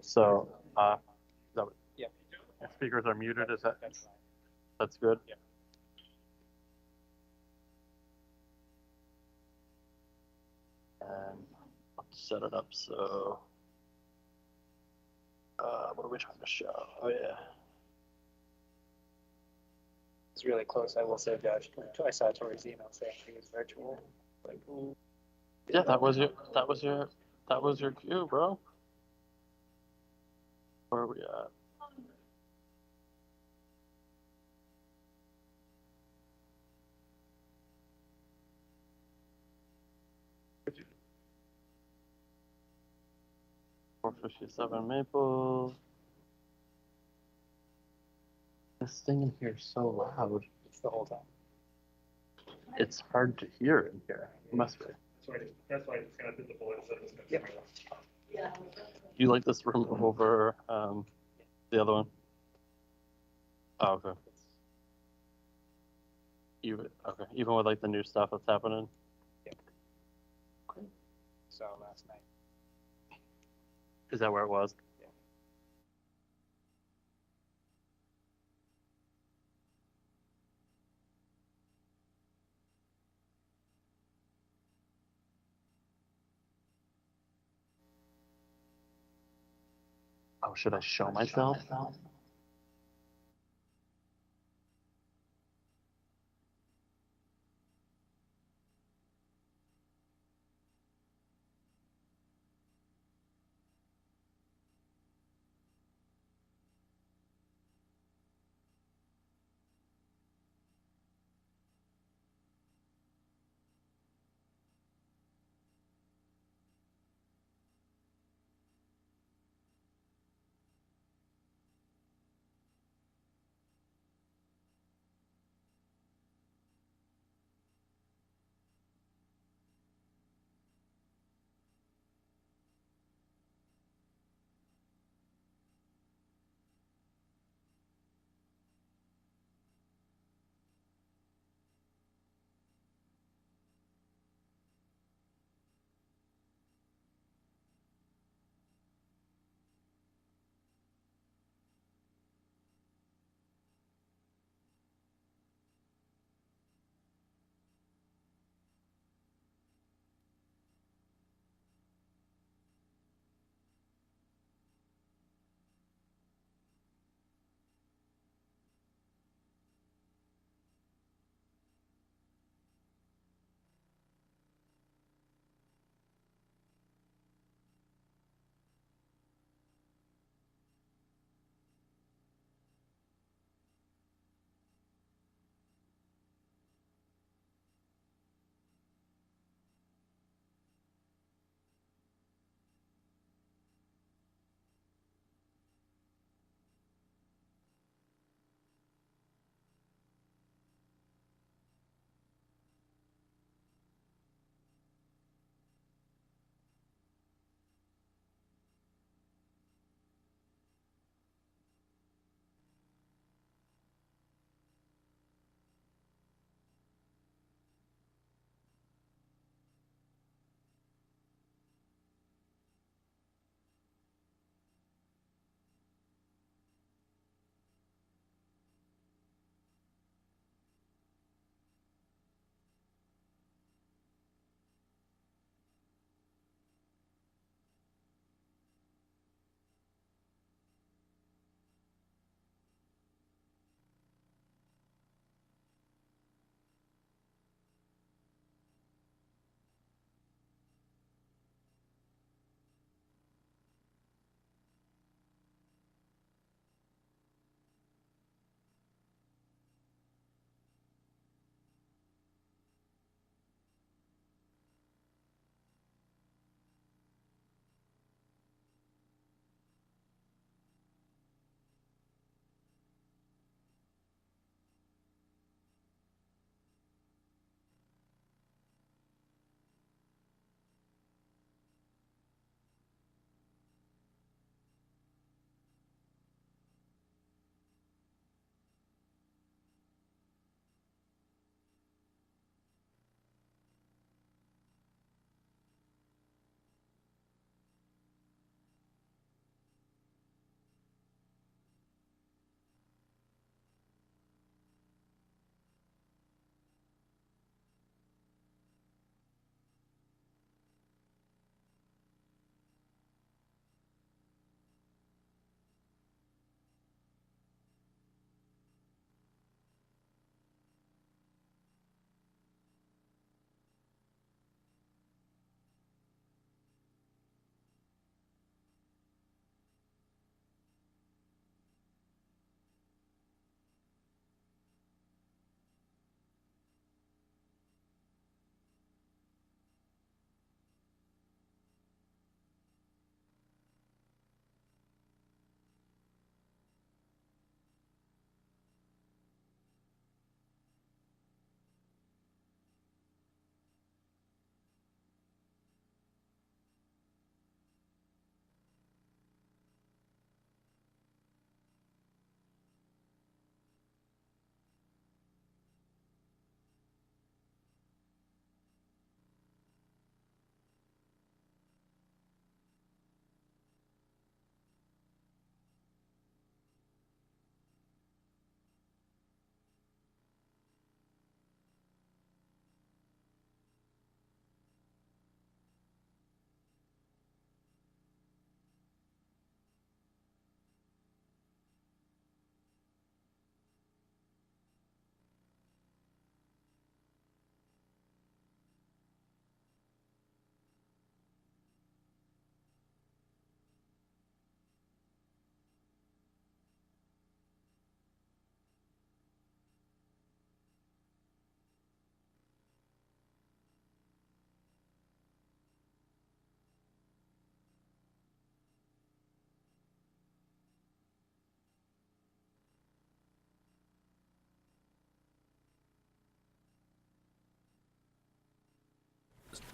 So, that, Yeah. speakers are muted. Is that That's fine. that's good? Yeah. And let's set it up so. What are we trying to show? Oh yeah. It's really close, I will say, Josh. I saw Tori's email saying he was virtual. Like, Yeah, that was your cue, bro. Where are we at? $457 Maple. This thing in here is so loud. it's the whole time. It's hard to hear in here. It must be. That's why I just kind of did the bullets. Yep. You like this room over the other one? Oh, okay. Even with like the new stuff that's happening. Yep. So last night. Is that where it was? Yeah. Oh, should I show myself?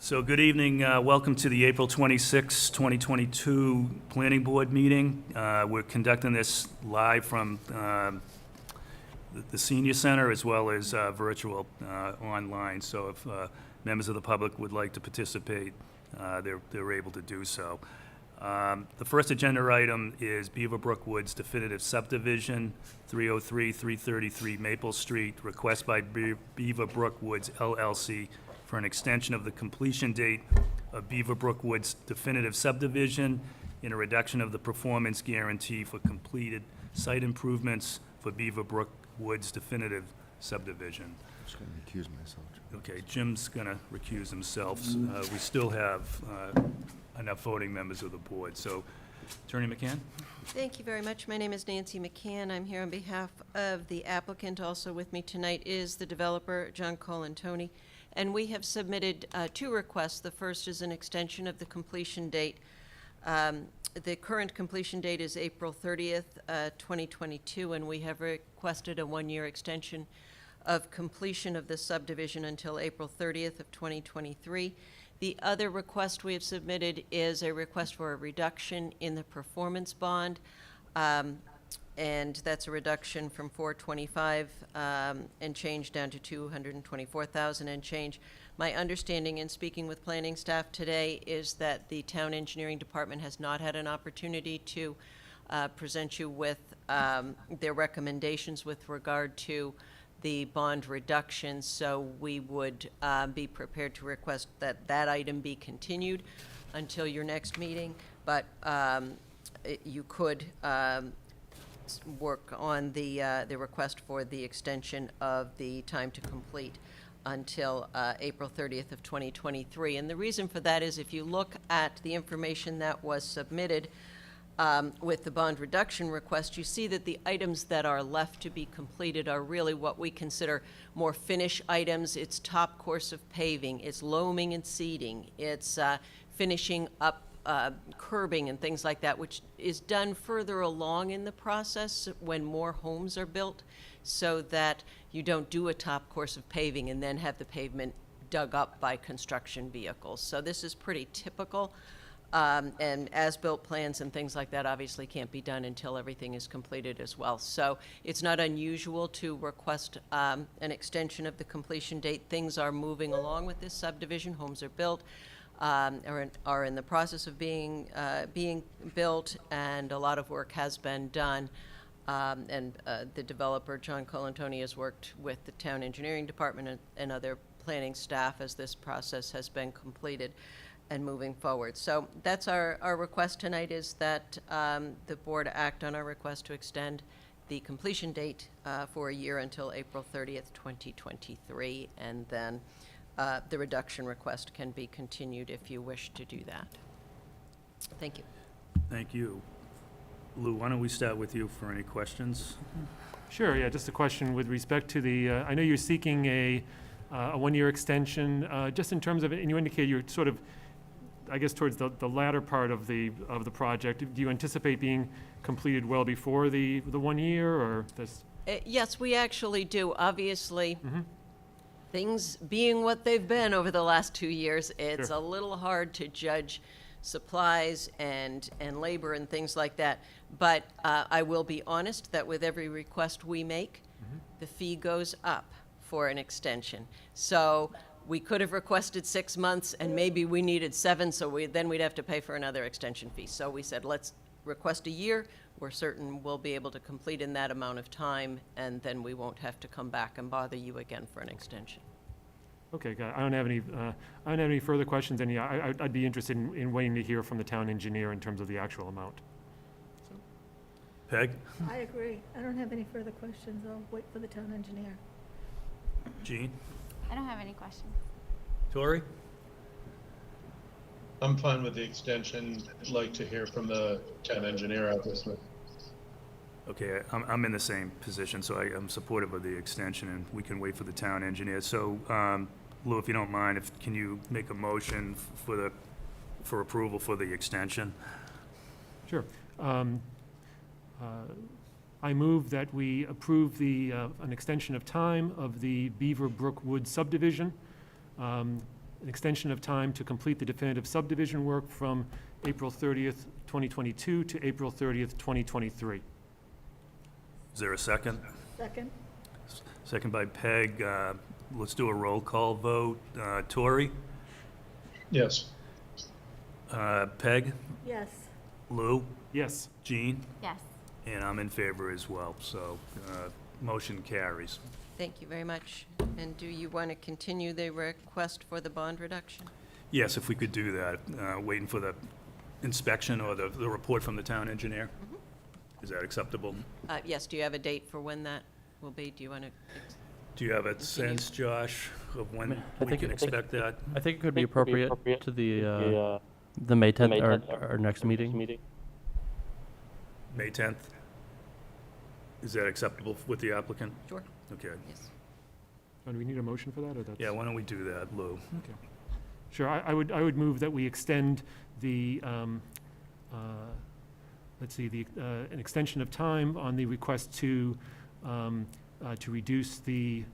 So good evening, welcome to the April 26, 2022 Planning Board meeting. We're conducting this live from the Senior Center as well as virtual online. So if members of the public would like to participate, they're able to do so. The first agenda item is Beaverbrook Woods definitive subdivision, 303, 333 Maple Street, request by Beaverbrook Woods LLC for an extension of the completion date of Beaverbrook Woods definitive subdivision and a reduction of the performance guarantee for completed site improvements for Beaverbrook Woods definitive subdivision. I'm just going to recuse myself. Okay, Jim's going to recuse himself. We still have enough voting members of the board. So, Attorney McCann? Thank you very much. My name is Nancy McCann. I'm here on behalf of the applicant. Also with me tonight is the developer, John Colantoni. And we have submitted two requests. The first is an extension of the completion date. The current completion date is April 30th, 2022, and we have requested a one-year extension of completion of the subdivision until April 30th of 2023. The other request we have submitted is a request for a reduction in the performance bond, and that's a reduction from $425 and change down to $224,000 and change. My understanding in speaking with planning staff today is that the town engineering department has not had an opportunity to present you with their recommendations with regard to the bond reduction, so we would be prepared to request that that item be continued until your next meeting, but you could work on the request for the extension of the time to complete until April 30th of 2023. And the reason for that is if you look at the information that was submitted with the bond reduction request, you see that the items that are left to be completed are really what we consider more finish items. It's top course of paving, it's loaming and seeding, it's finishing up curbing and things like that, which is done further along in the process when more homes are built, so that you don't do a top course of paving and then have the pavement dug up by construction vehicles. So this is pretty typical. And as-built plans and things like that obviously can't be done until everything is completed as well. So it's not unusual to request an extension of the completion date. Things are moving along with this subdivision. Homes are built, are in the process of being built, and a lot of work has been done. The developer, John Colantoni, has worked with the town engineering department and other planning staff as this process has been completed and moving forward. So that's our request tonight, is that the board act on our request to extend the completion date for a year until April 30th, 2023, and then the reduction request can be continued if you wish to do that. Thank you. Thank you. Lou, why don't we start with you for any questions? Sure, yeah, just a question with respect to the, I know you're seeking a one-year extension, just in terms of, and you indicate you're sort of, I guess, towards the latter part of the project. Do you anticipate being completed well before the 1 year, or this? Yes, we actually do. Obviously, things being what they've been over the last 2 years, it's a little hard to judge supplies and labor and things like that. But I will be honest that with every request we make, the fee goes up for an extension. So we could have requested 6 months and maybe we needed 7, so then we'd have to pay for another extension fee. So we said, let's request a year. We're certain we'll be able to complete in that amount of time, and then we won't have to come back and bother you again for an extension. Okay, got it. I don't have any further questions, and yeah, I'd be interested in waiting to hear from the town engineer in terms of the actual amount. Peg? I agree. I don't have any further questions. I'll wait for the town engineer. Jean? I don't have any questions. Tori? I'm fine with the extension. I'd like to hear from the town engineer, obviously. Okay, I'm in the same position, so I'm supportive of the extension, and we can wait for the town engineer. So, Lou, if you don't mind, can you make a motion for approval for the extension? Sure. I move that we approve an extension of time of the Beaverbrook Woods subdivision an extension of time to complete the definitive subdivision work from April 30th, 2022 to April 30th, 2023. Is there a second? Second? Second by Peg. Let's do a roll call vote. Tori? Yes. Peg? Yes. Lou? Yes. Jean? Yes. And I'm in favor as well, so motion carries. Thank you very much. And do you want to continue the request for the bond reduction? Yes, if we could do that, waiting for the inspection or the report from the town engineer. Is that acceptable? Yes, do you have a date for when that will be? Do you want to? Do you have a sense, Josh, of when I we think can it- expect that? I think it could be appropriate to the May 10th, our next meeting. May 10th? Is that acceptable with the applicant? Sure. Okay. Yes. Do we need a motion for that, or that's? Yeah, why don't we do that, Lou? Sure, I would move that we extend the, an extension of time on the request to reduce the,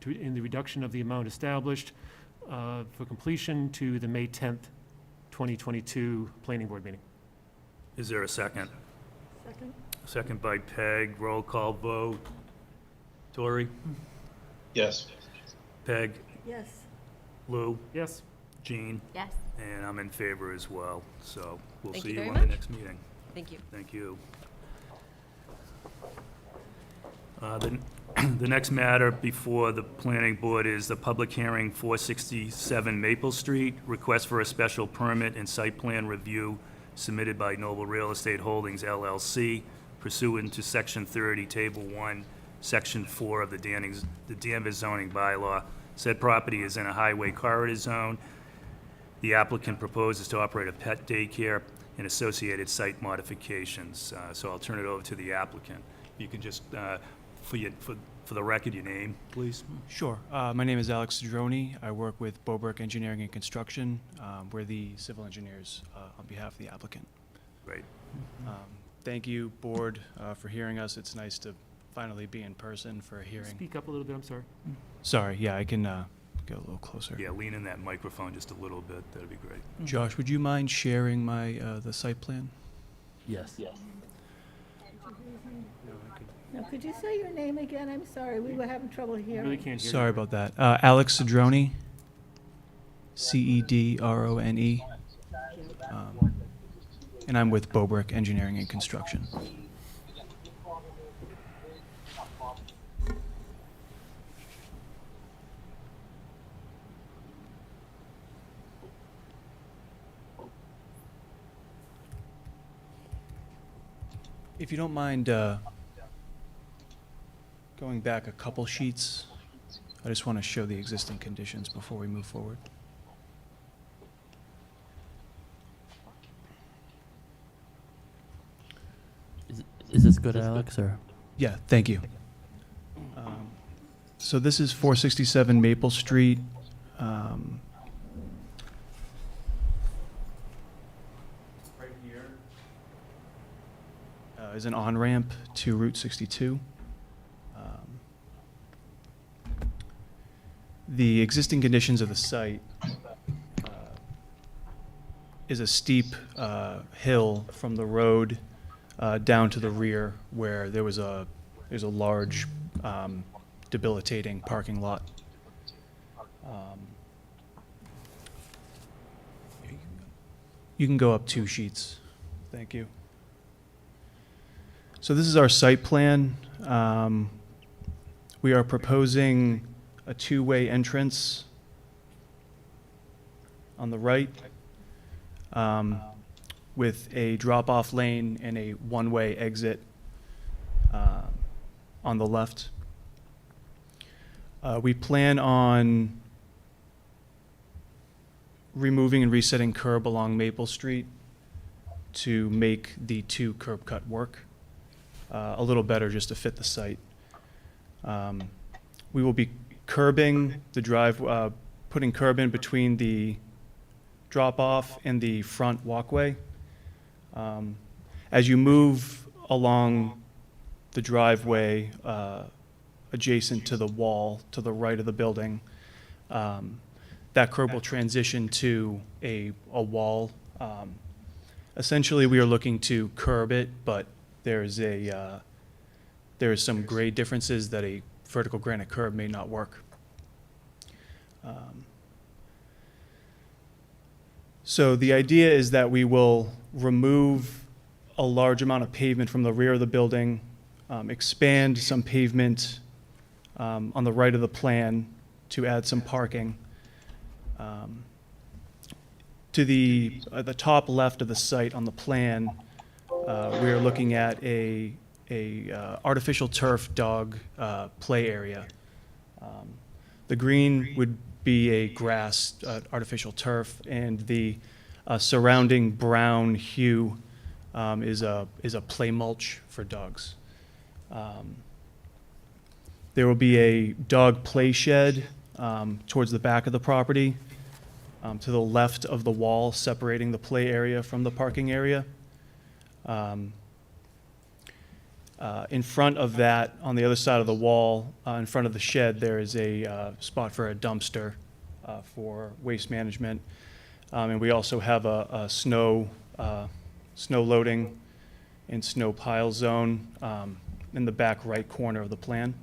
in the reduction of the amount established for completion to the May 10th, 2022 Planning Board meeting. Is there a second? Second? Second by Peg, roll call vote. Tori? Yes. Peg? Yes. Lou? Yes? Jean? Yes. And I'm in favor as well, so we'll Thank see you you very on the much. next meeting. Thank you. Thank you. The next matter before the planning board is the public hearing, 467 Maple Street, request for a special permit and site plan review submitted by Noble Real Estate Holdings LLC pursuant to Section 30, Table 1, Section 4 of the Danvers zoning bylaw. Said property is in a highway corridor zone. The applicant proposes to operate a pet daycare and associated site modifications. So I'll turn it over to the applicant. You can just, for the record, your name, please. Sure. My name is Alex Cedrone. I work with Bobrick Engineering and Construction. We're the civil engineers on behalf of the applicant. Great. Thank you, board, for hearing us. It's nice to finally be in person for a hearing. Speak up a little bit, I'm sorry. Sorry, yeah, I can go a little closer. Yeah, lean in that microphone just a little bit. That'd be great. Josh, would you mind sharing my the site plan? Yes. Now, could you say your name again? I'm sorry, we were having trouble I really hearing. can't hear you. Sorry about that. Alex Cedrone, Cedrone, and I'm with Bobrick Engineering and Construction. If you don't mind going back a couple sheets, I just want to show the existing conditions before we move forward. Is this good, Alex, or? Yeah, thank you. So this is 467 Maple Street. Right here is an on-ramp to Route 62. The existing conditions of the site is a steep hill from the road down to the rear where there's a large debilitating parking lot. You can go up 2 sheets. Thank you. So this is our site plan. We are proposing a 2-way entrance on the right with a drop-off lane and a 1-way exit on the left. We plan on removing and resetting curb along Maple Street to make the 2 curb cut work a little better just to fit the site. We will be curbing the drive, putting curb in between the drop-off and the front walkway. As you move along the driveway adjacent to the wall to the right of the building, That curb will transition to a wall. Essentially, we are looking to curb it, but there is some grade differences that a vertical granite curb may not work. So the idea is that we will remove a large amount of pavement from the rear of the building, expand some pavement on the right of the plan to add some parking. To the top left of the site on the plan, we are looking at a artificial turf dog play area. The green would be a grass artificial turf, and the surrounding brown hue is a play mulch for dogs. There will be a dog play shed towards the back of the property, to the left of the wall, separating the play area from the parking area. In front of that, on the other side of the wall, in front of the shed, there is a spot for a dumpster for waste management. And we also have a snow loading and snow pile zone in the back right corner of the plan.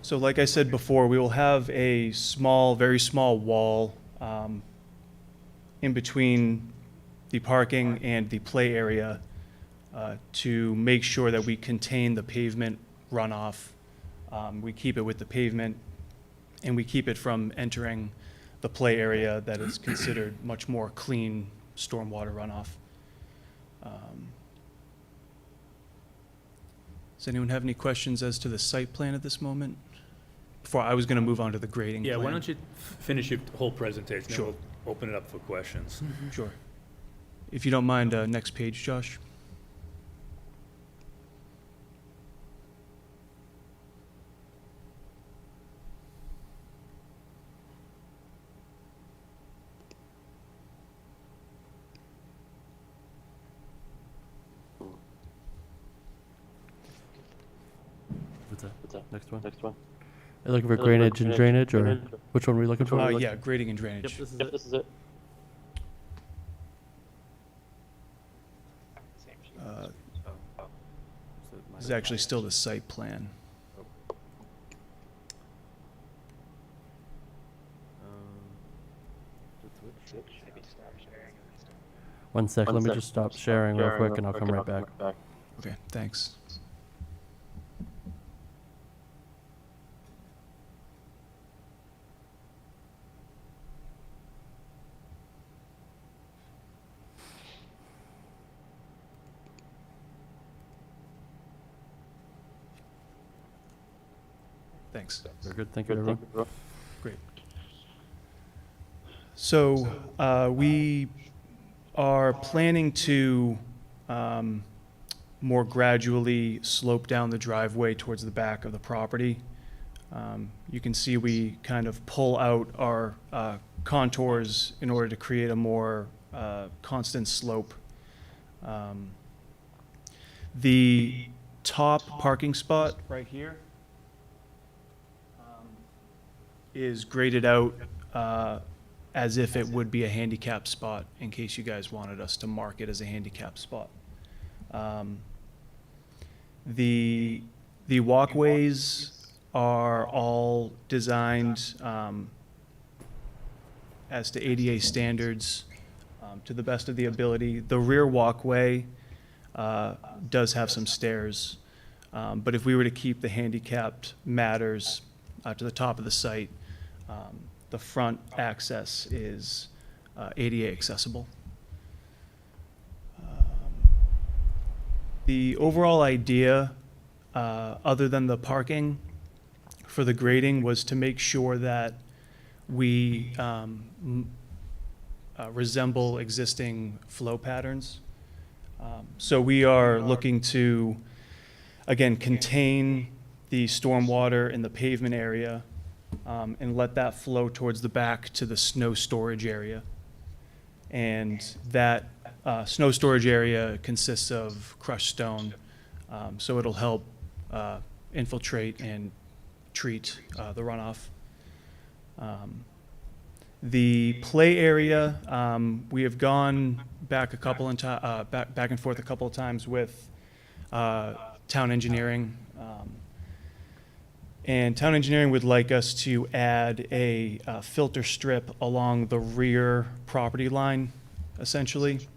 So like I said before, we will have a small, very small wall in between the parking and the play area to make sure that we contain the pavement runoff. We keep it with the pavement, and we keep it from entering the play area that is considered much more clean stormwater runoff. Does anyone have any questions as to the site plan at this moment? Before I was going to move on to the grading Yeah, plan. why don't you finish your whole presentation, then Sure. we'll open it up for questions. Sure. If you don't mind, next page, Josh. What's that? Next one. Are you looking for drainage and drainage, or which one were you looking for? Yeah, grading and drainage. Yep, this is it. This is actually still the site plan. One sec, let me just stop sharing real quick and I'll come right back. Okay, thanks. Thanks. Very good, thank you, everyone. Great. So we are planning to more gradually slope down the driveway towards the back of the property. You can see we kind of pull out our contours in order to create a more constant slope. The top parking spot right here is graded out as if it would be a handicap spot, in case you guys wanted us to mark it as a handicap spot. The walkways are all designed as to ADA standards to the best of the ability. The rear walkway does have some stairs, but if we were to keep the handicapped matters to the top of the site, the front access is ADA accessible. The overall idea, other than the parking for the grading, was to make sure that we resemble existing flow patterns. So we are looking to, again, contain the stormwater in the pavement area and let that flow towards the back to the snow storage area. And that snow storage area consists of crushed stone, so it'll help infiltrate and treat the runoff. The play area, we have gone back back and forth a couple of times with town engineering. And town engineering would like us to add a filter strip along the rear property line, essentially.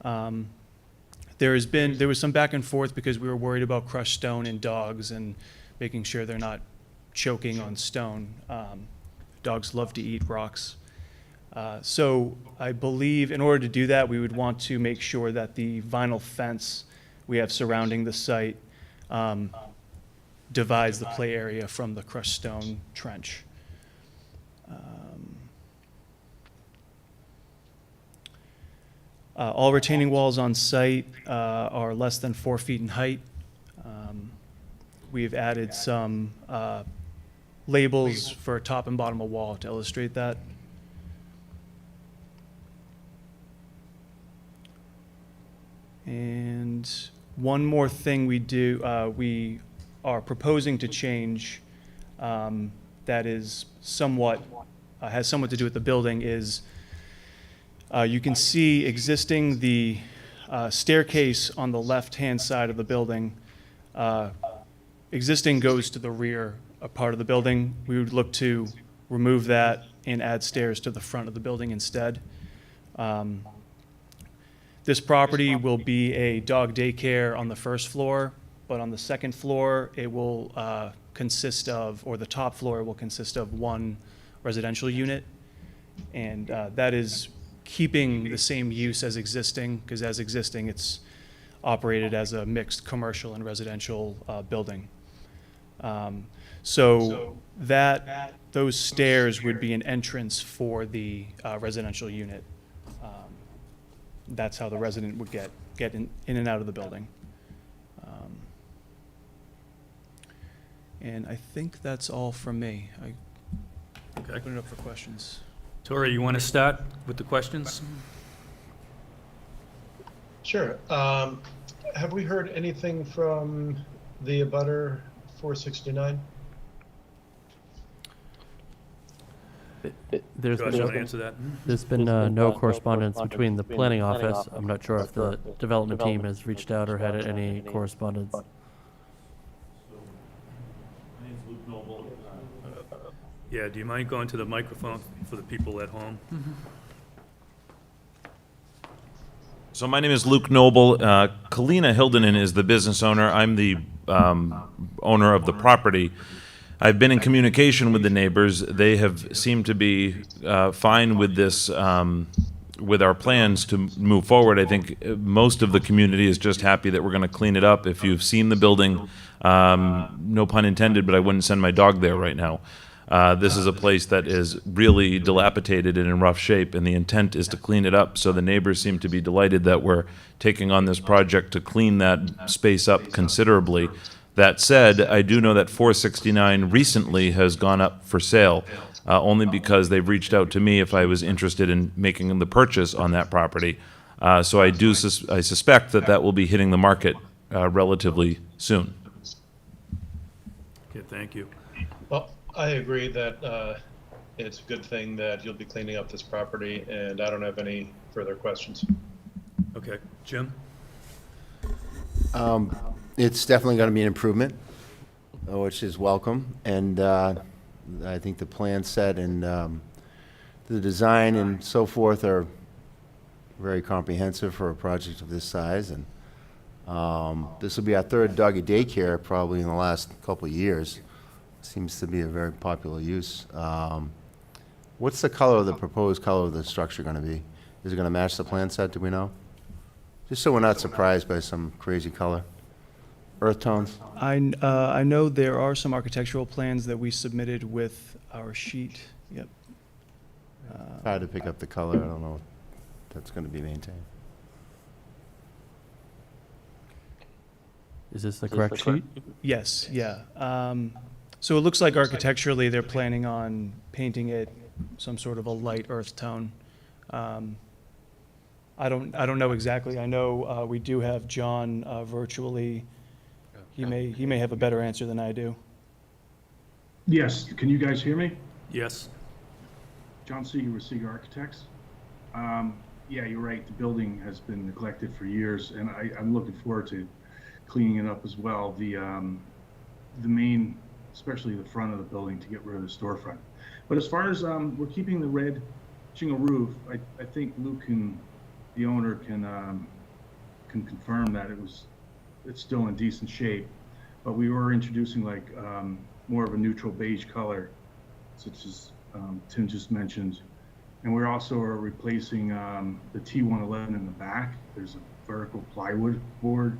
There was some back and forth because we were worried about crushed stone and dogs and making sure they're not choking on stone. Dogs love to eat rocks. So I believe in order to do that, we would want to make sure that the vinyl fence we have surrounding the site divides the play area from the crushed stone trench. All retaining walls on site are less than 4 feet in height. We've added some labels for top and bottom of wall to illustrate that. And one more thing we are proposing to change that is somewhat, has somewhat to do with the building is you can see existing the staircase on the left-hand side of the building. Existing goes to the rear part of the building. We would look to remove that and add stairs to the front of the building instead. This property will be a dog daycare on the first floor, but on the second floor, it will consist of, or the top floor will consist of one residential unit. And that is keeping the same use as existing, because as existing, it's operated as a mixed commercial and residential building. So those stairs would be an entrance for the residential unit. That's how the resident would get in and out of the building. And I think that's all from me. I Okay. open it up for questions. Tori, you want to start with the questions? Sure. Have we heard anything from the abutter 469? There's Josh, you want to been, answer that? there's been no correspondence between the planning office. I'm not sure if the development team has reached out or had any correspondence. Yeah, do you mind going to the microphone for the people at home? So my name is Luke Noble. Kalina Hildenen is the business owner. I'm the owner of the property. I've been in communication with the neighbors. They have seemed to be fine with this, with our plans to move forward. I think most of the community is just happy that we're going to clean it up. If you've seen the building, no pun intended, but I wouldn't send my dog there right now. This is a place that is really dilapidated and in rough shape, and the intent is to clean it up. So the neighbors seem to be delighted that we're taking on this project to clean that space up considerably. That said, I do know that 469 recently has gone up for sale, only because they've reached out to me if I was interested in making the purchase on that property. So I suspect that will be hitting the market relatively soon. Okay, thank you. Well, I agree that it's a good thing that you'll be cleaning up this property, and I don't have any further questions. Okay, Jim? It's definitely going to be an improvement, which is welcome. And I think the plan set and the design and so forth are very comprehensive for a project of this size. And this will be our third doggy daycare probably in the last couple of years. Seems to be a very popular use. What's the color of the proposed color of the structure going to be? Is it going to match the plan set? Do we know? Just so we're not surprised by some crazy color. Earth tones? I know there are some architectural plans that we submitted with our sheet. Yep. Hard to pick up the color. I don't know if that's going to be maintained. Is this the correct sheet? Yes, yeah. So it looks like architecturally they're planning on painting it some sort of a light earth tone. I don't know exactly. I know we do have John virtually He may have a better answer than I do. Yes, can you guys hear me? Yes. John Seeger with Seeger Architects. Yeah, you're right, the building has been neglected for years, and I'm looking forward to cleaning it up as well. The main, especially the front of the building, to get rid of the storefront. But as far as we're keeping the red shingle roof, I think Luke the owner can confirm that it's still in decent shape. But we were introducing like more of a neutral beige color, such as Tim just mentioned. And we're also replacing the T111 in the back. There's a vertical plywood board,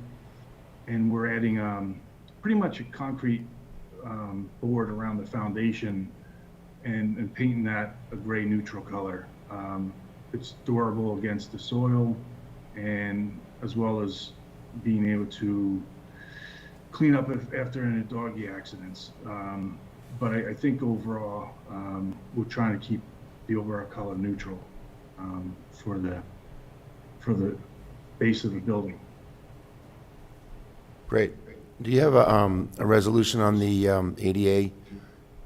and we're adding pretty much a concrete board around the foundation and painting that a gray neutral color. It's durable against the soil, and as well as being able to clean up after any doggy accidents. But I think overall, we're trying to keep the overall color neutral for the base of the building. Great. Do you have a resolution on the ADA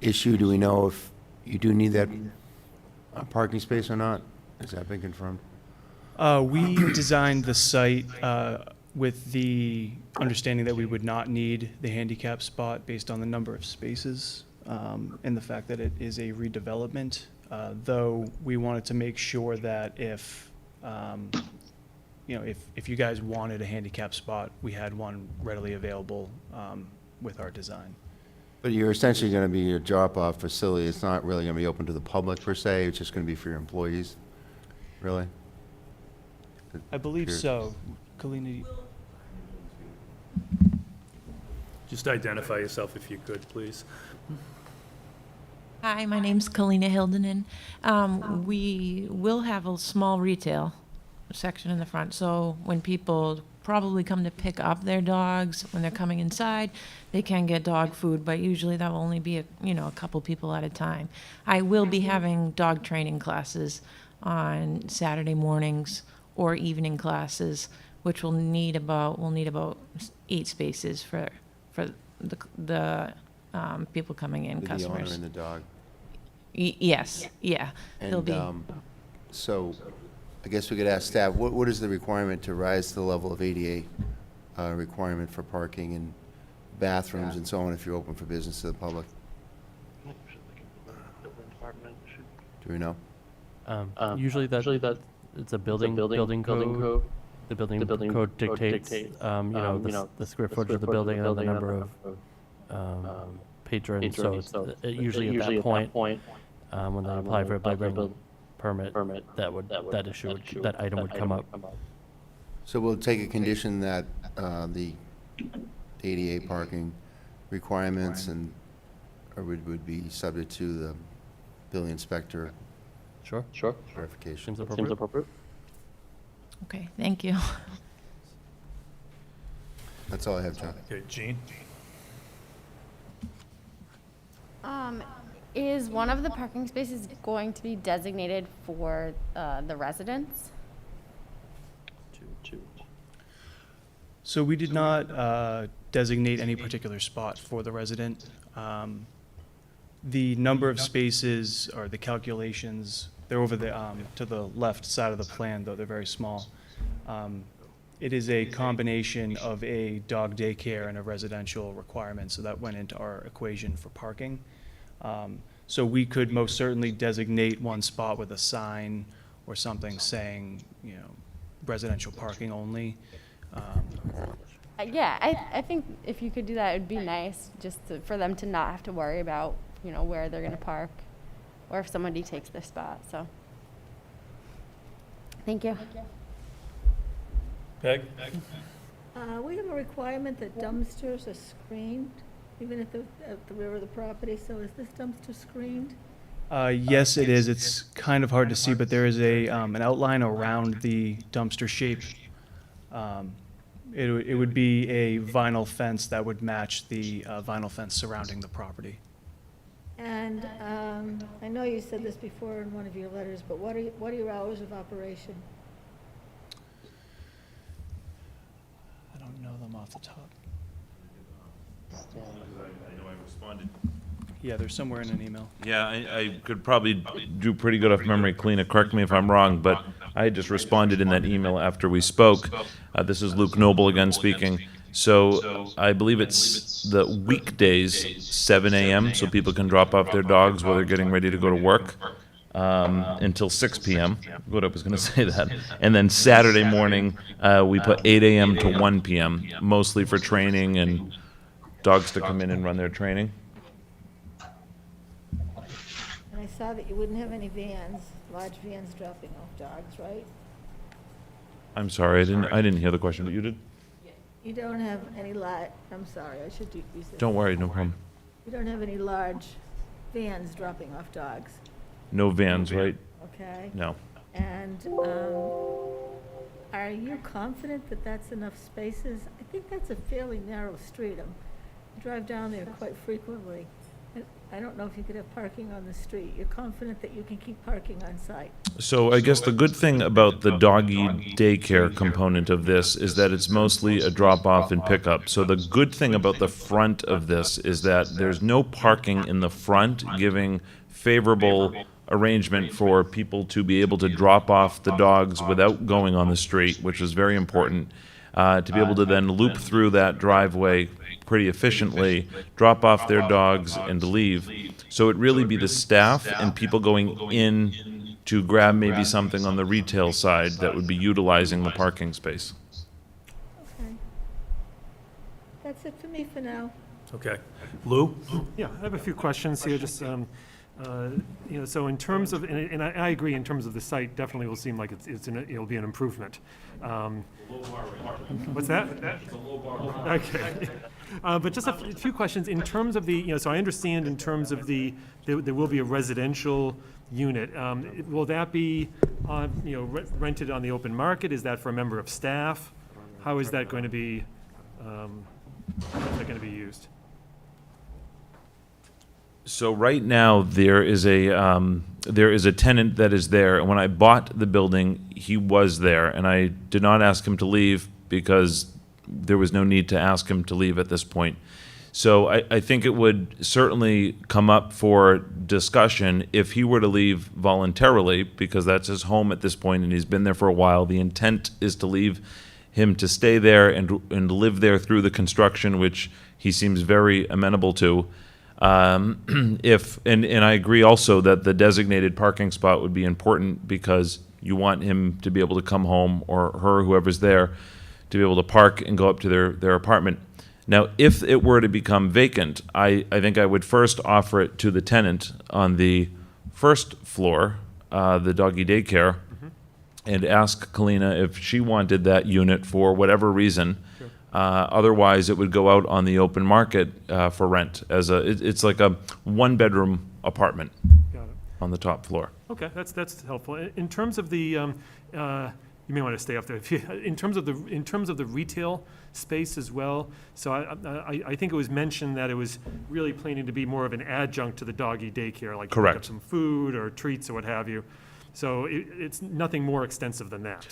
issue? Do we know if you do need that parking space or not? Has that been confirmed? We designed the site with the understanding that we would not need the handicap spot based on the number of spaces and the fact that it is a redevelopment, though we wanted to make sure that if you guys wanted a handicap spot, we had one readily available with our design. But you're essentially going to be a drop-off facility. It's not really going to be open to the public per se. It's just going to be for your employees, really? I believe so. Kalina, Just identify yourself if you could, please. Hi, my name's Kalina Hildenen. We will have a small retail section in the front, so when people probably come to pick up their dogs, when they're coming inside, they can get dog food, but usually that will only be a couple people at a time. I will be having dog training classes on Saturday mornings or evening classes, which will need about 8 spaces for the people coming in, With customers. the owner and the dog? Yes, yeah. There'll be. So I guess we could ask staff, what is the requirement to rise to the level of ADA requirement for parking and bathrooms and so on if you're open for business to the public? Do we know? Usually that it's a building code. The building code dictates, the square footage of the building and the number of patrons. So it's usually at that point, when they apply for a building permit, that item would come up. So we'll take a condition that the ADA parking requirements would be subject to the building inspector Sure. verification. Seems appropriate. Okay, thank you. That's all I have, John. Okay, Jean? Is one of the parking spaces going to be designated for the residents? So we did not designate any particular spot for the resident. The number of spaces or the calculations, they're over to the left side of the plan, though they're very small. It is a combination of a dog daycare and a residential requirement, so that went into our equation for parking. So we could most certainly designate one spot with a sign or something saying, residential parking only. Yeah, I think if you could do that, it would be nice, just for them to not have to worry about, where they're going to park or if somebody takes their spot, so. Thank you. Peg? We have a requirement that dumpsters are screened, even at the rear of the property, so is this dumpster screened? Yes, it is. It's kind of hard to see, but there is an outline around the dumpster shape. It would be a vinyl fence that would match the vinyl fence surrounding the property. And I know you said this before in one of your letters, but what are your hours of operation? I don't know them off the top. I know I responded. Yeah, they're somewhere in an email. Yeah, I could probably do pretty good off memory, Kalina, correct me if I'm wrong, but I had just responded in that email after we spoke. This is Luke Noble again speaking. So I believe it's the weekdays, 7 a.m., so people can drop off their dogs while they're getting ready to go to work, until 6 p.m. What I was going to say that. And then Saturday morning, we put 8 a.m. to 1 p.m., mostly for training and dogs to come in and run their training. And I saw that you wouldn't have any vans, large vans dropping off dogs, right? I'm sorry, I didn't hear the question, but you did? You don't have any I'm sorry, I should use this. Don't worry, no problem. You don't have any large vans dropping off dogs, No vans, right? okay? No. And are you confident that that's enough spaces? I think that's a fairly narrow street. I drive down there quite frequently. I don't know if you could have parking on the street. You're confident that you can keep parking on site? So I guess the good thing about the doggy daycare component of this is that it's mostly a drop-off and pickup. So the good thing about the front of this is that there's no parking in the front, giving favorable arrangement for people to be able to drop off the dogs without going on the street, which is very important, to be able to then loop through that driveway pretty efficiently, drop off their dogs, and leave. So it'd really be the staff and people going in to grab maybe something on the retail side that would be utilizing the parking space. Okay. That's it for me for now. Okay. Lou? Yeah, I have a few questions here, just, so in terms of, and I agree, in terms of the site, definitely will seem like it'll be an improvement. What's that? It's a low bar. Okay. But just a few questions, in terms of the, so I understand in terms of there will be a residential unit. Will that be, rented on the open market? Is that for a member of staff? How is that going to be, used? So right now, there is a tenant that is there, and when I bought the building, he was there, and I did not ask him to leave because there was no need to ask him to leave at this point. So I think it would certainly come up for discussion if he were to leave voluntarily, because that's his home at this point, and he's been there for a while. The intent is to leave him to stay there and live there through the construction, which he seems very amenable to. And I agree also that the designated parking spot would be important because you want him to be able to come home, or her, whoever's there, to be able to park and go up to their apartment. Now, if it were to become vacant, I think I would first offer it to the tenant on the first floor, the doggy daycare, and ask Kalina if she wanted that unit for whatever reason. Sure. Otherwise, it would go out on the open market for rent as it's like a one-bedroom apartment. Got it. On the top floor. Okay, that's helpful. In terms of the, you may want to stay up there. In terms of the retail space as well, so I think it was mentioned that it was really planning to be more of an adjunct to the doggy daycare, like Correct. pick up some food or treats or what have you. So it's nothing more extensive than that.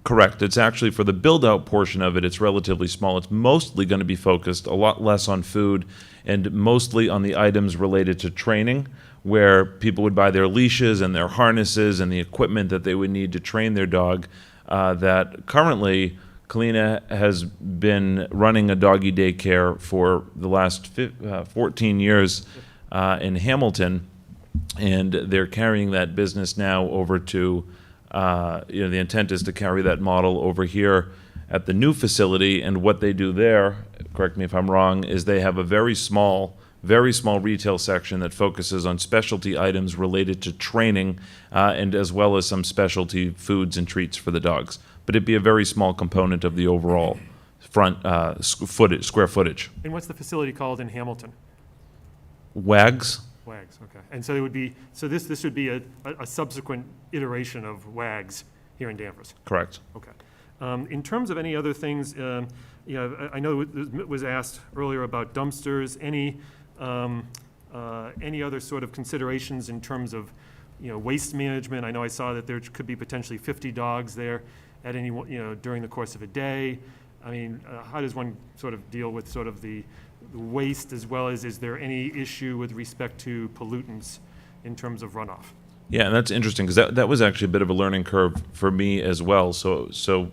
Correct. It's actually, for the build-out portion of it, it's relatively small. It's mostly going to be focused a lot less on food and mostly on the items related to training, where people would buy their leashes and their harnesses and the equipment that they would need to train their dog. That currently, Kalina has been running a doggy daycare for the last 14 years in Hamilton. And they're carrying that business now over to, the intent is to carry that model over here at the new facility. And what they do there, correct me if I'm wrong, is they have a very small retail section that focuses on specialty items related to training, and as well as some specialty foods and treats for the dogs. But it'd be a very small component of the overall front square footage. And what's the facility called in Hamilton? WAGs. WAGs, okay. And so it would be, this would be a subsequent iteration of WAGs here in Danvers? Correct. Okay. In terms of any other things, I know it was asked earlier about dumpsters. Any other sort of considerations in terms of, waste management? I know I saw that there could be potentially 50 dogs there at any, during the course of a day. I mean, how does one sort of deal with sort of the waste, as well as is there any issue with respect to pollutants in terms of runoff? Yeah, and that's interesting, because that was actually a bit of a learning curve for me as well. So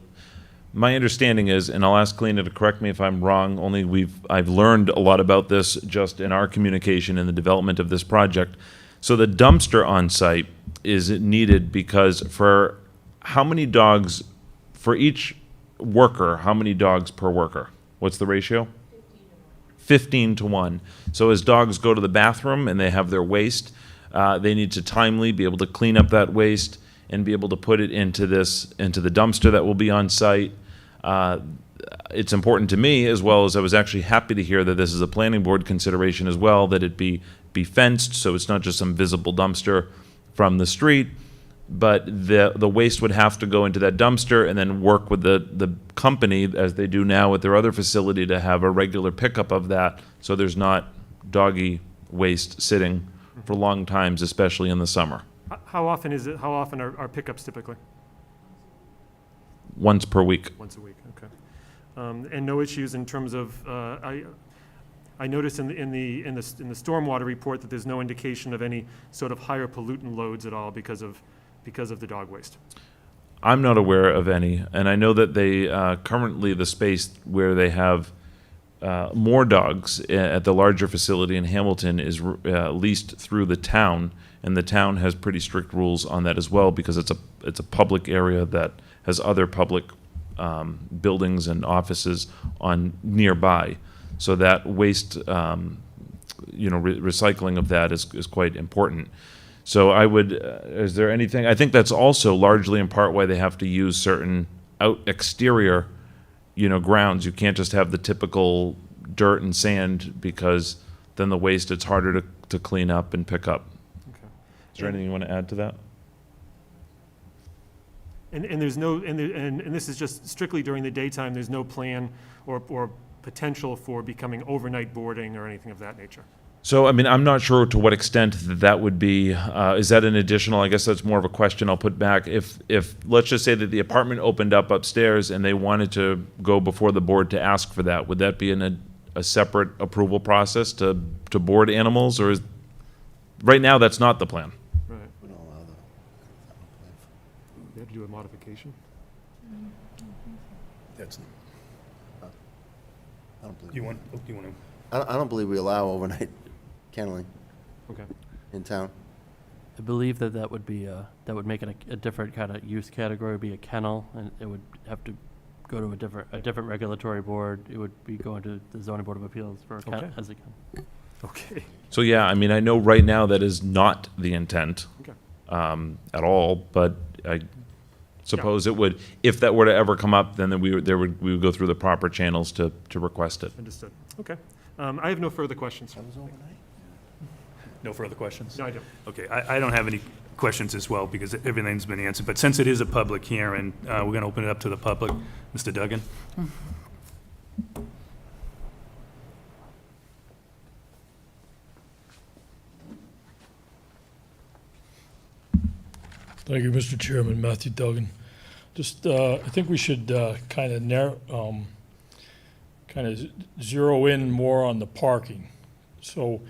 my understanding is, and I'll ask Kalina to correct me if I'm wrong, I've learned a lot about this just in our communication in the development of this project. So the dumpster on site is needed because for how many dogs, for each worker, how many dogs per worker? What's the ratio? 15 to 1. So as dogs go to the bathroom and they have their waste, they need to timely be able to clean up that waste and be able to put it into the dumpster that will be on site. It's important to me, as well as I was actually happy to hear that this is a planning board consideration as well, that it be fenced, so it's not just some visible dumpster from the street, but the waste would have to go into that dumpster and then work with the company, as they do now at their other facility, to have a regular pickup of that, so there's not doggy waste sitting for long times, especially in the summer. How often is it? How often are pickups typically? Once per week. Once a week, okay. And no issues in terms of, I noticed in the stormwater report that there's no indication of any sort of higher pollutant loads at all because of the dog waste. I'm not aware of any, and I know that they currently, the space where they have more dogs at the larger facility in Hamilton is leased through the town, and the town has pretty strict rules on that as well, because it's a public area that has other public buildings and offices on nearby. So that waste, recycling of that is quite important. So I would, is there anything, I think that's also largely in part why they have to use certain exterior, grounds. You can't just have the typical dirt and sand, because then the waste, it's harder to clean up and pick up. Okay. Is there anything you want to add to that? And there's no, and this is just strictly during the daytime, there's no plan or potential for becoming overnight boarding or anything of that nature? So, I mean, I'm not sure to what extent that would be. Is that an additional, I guess that's more of a question I'll put back. If let's just say that the apartment opened up upstairs and they wanted to go before the board to ask for that, would that be a separate approval process to board animals? Or right now, that's not the plan? Right. They have to do a modification? That's. I don't believe. Do you want to? I don't believe we allow overnight kenneling. Okay. In town. I believe that would be that would make it a different kind of use category, be a kennel, and it would have to go to a different regulatory board. It would be going to the zoning board of appeals for as a kennel. Okay. So yeah, I mean, I know right now that is not the intent at all, but I suppose it would, if that were to ever come up, then we would go through the proper channels to request it. Understood. Okay. I have no further questions. No further questions? No, I don't. Okay, I don't have any questions as well, because everything's been answered. But since it is a public hearing, we're going to open it up to the public. Mr. Duggan? Thank you, Mr. Chairman. Matthew Duggan. Just, I think we should kind of zero in more on the parking. So,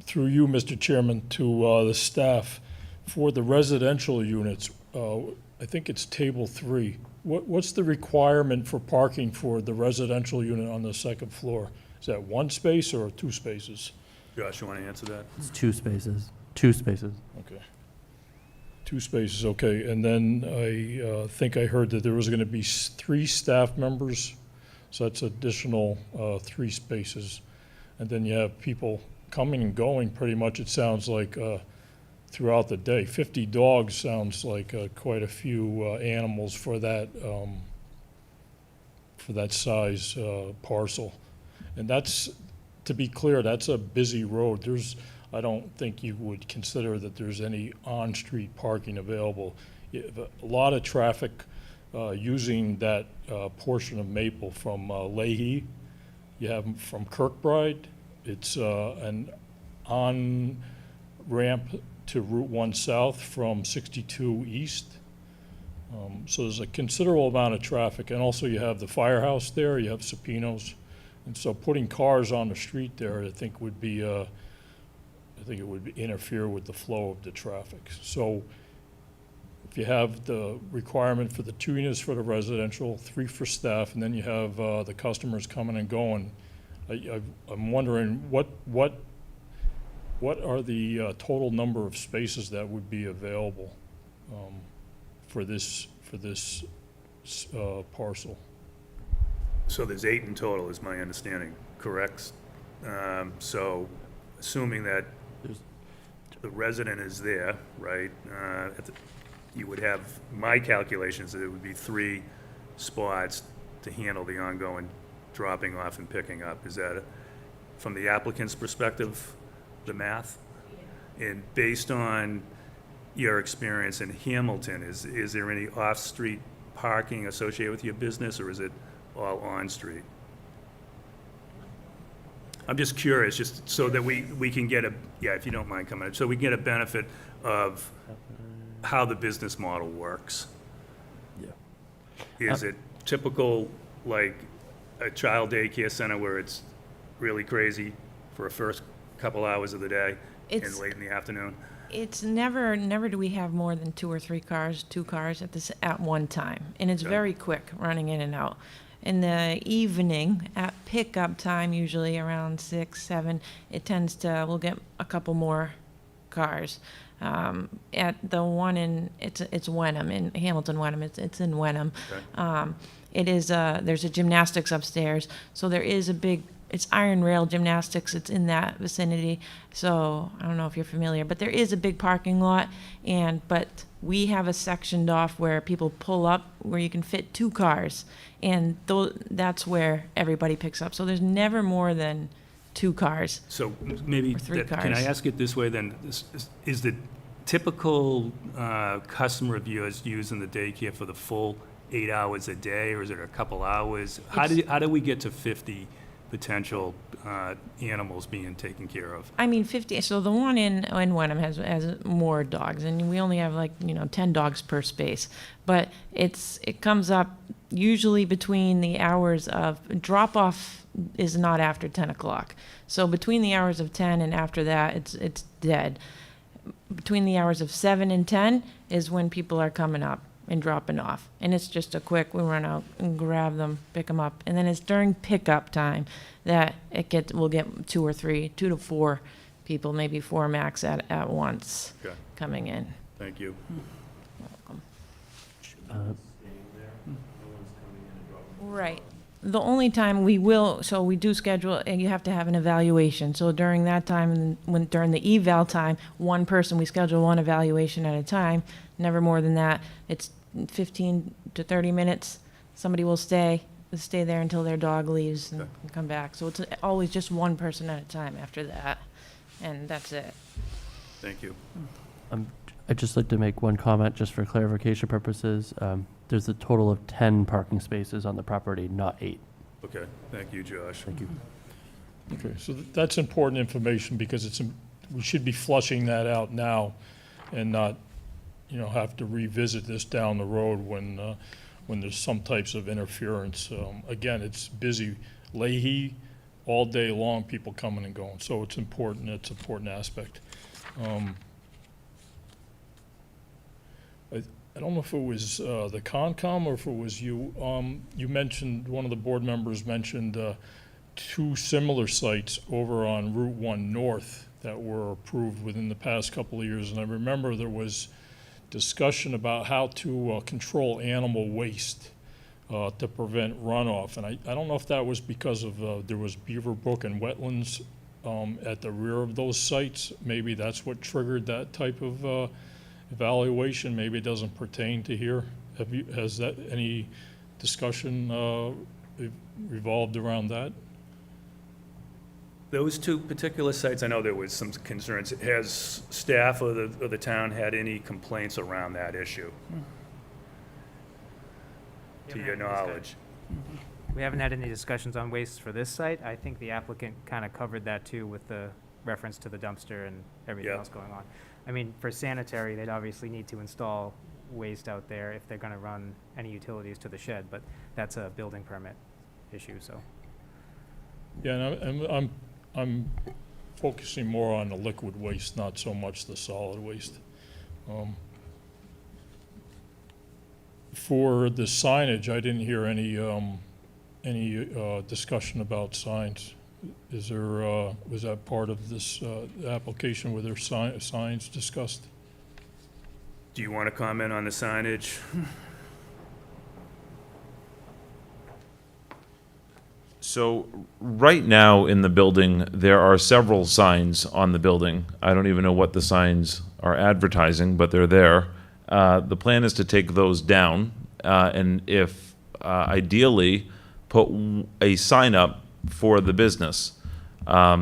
through you, Mr. Chairman, to the staff, for the residential units, I think it's table 3. What's the requirement for parking for the residential unit on the second floor? Is that 1 space or 2 spaces? Josh, you want to answer that? It's 2 spaces. 2 spaces. Okay. 2 spaces, okay. And then I think I heard that there was going to be 3 staff members, so that's additional 3 spaces. And then you have people coming and going, pretty much, it sounds like, throughout the day. 50 dogs sounds like quite a few animals for that size parcel. And that's, to be clear, that's a busy road. I don't think you would consider that there's any on-street parking available. You have a lot of traffic using that portion of Maple from Leahy. You have from Kirkbride. It's an on-ramp to Route 1 South from 62 East. So there's a considerable amount of traffic, and also you have the firehouse there, you have Sapinos. And so putting cars on the street there, I think would be, I think it would interfere with the flow of the traffic. So if you have the requirement for the 2 units for the residential, 3 for staff, and then you have the customers coming and going, I'm wondering what are the total number of spaces that would be available for this parcel? So there's 8 in total, is my understanding, correct? So assuming that the resident is there, right, you would have, my calculations, that it would be 3 spots to handle the ongoing dropping off and picking up. Is that, from the applicant's perspective, the math? And based on your experience in Hamilton, is there any off-street parking associated with your business, or is it all on-street? I'm just curious, just so that we can get if you don't mind coming up, so we can get a benefit of how the business model works. Yeah. Is it typical, like a child daycare center where it's really crazy for a first couple hours of the day and late in the afternoon? It's never do we have more than 2 or 3 cars, 2 cars at one time. And it's very quick running in and out. In the evening, at pickup time, usually around 6, 7, it tends to, we'll get a couple more cars. At the one it's Wenham, in Hamilton, Wenham, it's in Wenham. Okay. It is, there's a gymnastics upstairs, so there is a big, it's iron rail gymnastics, it's in that vicinity. So I don't know if you're familiar, but there is a big parking lot, but we have a sectioned off where people pull up where you can fit 2 cars, and that's where everybody picks up. So there's never more than 2 cars. So maybe, Or 3 can I cars. ask it this way then? Is the typical customer of yours using the daycare for the full 8 hours a day, or is it a couple hours? How do we get to 50 potential animals being taken care of? I mean, 50, so the one in Wenham has more dogs, and we only have 10 dogs per space. But it comes up usually between the hours of, drop-off is not after 10 o'clock. So between the hours of 10 and after that, it's dead. Between the hours of 7 and 10 is when people are coming up and dropping off. And it's just a quick, we run out and grab them, pick them up. And then it's during pickup time that we'll get 2 or 3, 2 to 4 people, maybe 4 max at once Okay. coming in. Thank you. Right. The only time we do schedule, and you have to have an evaluation. So during that time, during the eval time, one person, we schedule one evaluation at a time, never more than that. It's 15 to 30 minutes. Somebody will stay there until their dog leaves and come back. So it's always just one person at a time after that, and that's it. Thank you. I'd just like to make one comment, just for clarification purposes. There's a total of 10 parking spaces on the property, not 8. Okay, thank you, Josh. Thank you. Okay, so that's important information, because we should be flushing that out now and not, have to revisit this down the road when there's some types of interference. Again, it's busy. Leahy, all day long, people coming and going, so it's important, it's an important aspect. I don't know if it was the Concom or if it was you. You mentioned, one of the board members mentioned 2 similar sites over on Route 1 North that were approved within the past couple of years. And I remember there was discussion about how to control animal waste to prevent runoff. And I don't know if that was because of there was beaver brook and wetlands at the rear of those sites. Maybe that's what triggered that type of evaluation. Maybe it doesn't pertain to here. Has that any discussion revolved around that? Those 2 particular sites, I know there was some concerns. Has staff or the town had any complaints around that issue? To your knowledge? We haven't had any discussions on waste for this site. I think the applicant kind of covered that too with the reference to the dumpster and everything else going on. I mean, for sanitary, they'd obviously need to install waste out there if they're gonna run any utilities to the shed, but that's a building permit issue, so. Yeah, and I'm focusing more on the liquid waste, not so much the solid waste. For the signage, I didn't hear any discussion about signs. Is there, was that part of this application, were there signs discussed? Do you want to comment on the signage? So right now in the building, there are several signs on the building. I don't even know what the signs are advertising, but they're there. The plan is to take those down, and if ideally, put a sign up for the business. I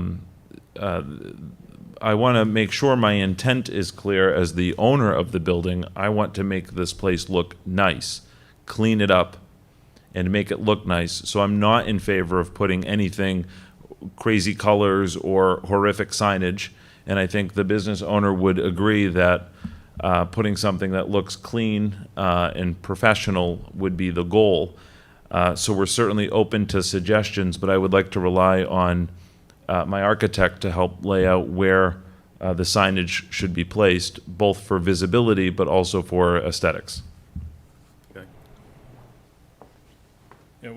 want to make sure my intent is clear as the owner of the building. I want to make this place look nice, clean it up, and make it look nice. So I'm not in favor of putting anything crazy colors or horrific signage. And I think the business owner would agree that putting something that looks clean and professional would be the goal. So we're certainly open to suggestions, but I would like to rely on my architect to help lay out where the signage should be placed, both for visibility but also for aesthetics. Okay. Yeah,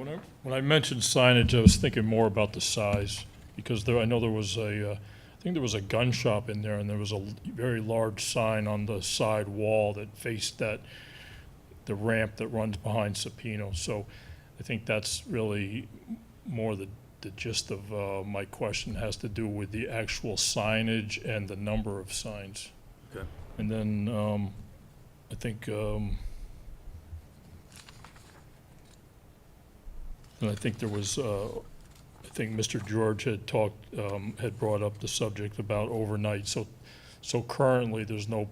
when I mentioned signage, I was thinking more about the size, because I know there was I think there was a gun shop in there, and there was a very large sign on the side wall that faced the ramp that runs behind Sapino. So I think that's really more the gist of my question has to do with the actual signage and the number of signs. Okay. And then I think there was I think Mr. George had brought up the subject about overnight. So currently there's no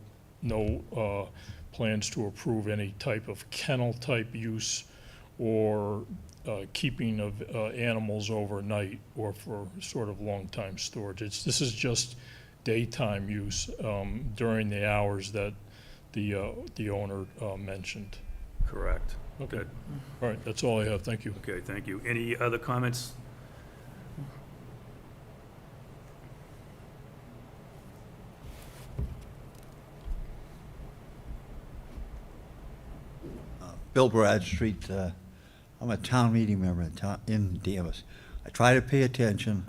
plans to approve any type of kennel type use or keeping of animals overnight or for sort of long time storage. This is just daytime use during the hours that the owner mentioned. Correct. Okay. Good. All right, that's all I have. Thank you. Okay, thank you. Any other comments? Bill Bradstreet. I'm a town meeting member in Danvers. I try to pay attention.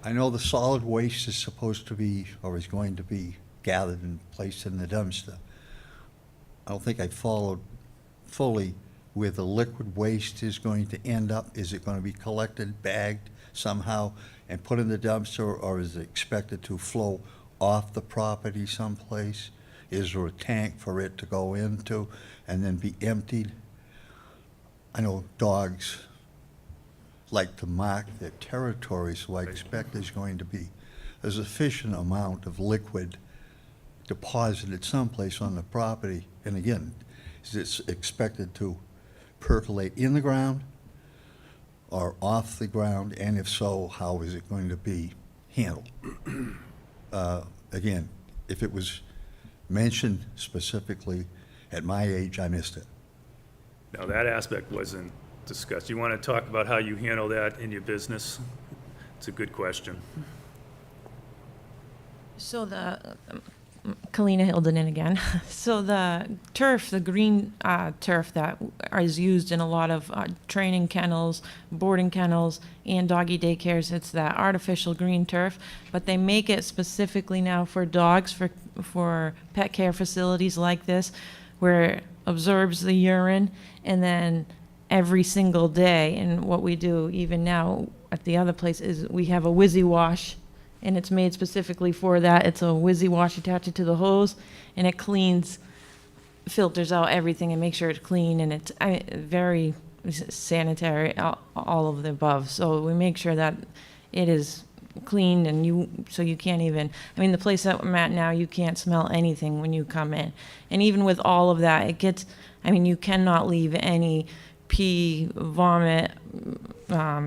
I know the solid waste is supposed to be, or is going to be, gathered and placed in the dumpster. I don't think I followed fully where the liquid waste is going to end up. Is it going to be collected, bagged somehow, and put in the dumpster, or is it expected to flow off the property someplace? Is there a tank for it to go into and then be emptied? I know dogs like to mark their territory, so I expect there's going to be a sufficient amount of liquid deposited someplace on the property. And again, is it expected to percolate in the ground or off the ground? And if so, how is it going to be handled? Again, if it was mentioned specifically at my age, I missed it. Now, that aspect wasn't discussed. You want to talk about how you handle that in your business? It's a good question. So Kalina Hildenin again. So the turf, the green turf that is used in a lot of training kennels, boarding kennels, and doggy daycares, it's that artificial green turf, but they make it specifically now for dogs, for pet care facilities like this, where it absorbs the urine, and then every single day, and what we do even now at the other place is we have a Wizzy Wash, and it's made specifically for that. It's a Wizzy Wash attached to the hose, and it cleans, filters out everything and makes sure it's clean, and it's very sanitary, all of the above. So we make sure that it is clean, and so you can't even, the place that I'm at now, you can't smell anything when you come in. And even with all of that, it gets, you cannot leave any pee, vomit,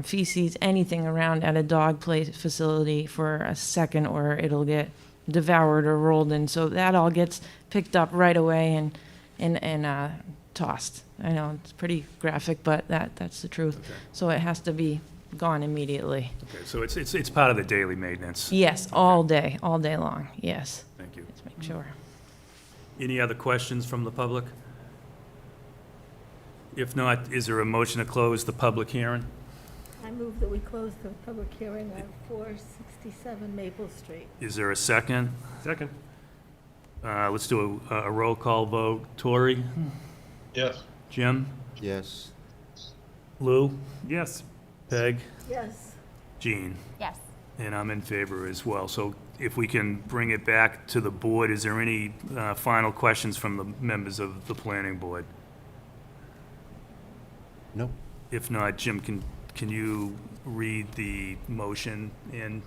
feces, anything around at a dog play facility for a second, or it'll get devoured or rolled in. So that all gets picked up right away, and and tossed. I know it's pretty graphic, but that's the truth. Okay. So it has to be gone immediately. Okay, so it's part of the daily maintenance? Yes, all day long, yes. Thank you. Let's make sure. Any other questions from the public? If not, is there a motion to close the public hearing? I move that we close the public hearing on 467 Maple Street. Is there a second? Second. Let's do a roll call vote. Tori? Yes. Jim? Yes. Lou? Yes. Peg? Yes. Jean? Yes. And I'm in favor as well. So if we can bring it back to the board, is there any final questions from the members of the planning board? Nope. If not, Jim, can you read the motion in?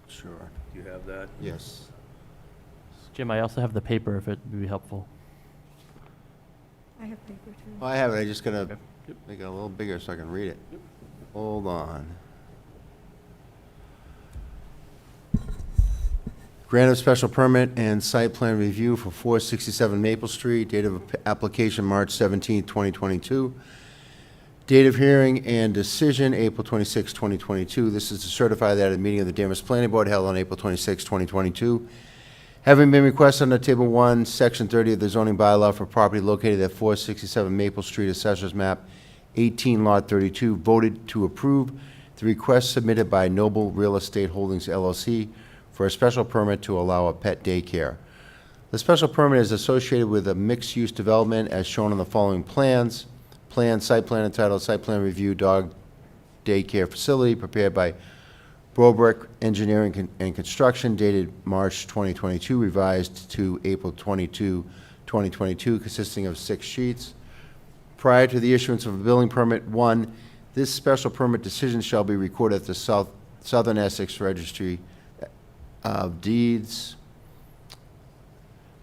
Sure. Do you have that? Yes. Jim, I also have the paper if it would be helpful. I have paper too. Oh, I have it. I just gotta make it a little bigger so I can read it. Hold on. Grant of special permit and site plan review for 467 Maple Street, date of application March 17, 2022. Date of hearing and decision April 26, 2022. This is to certify that a meeting of the Danvers Planning Board held on April 26, 2022. Having been requested under Table 1, Section 30 of the zoning bylaw for property located at 467 Maple Street, Assessors Map 18, Lot 32, voted to approve the request submitted by Noble Real Estate Holdings LLC for a special permit to allow a pet daycare. The special permit is associated with a mixed-use development as shown on the following plans. Site plan entitled Site Plan Review Dog Daycare Facility prepared by Brobrick Engineering and Construction dated March 2022, revised to April 22, 2022, consisting of 6 sheets. Prior to the issuance of a building permit, 1, this special permit decision shall be recorded at the Southern Essex Registry of Deeds.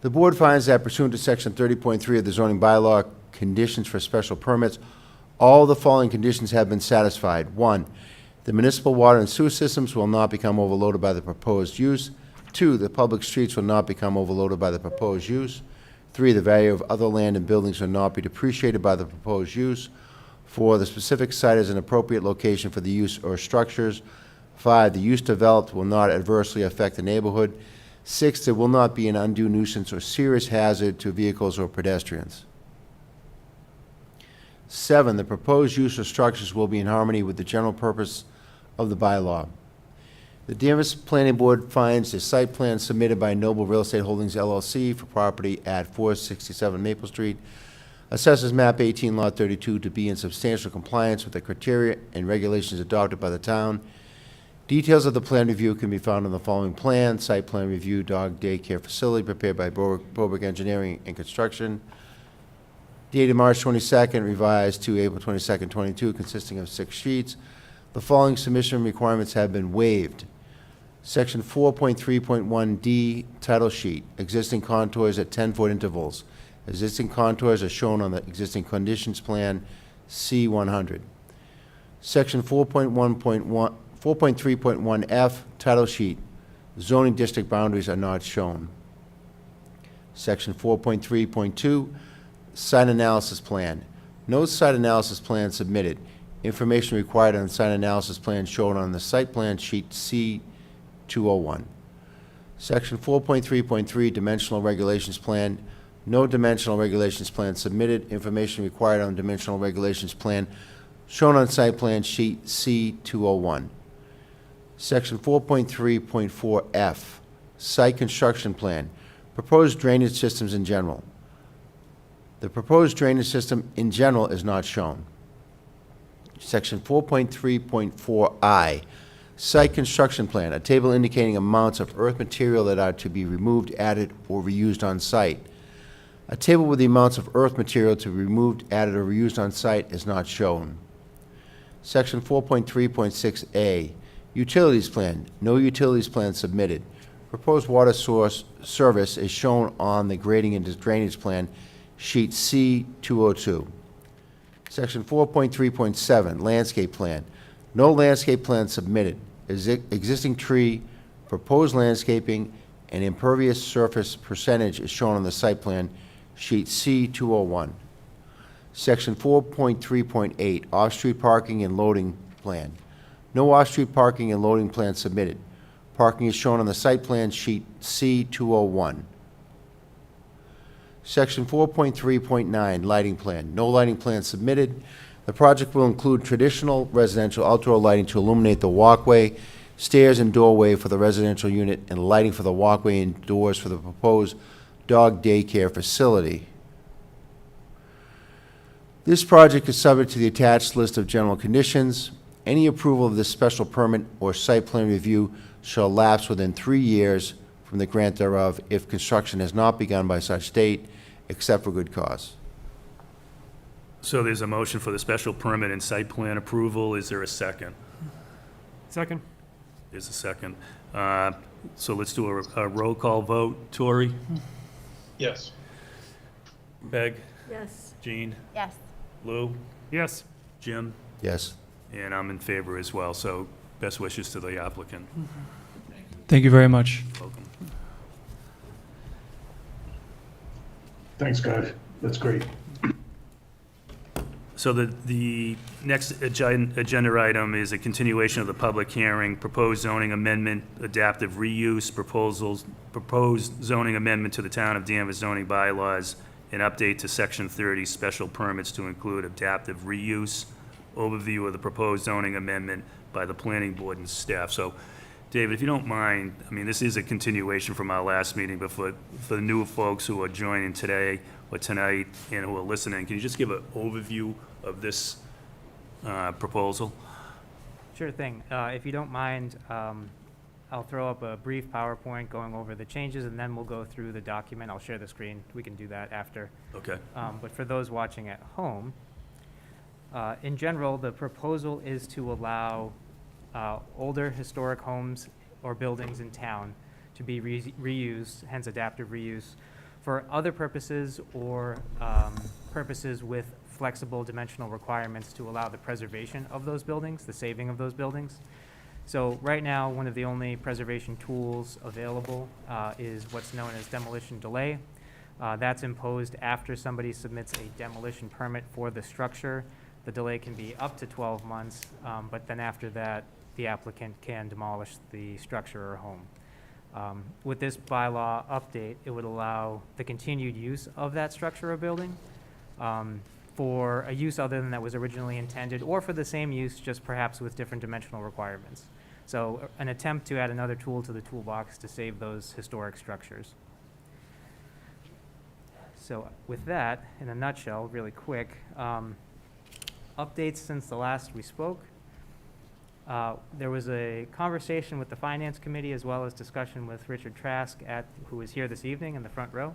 The board finds that pursuant to Section 30.3 of the zoning bylaw, conditions for special permits, all the following conditions have been satisfied. 1, the municipal water and sewer systems will not become overloaded by the proposed use. 2, the public streets will not become overloaded by the proposed use. 3, the value of other land and buildings will not be depreciated by the proposed use. 4, the specific site is an appropriate location for the use or structures. 5, the use developed will not adversely affect the neighborhood. 6, there will not be an undue nuisance or serious hazard to vehicles or pedestrians. 7, the proposed use or structures will be in harmony with the general purpose of the bylaw. The Danvers Planning Board finds the site plan submitted by Noble Real Estate Holdings LLC for property at 467 Maple Street, Assessors Map 18, Lot 32, to be in substantial compliance with the criteria and regulations adopted by the town. Details of the plan review can be found on the following plan: Site Plan Review Dog Daycare Facility prepared by Brobrick Engineering and Construction, dated March 22nd, revised to April 22nd, 22, consisting of 6 sheets. The following submission requirements have been waived. Section 4.3.1D, title sheet, existing contours at 10-foot intervals. Existing contours are shown on the existing conditions plan C100. Section 4.3.1F, title sheet, zoning district boundaries are not shown. Section 4.3.2, site analysis plan. No site analysis plan submitted. Information required on the site analysis plan shown on the site plan sheet C201. Section 4.3.3, dimensional regulations plan. No dimensional regulations plan submitted. Information required on dimensional regulations plan shown on site plan sheet C201. Section 4.3.4F, site construction plan. Proposed drainage systems in general. The proposed drainage system in general is not shown. Section 4.3.4I, site construction plan, a table indicating amounts of earth material that are to be removed, added, or reused on site. A table with the amounts of earth material to be removed, added, or reused on site is not shown. Section 4.3.6A, utilities plan, no utilities plan submitted. Proposed water source service is shown on the grading and drainage plan, sheet C202. Section 4.3.7, landscape plan. No landscape plan submitted. Existing tree, proposed landscaping, and impervious surface percentage is shown on the site plan, sheet C201. Section 4.3.8, off-street parking and loading plan. No off-street parking and loading plan submitted. Parking is shown on the site plan sheet C201. Section 4.3.9, lighting plan. No lighting plan submitted. The project will include traditional residential outdoor lighting to illuminate the walkway, stairs, and doorway for the residential unit, and lighting for the walkway and doors for the proposed dog daycare facility. This project is subject to the attached list of general conditions. Any approval of this special permit or site plan review shall lapse within 3 years from the grant thereof if construction has not begun by such date, except for good cause. So there's a motion for the special permit and site plan approval. Is there a second? Second. There's a second. So let's do a roll call vote. Tori? Yes. Peg? Yes. Jean? Yes. Lou? Yes. Jim? Yes. And I'm in favor as well, so best wishes to the applicant. Thank you very much. Welcome. Thanks, guys. That's great. So the next agenda item is a continuation of the public hearing, proposed zoning amendment, adaptive reuse proposals, proposed zoning amendment to the Town of Danvers zoning bylaws, an update to Section 30 special permits to include adaptive reuse, overview of the proposed zoning amendment by the planning board and staff. So, David, if you don't mind, I mean, this is a continuation from our last meeting, but for the new folks who are joining today or tonight and who are listening, can you just give an overview of this proposal? Sure thing. If you don't mind, I'll throw up a brief PowerPoint going over the changes, and then we'll go through the document. I'll share the screen. We can do that after. Okay. But for those watching at home, in general, the proposal is to allow older historic homes or buildings in town to be reused, hence adaptive reuse, for other purposes or purposes with flexible dimensional requirements to allow the preservation of those buildings, the saving of those buildings. So right now, one of the only preservation tools available is what's known as demolition delay. That's imposed after somebody submits a demolition permit for the structure. The delay can be up to 12 months, but then after that, the applicant can demolish the structure or home. With this bylaw update, it would allow the continued use of that structure or building for a use other than that was originally intended, or for the same use, just perhaps with different dimensional requirements. So an attempt to add another tool to the toolbox to save those historic structures. So with that, in a nutshell, really quick, updates since the last we spoke. There was a conversation with the Finance Committee as well as discussion with Richard Trask, who is here this evening in the front row,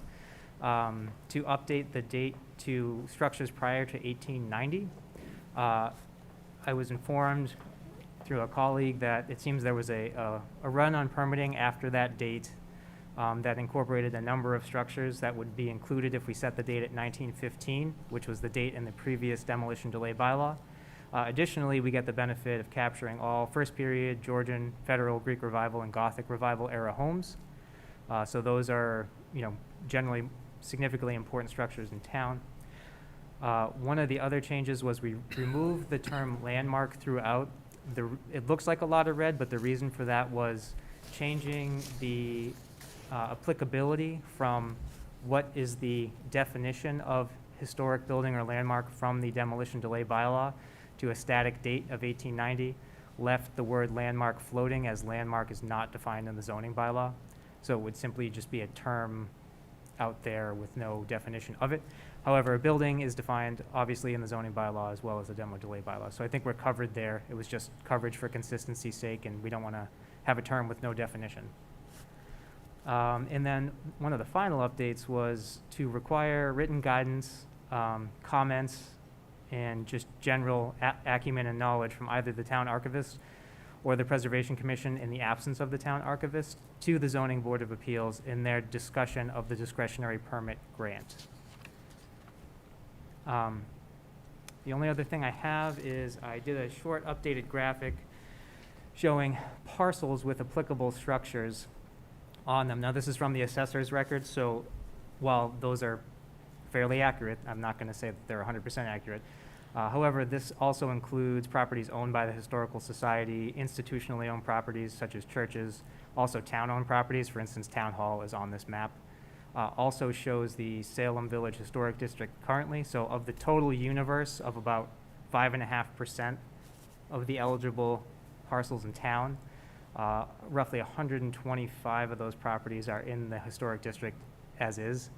to update the date to structures prior to 1890. I was informed through a colleague that it seems there was a run on permitting after that date that incorporated a number of structures that would be included if we set the date at 1915, which was the date in the previous demolition delay bylaw. Additionally, we get the benefit of capturing all first period Georgian, Federal, Greek Revival, and Gothic Revival era homes. So those are, generally significantly important structures in town. One of the other changes was we removed the term landmark throughout. It looks like a lot of red, but the reason for that was changing the applicability from what is the definition of historic building or landmark from the demolition delay bylaw to a static date of 1890, left the word landmark floating, as landmark is not defined in the zoning bylaw. So it would simply just be a term out there with no definition of it. However, a building is defined obviously in the zoning bylaw as well as the demo delay bylaw. So I think we're covered there. It was just coverage for consistency's sake, and we don't want to have a term with no definition. And then one of the final updates was to require written guidance, comments, and just general acumen and knowledge from either the town archivist or the Preservation Commission in the absence of the town archivist to the Zoning Board of Appeals in their discussion of the discretionary permit grant. The only other thing I have is I did a short updated graphic showing parcels with applicable structures on them. Now this is from the assessor's record, so while those are fairly accurate. I'm not going to say that they're 100% accurate. However, this also includes properties owned by the Historical Society, institutionally owned properties such as churches, also town-owned properties. For instance, Town Hall is on this map. Also shows the Salem Village Historic District currently. So of the total universe of about 5.5% of the eligible parcels in town, roughly 125 of those properties are in the historic district as is.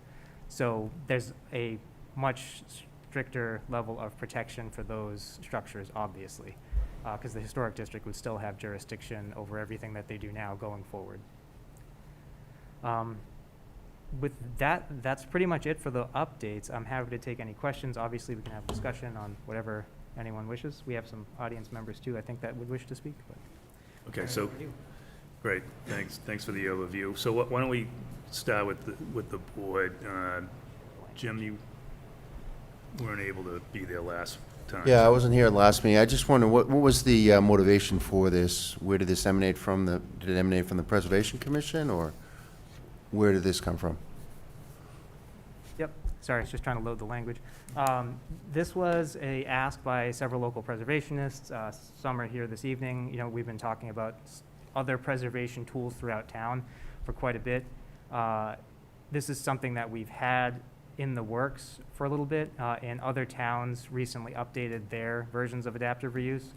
So there's a much stricter level of protection for those structures, obviously, because the historic district would still have jurisdiction over everything that they do now going forward. With that, that's pretty much it for the updates. I'm happy to take any questions. Obviously, we can have discussion on whatever anyone wishes. We have some audience members too, I think, that would wish to speak. But Okay, so, great, thanks for the overview. So why don't we start with the board? Jim, you weren't able to be there last time. Yeah, I wasn't here at last meeting. I just wonder, what was the motivation for this? Where did this emanate from? Did it emanate from the Preservation Commission, or where did this come from? Yep, sorry, I was just trying to load the language. This was a ask by several local preservationists. Some are here this evening. You know, we've been talking about other preservation tools throughout town for quite a bit. This is something that we've had in the works for a little bit, and other towns recently updated their versions of adaptive reuse.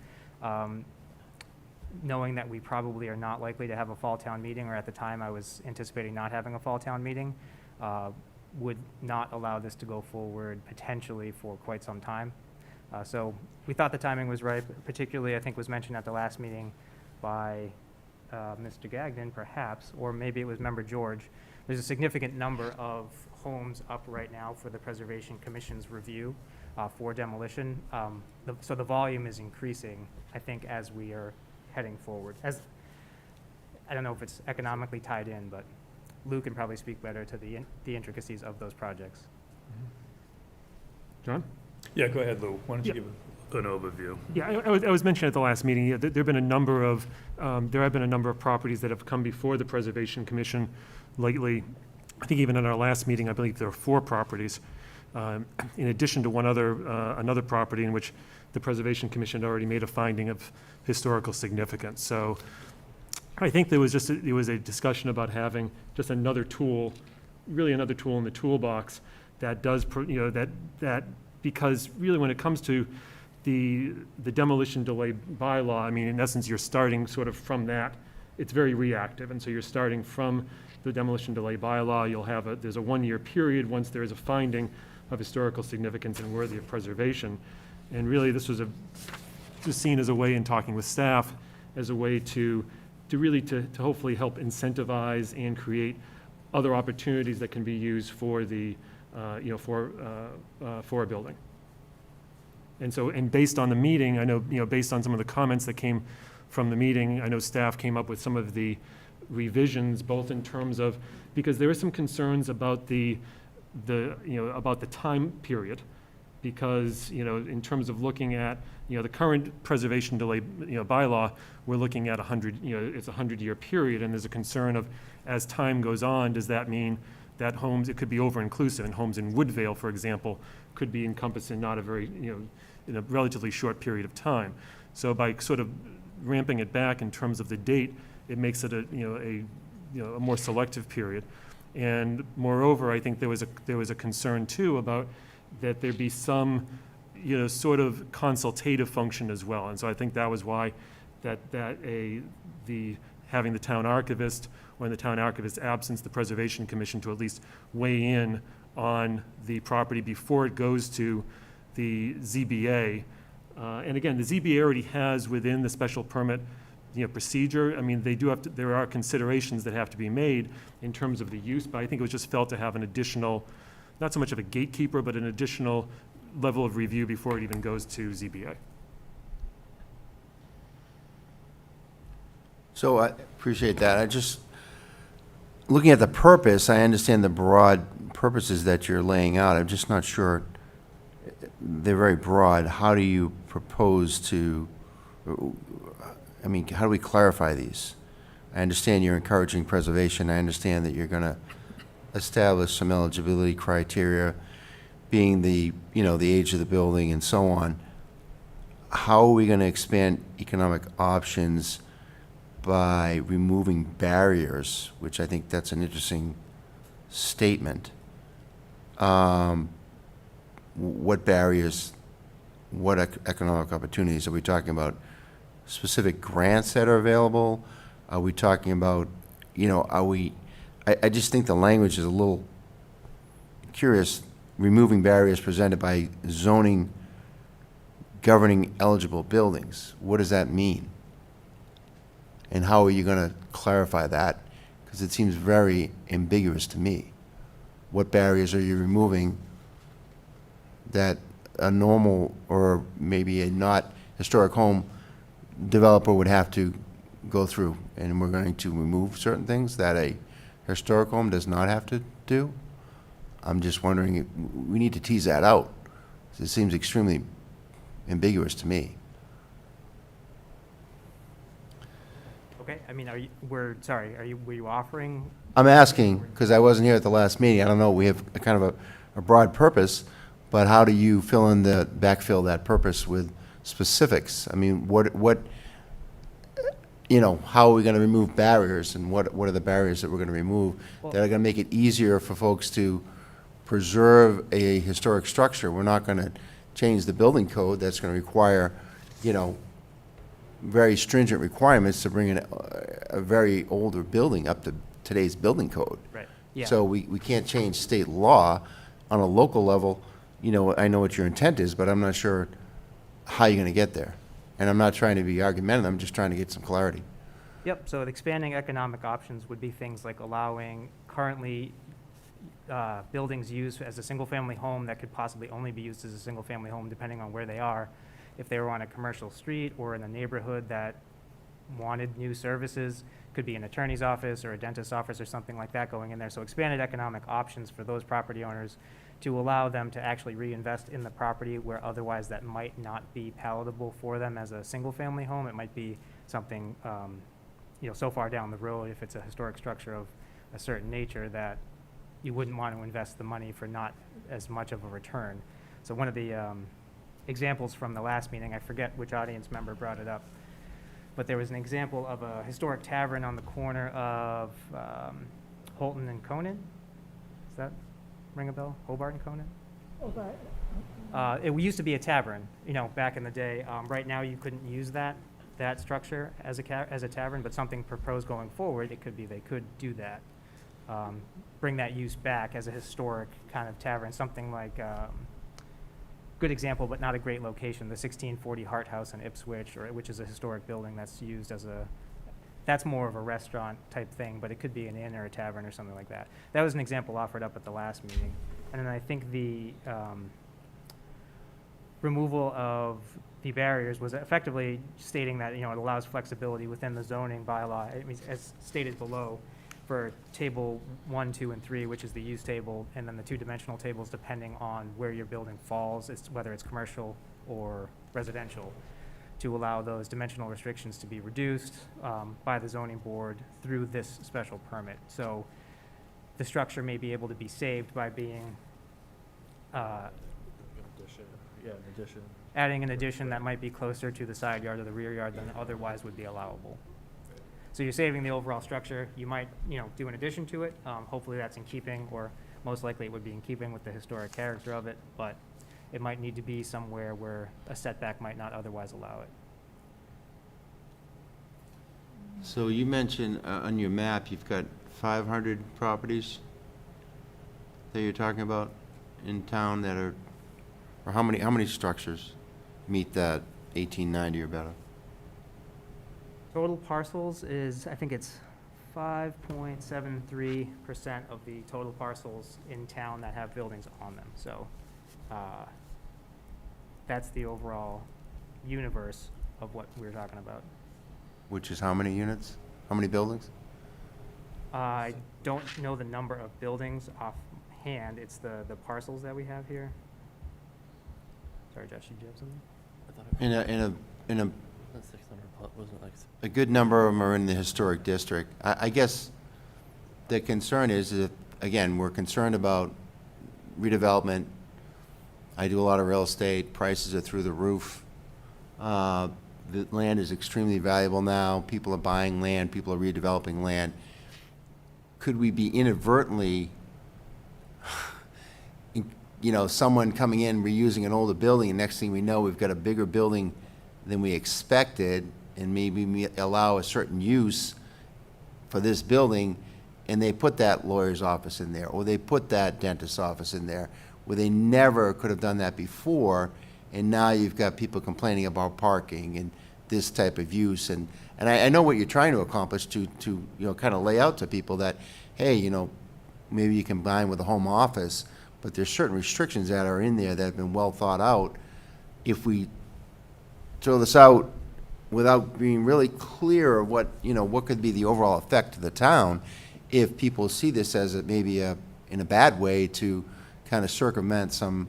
Knowing that we probably are not likely to have a fall town meeting, or at the time I was anticipating not having a fall town meeting, would not allow this to go forward potentially for quite some time. So we thought the timing was right, particularly I think was mentioned at the last meeting by Mr. Gagnon perhaps, or maybe it was Member George. There's a significant number of homes up right now for the Preservation Commission's review for demolition. So the volume is increasing, I think, as we are heading forward. I don't know if it's economically tied in, but Lou can probably speak better to the intricacies of those projects. John? Yeah, go ahead, Lou. Why don't you give an overview? Yeah, I was mentioning at the last meeting, there have been a number of properties that have come before the Preservation Commission lately. I think even in our last meeting, I believe there are 4 properties, in addition to another property in which the Preservation Commission had already made a finding of historical significance. So I think there was a discussion about having just another tool, really another tool in the toolbox that does, that because really when it comes to the demolition delay bylaw, I mean, in essence, you're starting sort of from that. It's very reactive, and so you're starting from the demolition delay bylaw. There's a 1-year period once there is a finding of historical significance and worthy of preservation. And really, this was seen as a way, in talking with staff, as a way to hopefully help incentivize and create other opportunities that can be used for for a building. And based on the meeting, I know, based on some of the comments that came from the meeting, I know staff came up with some of the revisions, both in terms of, because there are some concerns about about the time period, because, in terms of looking at, the current preservation delay, bylaw, we're looking at it's a 100-year period, and there's a concern of, as time goes on, does that mean that homes, it could be over-inclusive, and homes in Woodvale, for example, could be encompassed in not a very, in a relatively short period of time. So by sort of ramping it back in terms of the date, it makes it a more selective period. And moreover, I think there was a concern too about that there be some, sort of consultative function as well. And so I think that was why having the town archivist, or in the town archivist's absence, the Preservation Commission to at least weigh in on the property before it goes to the ZBA. And again, the ZBA already has within the special permit procedure. I mean, there are considerations that have to be made in terms of the use, but I think it was just felt to have an additional, not so much of a gatekeeper, but an additional level of review before it even goes to ZBA. So I appreciate that. Looking at the purpose, I understand the broad purposes that you're laying out. I'm just not sure. They're very broad. How do you propose to, how do we clarify these? I understand you're encouraging preservation. I understand that you're going to establish some eligibility criteria. being the, the age of the building and so on, how are we going to expand economic options by removing barriers, which I think that's an interesting statement. What barriers, what economic opportunities? Are we talking about specific grants that are available? Are we talking about, I just think the language is a little curious, removing barriers presented by zoning governing eligible buildings. What does that mean? And how are you going to clarify that? Because it seems very ambiguous to me. What barriers are you removing that a normal or maybe a not historic home developer would have to go through? And we're going to remove certain things that a historic home does not have to do? I'm just wondering, we need to tease that out. It seems extremely ambiguous to me. Okay, I mean, were you offering? I'm asking, because I wasn't here at the last meeting, I don't know, we have a kind of a broad purpose, but how do you backfill that purpose with specifics? I mean, how are we going to remove barriers, and what are the barriers that we're going to remove that are going to make it easier for folks to preserve a historic structure? We're not going to change the building code. That's going to require, very stringent requirements to bring in a very older building up to today's building code. Right. Yeah. So we can't change state law on a local level. I know what your intent is, but I'm not sure how you're going to get there. And I'm not trying to be argumentative, I'm just trying to get some clarity. Yep, so expanding economic options would be things like allowing currently buildings used as a single-family home that could possibly only be used as a single-family home depending on where they are. If they were on a commercial street or in a neighborhood that wanted new services, could be an attorney's office or a dentist's office or something like that going in there. So expanded economic options for those property owners to allow them to actually reinvest in the property where otherwise that might not be palatable for them as a single-family home. It might be something, so far down the road, if it's a historic structure of a certain nature, that you wouldn't want to invest the money for not as much of a return. So one of the examples from the last meeting, I forget which audience member brought it up, but there was an example of a historic tavern on the corner of Holton and Conan. Does that ring a bell? Hobart and Conan? Hobart. It used to be a tavern, back in the day. Right now, you couldn't use that structure as a tavern, but something proposed going forward, it could be they could do that. Bring that use back as a historic kind of tavern, something like, good example, but not a great location, the 1640 Hart House in Ipswich, which is a historic building that's used as that's more of a restaurant type thing, but it could be an inn or a tavern or something like that. That was an example offered up at the last meeting. And then I think the removal of the barriers was effectively stating that, it allows flexibility within the zoning bylaw, as stated below, for table 1, 2, and 3, which is the use table, and then the two-dimensional tables depending on where your building falls, whether it's commercial or residential, to allow those dimensional restrictions to be reduced by the zoning board through this special permit. So the structure may be able to be saved by being adding an addition that might be closer to the side yard or the rear yard than otherwise would be allowable. So you're saving the overall structure. You might, do an addition to it. Hopefully that's in keeping, or most likely it would be in keeping with the historic character of it, but it might need to be somewhere where a setback might not otherwise allow it. So you mentioned on your map, you've got 500 properties that you're talking about in town that are, or how many structures meet that 1890 or better? Total parcels is, I think it's 5.73% of the total parcels in town that have buildings on them. So that's the overall universe of what we're talking about. Which is how many units? How many buildings? I don't know the number of buildings offhand. It's the parcels that we have here. Sorry, Josh, did you have something? That's 600, wasn't like. A good number of them are in the historic district. I guess the concern is that, again, we're concerned about redevelopment, I do a lot of real estate. Prices are through the roof. The land is extremely valuable now. People are buying land. People are redeveloping land. Could we be inadvertently, someone coming in, reusing an older building, and next thing we know, we've got a bigger building than we expected, and maybe we allow a certain use for this building, and they put that lawyer's office in there, or they put that dentist's office in there, where they never could have done that before, and now you've got people complaining about parking and this type of use. And I know what you're trying to accomplish to kind of lay out to people that, hey, maybe you combine with a home office, but there's certain restrictions that are in there that have been well thought out. If we throw this out without being really clear of what could be the overall effect to the town, if people see this as maybe in a bad way to kind of circumvent some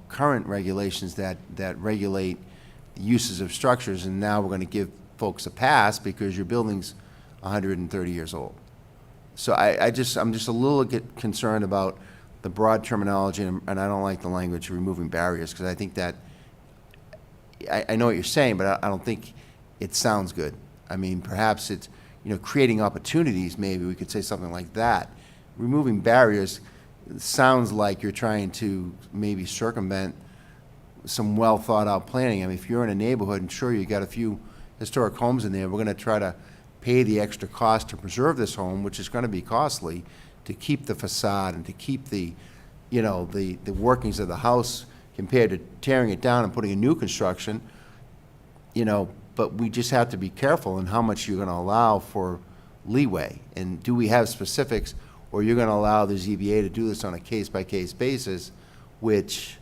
current regulations that regulate the uses of structures, and now we're going to give folks a pass because your building's 130 years old. So I'm just a little concerned about the broad terminology, and I don't like the language removing barriers, because I think that I know what you're saying, but I don't think it sounds good. I mean, perhaps it's creating opportunities. Maybe we could say something like that. Removing barriers sounds like you're trying to maybe circumvent some well thought out planning. I mean, if you're in a neighborhood and sure you got a few historic homes in there, we're going to try to pay the extra cost to preserve this home, which is going to be costly, to keep the facade and to keep the workings of the house compared to tearing it down and putting a new construction. But we just have to be careful in how much you're going to allow for leeway. And do we have specifics, or you're going to allow the ZBA to do this on a case-by-case basis, which,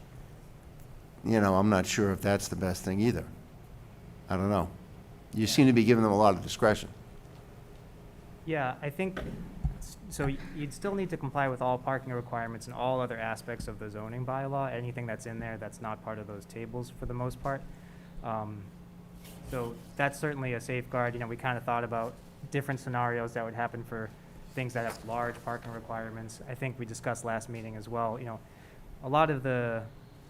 I'm not sure if that's the best thing either. I don't know. You seem to be giving them a lot of discretion. Yeah, I think, so you'd still need to comply with all parking requirements and all other aspects of the zoning bylaw, anything that's in there that's not part of those tables for the most part. So that's certainly a safeguard. We kind of thought about different scenarios that would happen for things that have large parking requirements. I think we discussed last meeting as well, a lot of the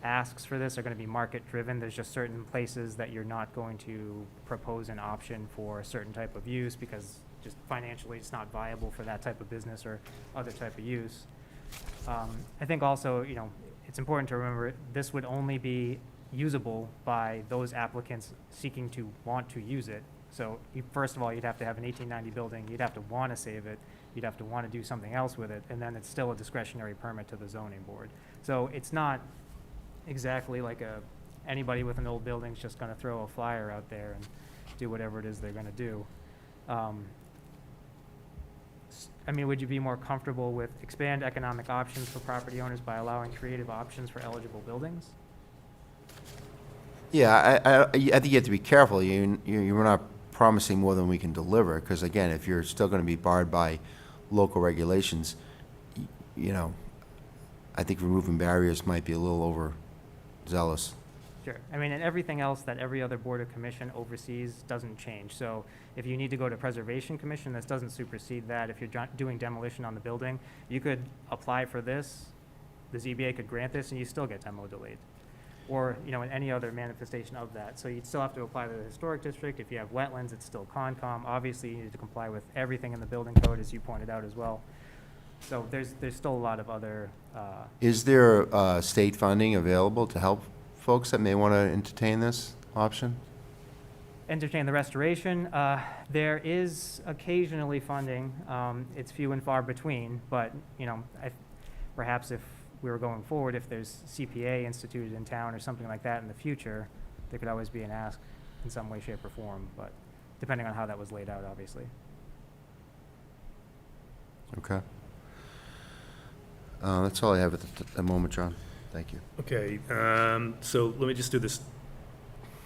asks for this are going to be market driven. There's just certain places that you're not going to propose an option for a certain type of use because just financially it's not viable for that type of business or other type of use. I think also, it's important to remember this would only be usable by those applicants seeking to want to use it. So first of all, you'd have to have an 1890 building, you'd have to want to save it, you'd have to want to do something else with it, and then it's still a discretionary permit to the zoning board. So it's not exactly like anybody with an old building's just going to throw a flyer out there and do whatever it is they're going to do. Would you be more comfortable with expand economic options for property owners by allowing creative options for eligible buildings? Yeah, I think you have to be careful. You're not promising more than we can deliver, because again, if you're still going to be barred by local regulations, I think removing barriers might be a little overzealous. Sure. And everything else that every other board or commission oversees doesn't change. So if you need to go to Preservation Commission, this doesn't supersede that. If you're doing demolition on the building, you could apply for this, the ZBA could grant this, and you still get demo delayed. Or, in any other manifestation of that. So you'd still have to apply to the historic district. If you have wetlands, it's still Concom. Obviously, you need to comply with everything in the building code, as you pointed out as well. So there's still a lot of other... Is there state funding available to help folks that may want to entertain this option? Entertain the restoration. There is occasionally funding. It's few and far between, but, perhaps if we were going forward, if there's CPA instituted in town or something like that in the future, there could always be an ask in some way, shape, or form, but depending on how that was laid out, obviously. Okay. That's all I have at the moment, John. Thank you. Okay, so let me just do this.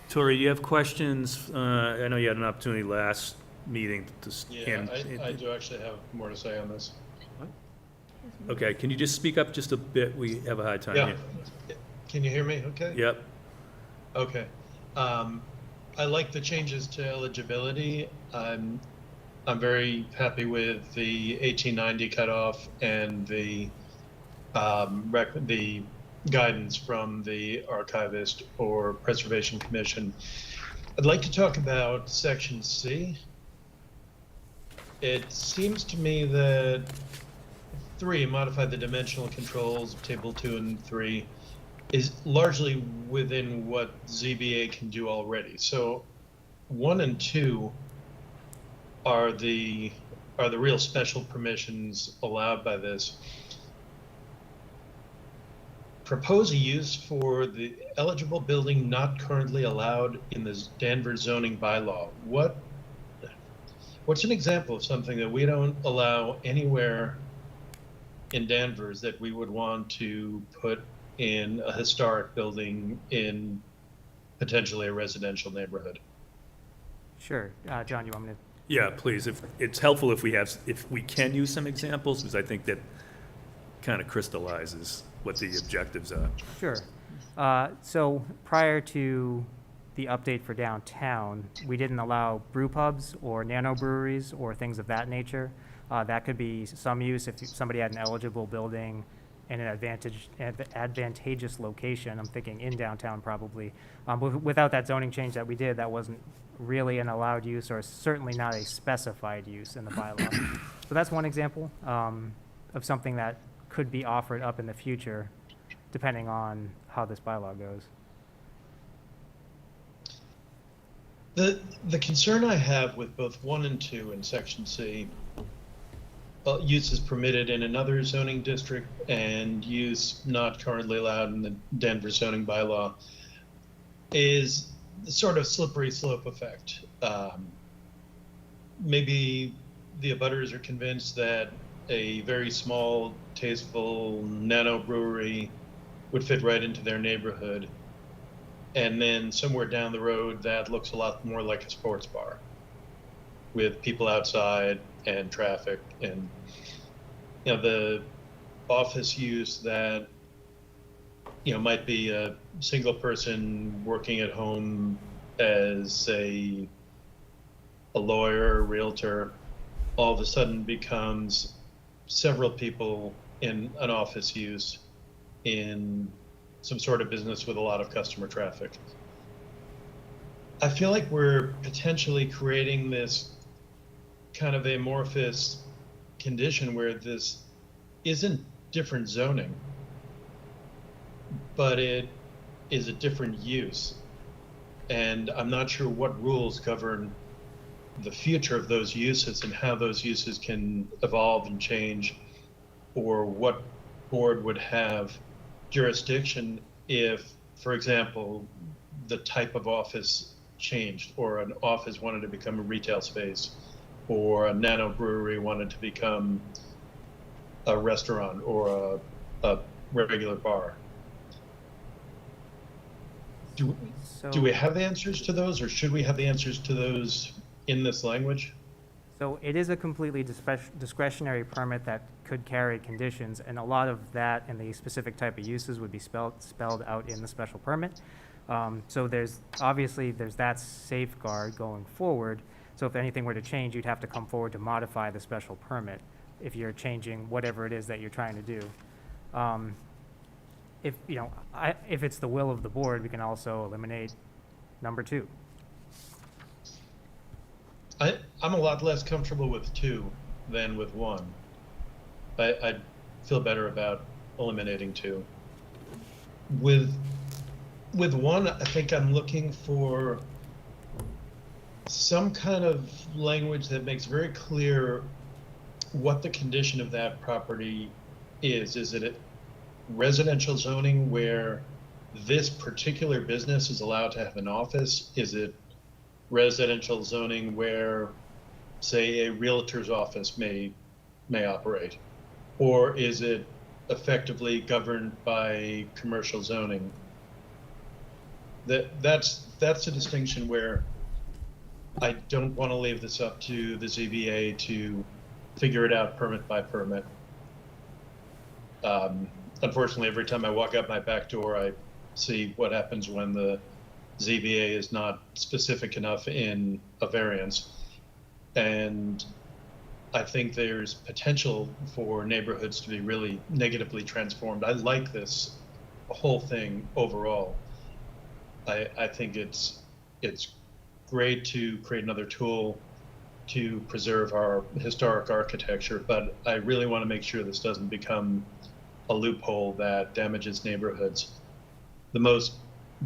Tori, you have questions? I know you had an opportunity last meeting to... I do actually have more to say on this. Okay, can you just speak up just a bit? We have a hard time here. Can you hear me okay? Yep. Okay. I like the changes to eligibility. I'm very happy with the 1890 cutoff and the guidance from the archivist or preservation commission. I'd like to talk about section C. It seems to me that 3, modify the dimensional controls of table 2 and 3, is largely within what ZBA can do already. So 1 and 2 are the real special permissions allowed by this. Propose a use for the eligible building not currently allowed in the Danvers zoning bylaw. What's an example of something that we don't allow anywhere in Danvers that we would want to put in a historic building in potentially a residential neighborhood? Sure. John, you want me to? Yeah, please. If it's helpful if we can use some examples, because I think that kind of crystallizes what the objectives are. Sure. So prior to the update for downtown, we didn't allow brew pubs or nano breweries or things of that nature. That could be some use if somebody had an eligible building in an advantageous location. I'm thinking in downtown probably. But without that zoning change that we did, that wasn't really an allowed use, or certainly not a specified use in the bylaw. So that's one example of something that could be offered up in the future, depending on how this bylaw goes. The concern I have with both 1 and 2 in section C, use is permitted in another zoning district and use not currently allowed in the Denver zoning bylaw, is the sort of slippery slope effect. Maybe the abutters are convinced that a very small, tasteful nano brewery would fit right into their neighborhood. And then somewhere down the road, that looks a lot more like a sports bar with people outside and traffic. And, you know, the office use that, you know, might be a single person working at home as a lawyer, realtor, all of a sudden becomes several people in an office use in some sort of business with a lot of customer traffic. I feel like we're potentially creating this kind of amorphous condition where this isn't different zoning, but it is a different use. And I'm not sure what rules govern the future of those uses and how those uses can evolve and change, or what board would have jurisdiction if, for example, the type of office changed, or an office wanted to become a retail space, or a nano brewery wanted to become a restaurant or a regular bar. Do we have the answers to those, or should we have the answers to those in this language? So it is a completely discretionary permit that could carry conditions, and a lot of that and the specific type of uses would be spelled out in the special permit. So there's that safeguard going forward. So if anything were to change, you'd have to come forward to modify the special permit if you're changing whatever it is that you're trying to do. If it's the will of the board, we can also eliminate number 2. I'm a lot less comfortable with 2 than with 1. I'd feel better about eliminating 2. With 1, I think I'm looking for some kind of language that makes very clear what the condition of that property is. Is it a residential zoning where this particular business is allowed to have an office? Is it residential zoning where, say, a realtor's office may operate? Or is it effectively governed by commercial zoning? That's a distinction where I don't want to leave this up to the ZBA to figure it out permit by permit. Unfortunately, every time I walk out my back door, I see what happens when the ZBA is not specific enough in a variance. And I think there's potential for neighborhoods to be really negatively transformed. I like this whole thing overall. I think it's great to create another tool to preserve our historic architecture, but I really want to make sure this doesn't become a loophole that damages neighborhoods. The most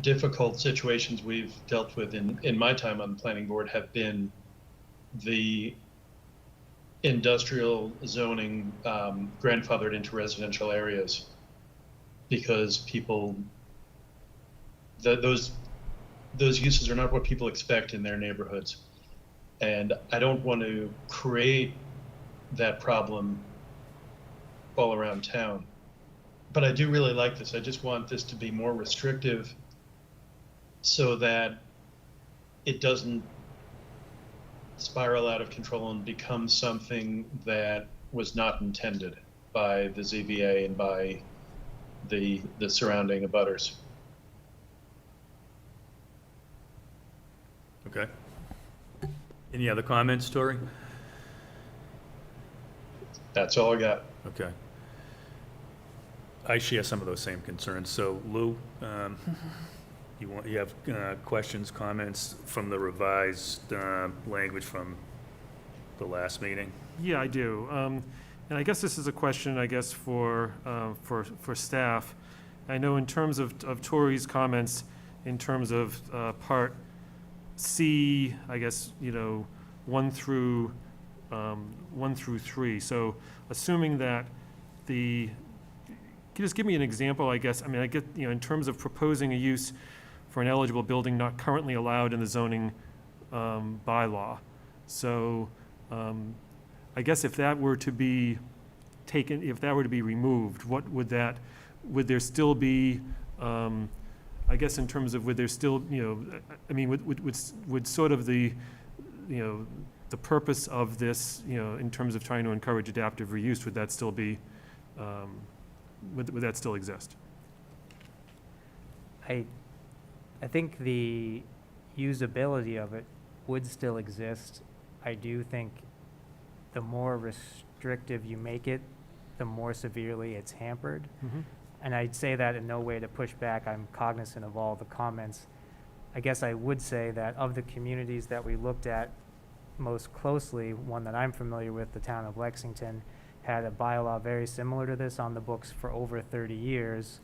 difficult situations we've dealt with in my time on the planning board have been the industrial zoning grandfathered into residential areas, because people, those uses are not what people expect in their neighborhoods. And I don't want to create that problem all around town. But I do really like this. I just want this to be more restrictive so that it doesn't spiral out of control and become something that was not intended by the ZBA and by the surrounding abutters. Okay. Any other comments, Tori? That's all I got. Okay. I share some of those same concerns. So Lou, you have questions, comments from the revised language from the last meeting? Yeah, I do. And I guess this is a question, I guess, for staff. I know in terms of Tori's comments, in terms of part C, I guess, 1 through 3. So assuming that can you just give me an example, I guess? I mean, I get, in terms of proposing a use for an eligible building not currently allowed in the zoning bylaw. So I guess if that were to be taken, if that were to be removed, what would there still be, I guess in terms of would there still, I mean, would sort of the purpose of this, in terms of trying to encourage adaptive reuse, would that still be, would that still exist? I think the usability of it would still exist. I do think the more restrictive you make it, the more severely it's hampered. Mm-hmm. And I'd say that in no way to push back. I'm cognizant of all the comments. I guess I would say that of the communities that we looked at most closely, one that I'm familiar with, the town of Lexington, had a bylaw very similar to this on the books for over 30 years.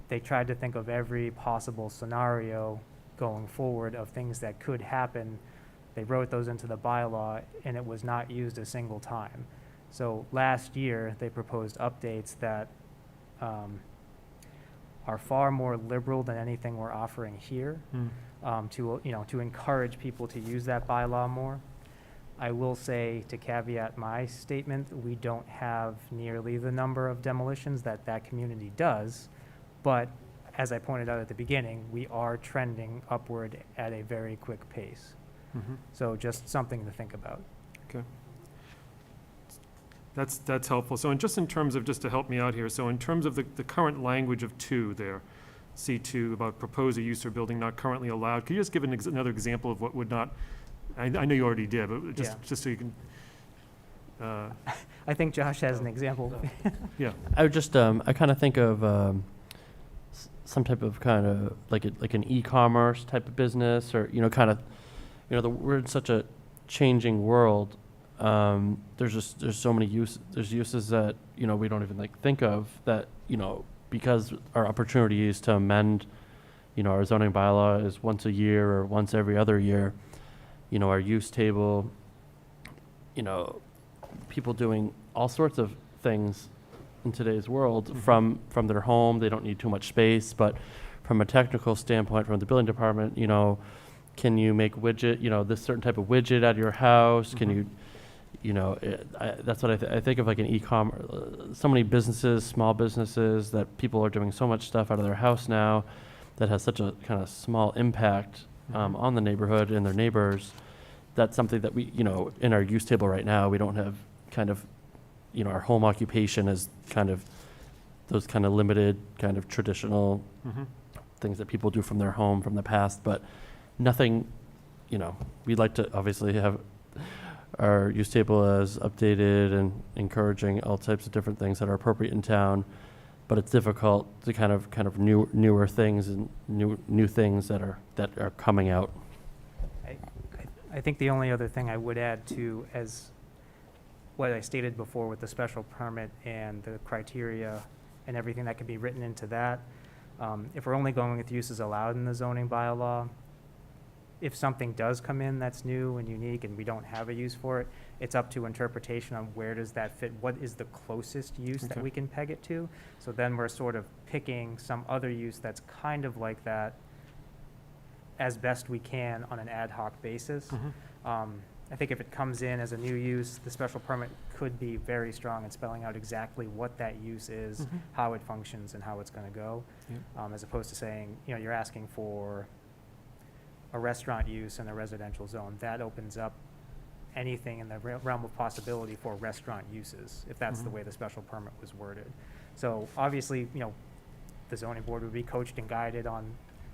They tried to think of every possible scenario going forward of things that could happen. They wrote those into the bylaw, and it was not used a single time. So last year, they proposed updates that are far more liberal than anything we're offering here, to encourage people to use that bylaw more. I will say, to caveat my statement, we don't have nearly the number of demolitions that that community does, but as I pointed out at the beginning, we are trending upward at a very quick pace. Mm-hmm. So just something to think about. Okay. That's helpful. So just in terms of, just to help me out here, so in terms of the current language of 2 there, C2, about propose a use or building not currently allowed, could you just give another example of what would not, I know you already did, but just so you can. I think Josh has an example. Yeah. I would just, I kind of think of some type of kind of like an e-commerce type of business, or, we're in such a changing world. There's so many there's uses that, we don't even think of that, because our opportunity is to amend, our zoning bylaw is once a year or once every other year, our use table, people doing all sorts of things in today's world. Mm-hmm. from their home. They don't need too much space, but from a technical standpoint, from the building department, can you make this certain type of widget at your house? Mm-hmm. Can you, that's what I think of, like an e-commerce. So many businesses, small businesses, that people are doing so much stuff out of their house now that has such a kind of small impact on the neighborhood and their neighbors. That's something that we, in our use table right now, we don't have kind of, our home occupation is kind of those kind of limited, kind of traditional things that people do from their home from the past, but nothing, we'd like to obviously have our use table as updated and encouraging all types of different things that are appropriate in town, but it's difficult to kind of newer things and new things that are coming out. I think the only other thing I would add to, as what I stated before with the special permit and the criteria and everything that can be written into that, if we're only going with uses allowed in the zoning bylaw, if something does come in that's new and unique and we don't have a use for it, it's up to interpretation on where does that fit, what is the closest use that we can peg it to. So then we're sort of picking some other use that's kind of like that as best we can on an ad hoc basis. I think if it comes in as a new use, the special permit could be very strong in spelling out exactly what that use is, how it functions, and how it's going to go, as opposed to saying, you know, you're asking for a restaurant use in a residential zone. That opens up anything in the realm of possibility for restaurant uses, if that's the way the special permit was worded. So obviously, you know, the zoning board would be coached and guided on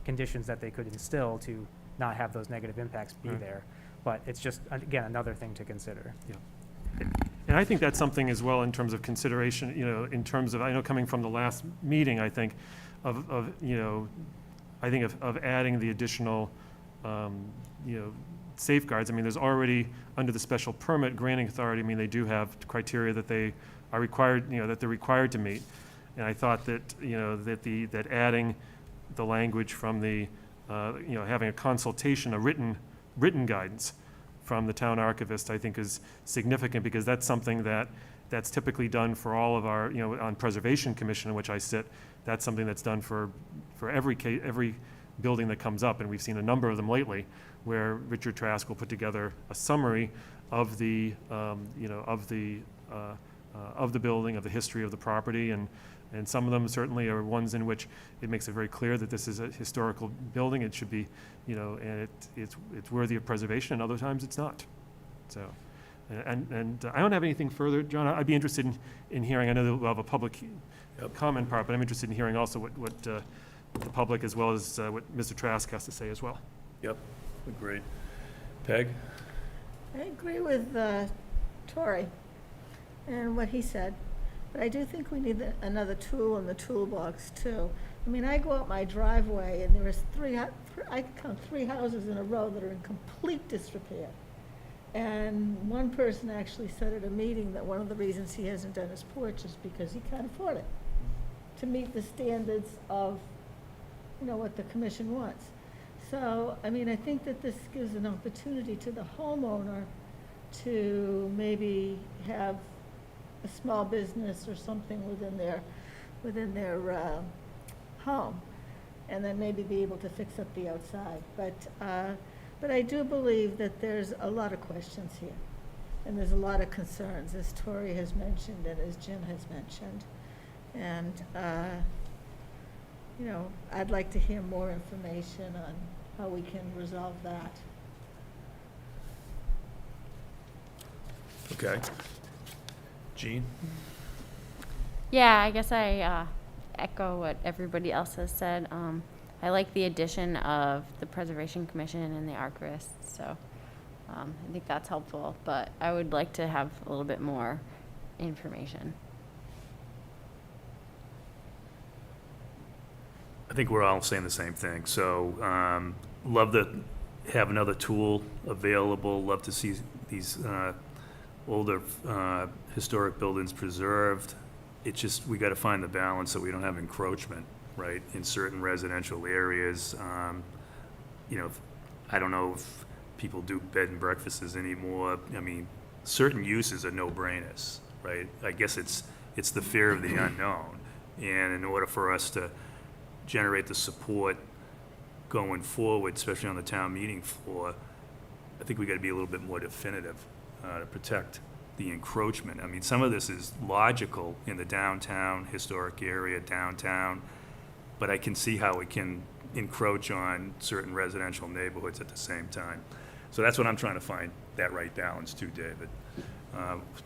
conditions that they could instill to not have those negative impacts be there. But it's just, again, another thing to consider. And I think that's something as well in terms of consideration, you know, in terms of, I know coming from the last meeting, I think, of you know, I think of adding the additional, you know, safeguards. I mean, there's already, under the special permit granting authority, I mean, they do have criteria that they are required, you know, that they're required to meet. And I thought that, you know, that adding the language from the, you know, having a consultation, a written guidance from the town archivist, I think is significant, because that's something that's typically done for all of our, you know, on Preservation Commission, in which I sit. That's something that's done for every building that comes up, and we've seen a number of them lately, where Richard Trask will put together a summary of the, you know, of the building, of the history of the property, and some of them certainly are ones in which it makes it very clear that this is a historical building. It should be, you know, and it's worthy of preservation, and other times it's not. So, and I don't have anything further, John. I'd be interested in hearing, I know that we'll have a public comment part, but I'm interested in hearing also what the public, as well as what Mr. Trask has to say as well. Yep, agreed. Peg? I agree with Torrey and what he said, but I do think we need another tool in the toolbox too. I mean, I go out my driveway and there is I can count 3 houses in a row that are in complete disrepair. And one person actually said at a meeting that one of the reasons he hasn't done his porch is because he can't afford it to meet the standards of, you know, what the commission wants. So, I mean, I think that this gives an opportunity to the homeowner to maybe have a small business or something within their home, and then maybe be able to fix up the outside. But I do believe that there's a lot of questions here, and there's a lot of concerns, as Tori has mentioned and as Jim has mentioned. And, you know, I'd like to hear more information on how we can resolve that. Okay. Jean? Yeah, I guess I echo what everybody else has said. I like the addition of the Preservation Commission and the archivist, so I think that's helpful, but I would like to have a little bit more information. I think we're all saying the same thing. So love to have another tool available, love to see these older historic buildings preserved. It's just, we got to find the balance so we don't have encroachment, right, in certain residential areas. You know, I don't know if people do bed and breakfasts anymore. I mean, certain uses are no-brainers, right? I guess it's the fear of the unknown. And in order for us to generate the support going forward, especially on the town meeting floor, I think we got to be a little bit more definitive to protect the encroachment. I mean, some of this is logical in the downtown historic area, downtown, but I can see how it can encroach on certain residential neighborhoods at the same time. So that's what I'm trying to find, that right balance too, David.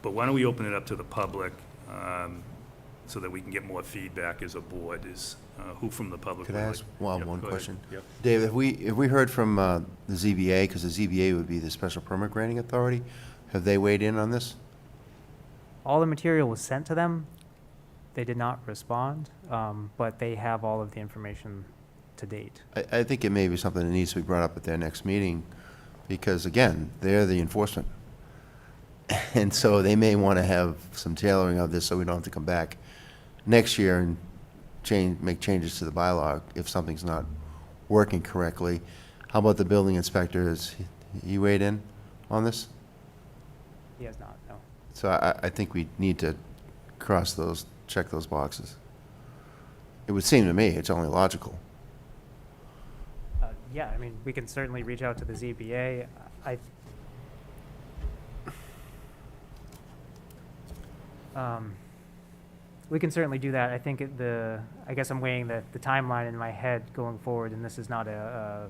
But why don't we open it up to the public so that we can get more feedback as a board? Is who from the public? Could I ask one go question? Yep. Dave, have we heard from the ZBA, because the ZBA would be the special permit granting authority? Have they weighed in on this? All the material was sent to them. They did not respond, but they have all of the information to date. I think it may be something that needs to be brought up at their next meeting, because again, they're the enforcement. And so they may want to have some tailoring of this so we don't have to come back next year and make changes to the bylaw if something's not working correctly. How about the building inspector? Has he weighed in on this? He has not, no. So I think we need to check those boxes. It would seem to me it's only logical. Yeah, I mean, we can certainly reach out to the ZBA. We can certainly do that. I think I guess I'm weighing the timeline in my head going forward, and this is not a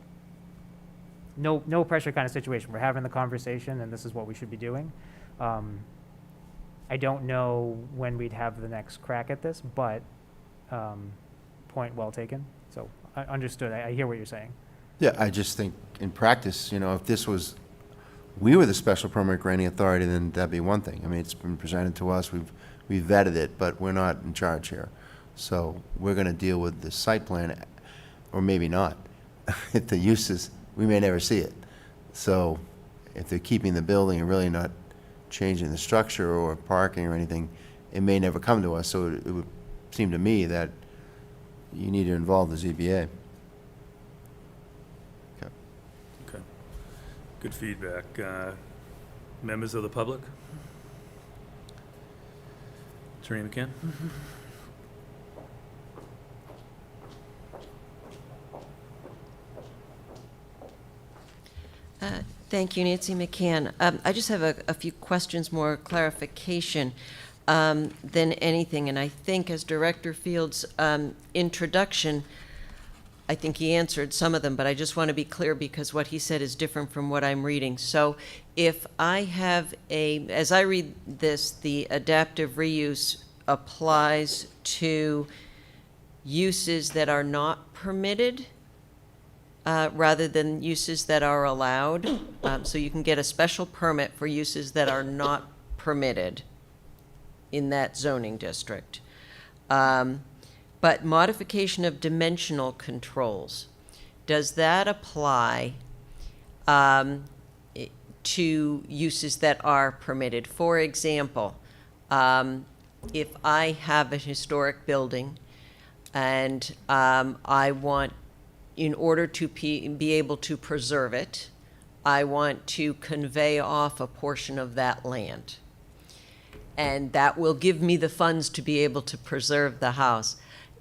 no pressure kind of situation. We're having the conversation, and this is what we should be doing. I don't know when we'd have the next crack at this, but point well taken. So I understood. I hear what you're saying. Yeah, I just think in practice, if we were the special permit granting authority, then that'd be one thing. I mean, it's been presented to us, we've vetted it, but we're not in charge here. So we're gonna deal with the site plan, or maybe not. If the uses, we may never see it. So if they're keeping the building and really not changing the structure or parking or anything, it may never come to us. So it would seem to me that you need to involve the ZBA. Okay. Good feedback. Members of the public? Attorney McCann? Thank you, Nancy McCann. I just have a few questions, more clarification than anything. And I think as Director Field's introduction, I think he answered some of them, but I just want to be clear because what he said is different from what I'm reading. So if I have as I read this, the adaptive reuse applies to uses that are not permitted rather than uses that are allowed. So you can get a special permit for uses that are not permitted in that zoning district. But modification of dimensional controls, does that apply to uses that are permitted? For example, if I have a historic building and I want, in order to be able to preserve it, I want to convey off a portion of that land. And that will give me the funds to be able to preserve the house.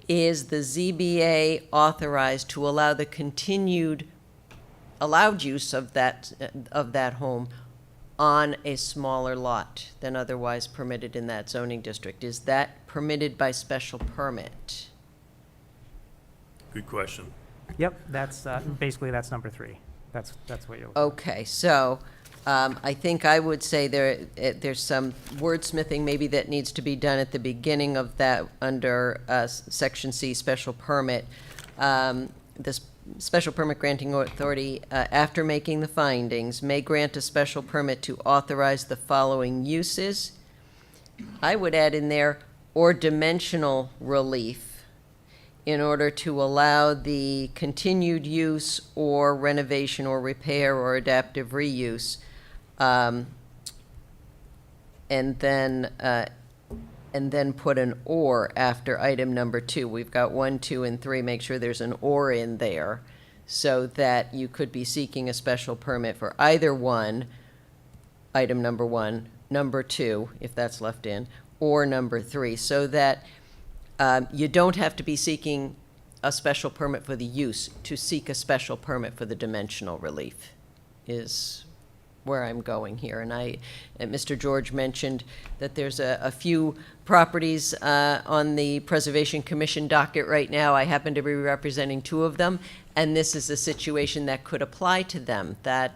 Is the ZBA authorized to allow the continued allowed use of that home on a smaller lot than otherwise permitted in that zoning district? Is that permitted by special permit? Good question. Yep, that's basically that's number 3. That's what you're. Okay, so I think I would say there's some wordsmithing maybe that needs to be done at the beginning of that under Section C, special permit. This special permit granting authority, after making the findings, may grant a special permit to authorize the following uses. I would add in there, or dimensional relief, in order to allow the continued use or renovation or repair or adaptive reuse. And then put an or after item number 2. We've got 1, 2, and 3. Make sure there's an or in there so that you could be seeking a special permit for either one, item number 1, number 2, if that's left in, or number 3, so that you don't have to be seeking a special permit for the use to seek a special permit for the dimensional relief is where I'm going here. And Mr. George mentioned that there's a few properties on the Preservation Commission docket right now. I happen to be representing 2 of them, and this is a situation that could apply to them, that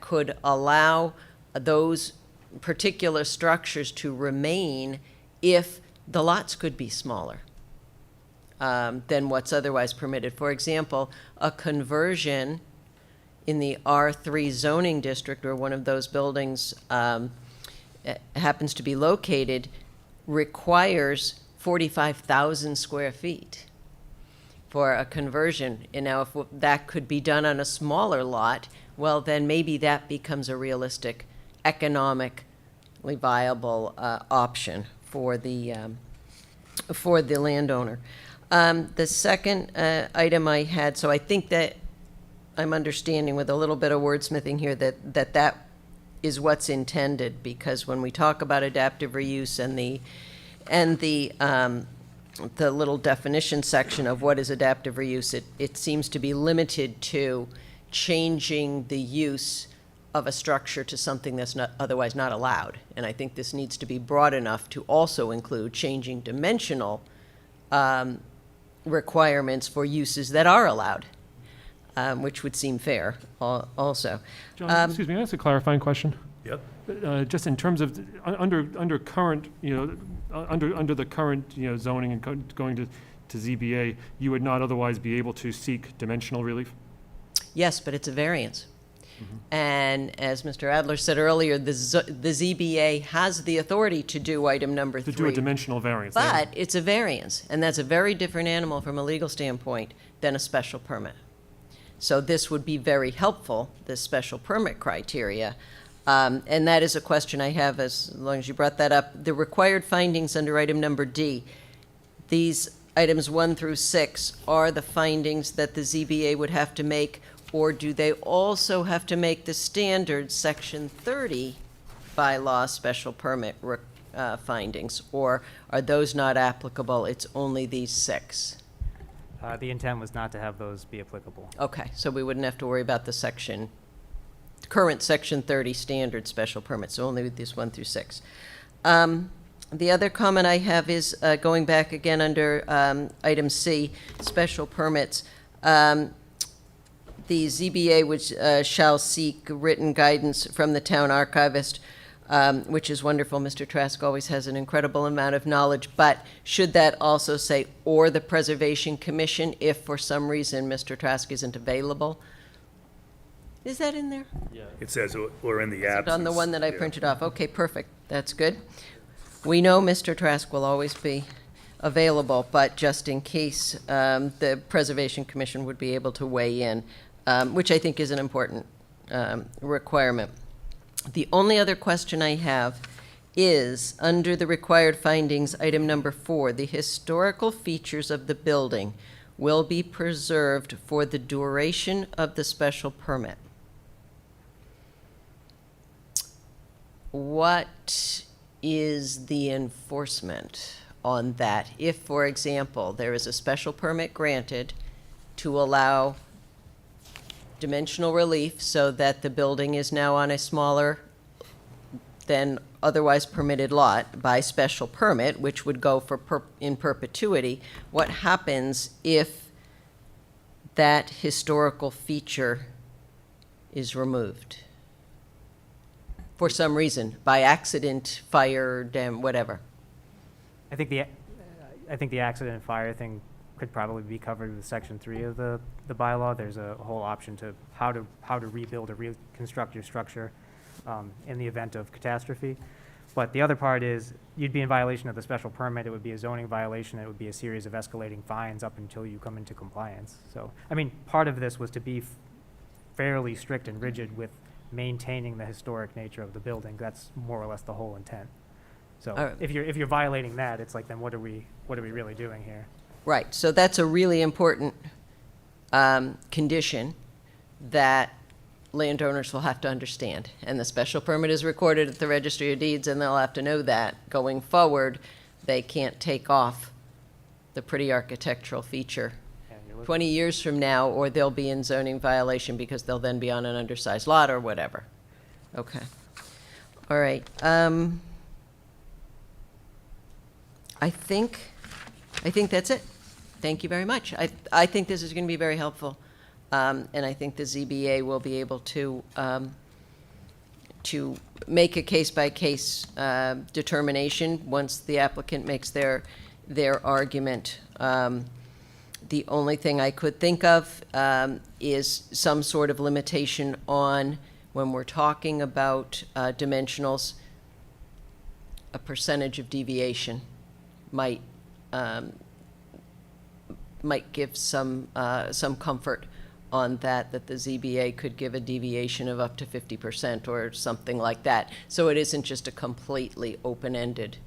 could allow those particular structures to remain if the lots could be smaller than what's otherwise permitted. For example, a conversion in the R3 zoning district, where one of those buildings happens to be located, requires 45,000 square feet for a conversion. And now if that could be done on a smaller lot, well, then maybe that becomes a realistic, economically viable option for the landowner. The second item I had, so I think that I'm understanding with a little bit of wordsmithing here that is what's intended, because when we talk about adaptive reuse and the little definition section of what is adaptive reuse, it seems to be limited to changing the use of a structure to something that's not otherwise not allowed. And I think this needs to be broad enough to also include changing dimensional requirements for uses that are allowed, which would seem fair also. John, excuse me, can I ask a clarifying question? Yep. Just in terms of, under current, under the current, zoning and going to ZBA, you would not otherwise be able to seek dimensional relief? Yes, but it's a variance. And as Mr. Adler said earlier, the ZBA has the authority to do item number 3. To do a dimensional variance. But it's a variance, and that's a very different animal from a legal standpoint than a special permit. So this would be very helpful, this special permit criteria. And that is a question I have, as long as you brought that up. The required findings under item number D, these items 1 through 6 are the findings that the ZBA would have to make, or do they also have to make the standard section 30 bylaw special permit findings, or are those not applicable? It's only these 6? The intent was not to have those be applicable. Okay, so we wouldn't have to worry about the current section 30 standard special permit, so only with these 1 through 6. The other comment I have is going back again under item C, special permits. The ZBA shall seek written guidance from the town archivist, which is wonderful. Mr. Trask always has an incredible amount of knowledge, but should that also say, or the Preservation Commission, if for some reason Mr. Trask isn't available? Is that in there? Yeah. It says, or in the Is it absence. on the one that I Yeah. printed off? Okay, perfect. That's good. We know Mr. Trask will always be available, but just in case, the Preservation Commission would be able to weigh in, which I think is an important requirement. The only other question I have is, under the required findings, item number 4, the historical features of the building will be preserved for the duration of the special permit. What is the enforcement on that? If, for example, there is a special permit granted to allow dimensional relief so that the building is now on a smaller than otherwise permitted lot by special permit, which would go for in perpetuity, what happens if that historical feature is removed? For some reason, by accident, fire, dam, whatever. I think the accident and fire thing could probably be covered with section 3 of the bylaw. There's a whole option to how to rebuild or reconstruct your structure in the event of catastrophe. But the other part is, you'd be in violation of the special permit, it would be a zoning violation, it would be a series of escalating fines up until you come into compliance. So, I mean, part of this was to be fairly strict and rigid with maintaining the historic nature of the building. That's more or less the whole intent. So if you're violating that, it's like, then what are we really doing here? Right, so that's a really important condition that landowners will have to understand. And the special permit is recorded at the Registry of Deeds, and they'll have to know that. Going forward, they can't take off the pretty architectural feature 20 years from now, or they'll be in zoning violation because they'll then be on an undersized lot or whatever. Okay. All right. I think that's it. Thank you very much. I think this is going to be very helpful. And I think the ZBA will be able to make a case-by-case determination once the applicant makes their argument. The only thing I could think of is some sort of limitation on, when we're talking about dimensionals, a percentage of deviation might might give some comfort on that the ZBA could give a deviation of up to 50% or something like that. So it isn't just a completely open-ended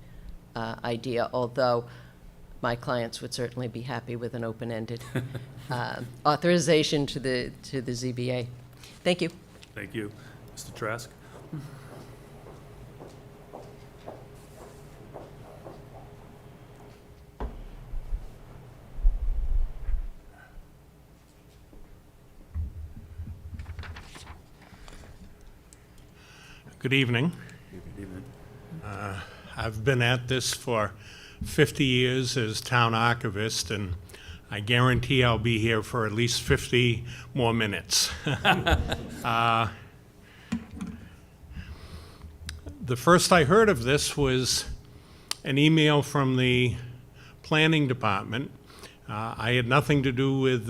idea, although my clients would certainly be happy with an open-ended authorization to the ZBA. Thank you. Thank you. Mr. Trask? Good evening. Good evening. I've been at this for 50 years as town archivist, and I guarantee I'll be here for at least 50 more minutes. The first I heard of this was an email from the planning department. I had nothing to do with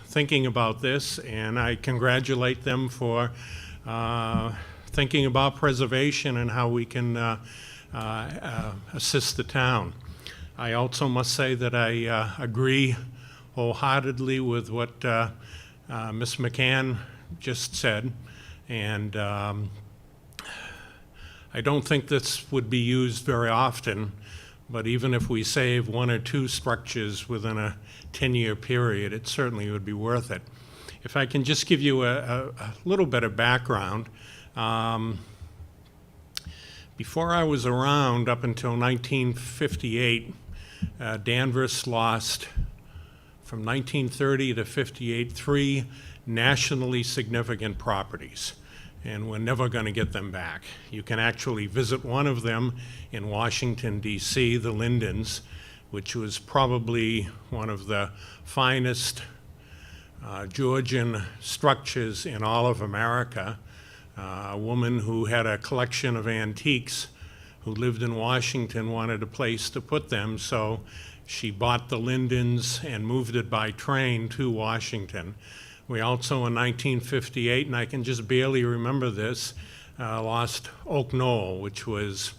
thinking about this, and I congratulate them for thinking about preservation and how we can assist the town. I also must say that I agree wholeheartedly with what Ms. McCann just said, and I don't think this would be used very often, but even if we save 1 or 2 structures within a 10-year period, it certainly would be worth it. If I can just give you a little bit of background, before I was around, up until 1958, Danvers lost, from 1930 to 58, 3 nationally significant properties, and we're never going to get them back. You can actually visit one of them in Washington, D.C., the Lindens, which was probably one of the finest Georgian structures in all of America. A woman who had a collection of antiques, who lived in Washington, wanted a place to put them, so she bought the Lindens and moved it by train to Washington. We also, in 1958, and I can just barely remember this, lost Oak Knoll, which was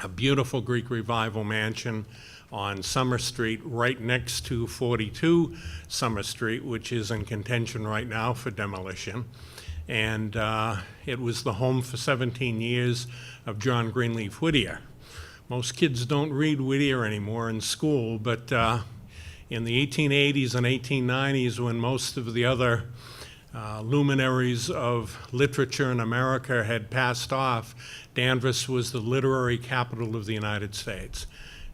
a beautiful Greek Revival mansion on Summer Street, right next to 42 Summer Street, which is in contention right now for demolition. And it was the home for 17 years of John Greenleaf Whittier. Most kids don't read Whittier anymore in school, but in the 1880s and 1890s, when most of the other luminaries of literature in America had passed off, Danvers was the literary capital of the United States.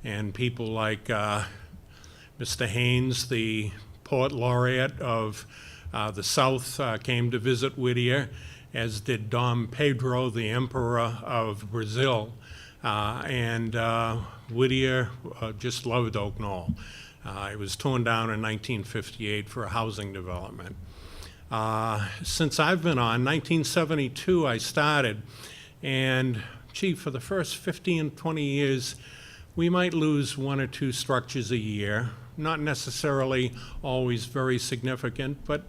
And people like Mr. Haynes, the poet laureate of the South, came to visit Whittier, as did Dom Pedro, the emperor of Brazil. And Whittier just loved Oak Knoll. It was torn down in 1958 for a housing development. Since I've been on, 1972 I started, and gee, for the first 15, 20 years, we might lose 1 or 2 structures a year, not necessarily always very significant, but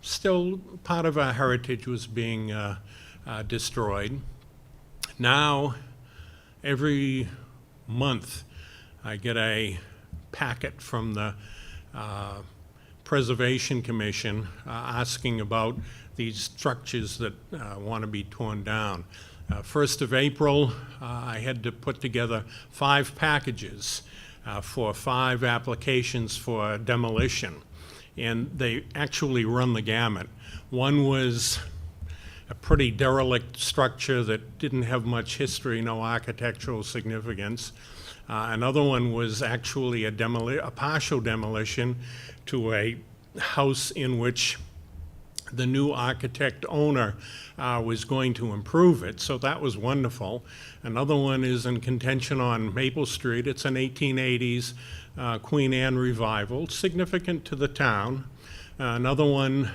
still part of our heritage was being destroyed. Now, every month, I get a packet from the Preservation Commission asking about these structures that want to be torn down. 1st of April, I had to put together 5 packages for 5 applications for demolition, and they actually run the gamut. One was a pretty derelict structure that didn't have much history, no architectural significance. Another one was actually a partial demolition to a house in which the new architect owner was going to improve it, so that was wonderful. Another one is in contention on Maple Street. It's an 1880s Queen Anne revival, significant to the town. Another one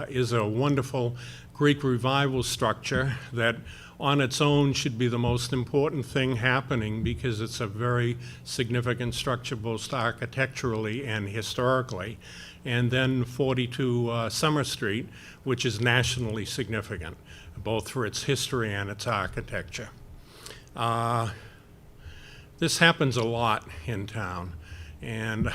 is a wonderful Greek revival structure that on its own should be the most important thing happening, because it's a very significant structure both architecturally and historically. And then 42 Summer Street, which is nationally significant, both for its history and its architecture. This happens a lot in town, and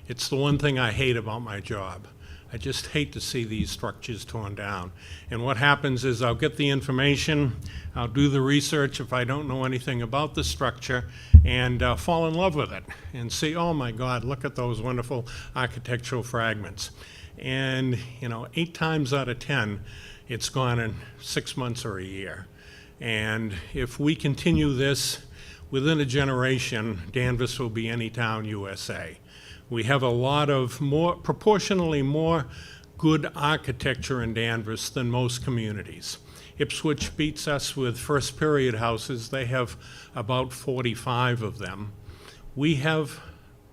it's the one thing I hate about my job. I just hate to see these structures torn down. And what happens is I'll get the information, I'll do the research if I don't know anything about the structure, and fall in love with it and see, oh my God, look at those wonderful architectural fragments. And, 8 times out of 10, it's gone in 6 months or a year. And if we continue this, within a generation, Danvers will be any town USA. We have a lot of proportionally more good architecture in Danvers than most communities. Ipswich beats us with first period houses. They have about 45 of them. We have,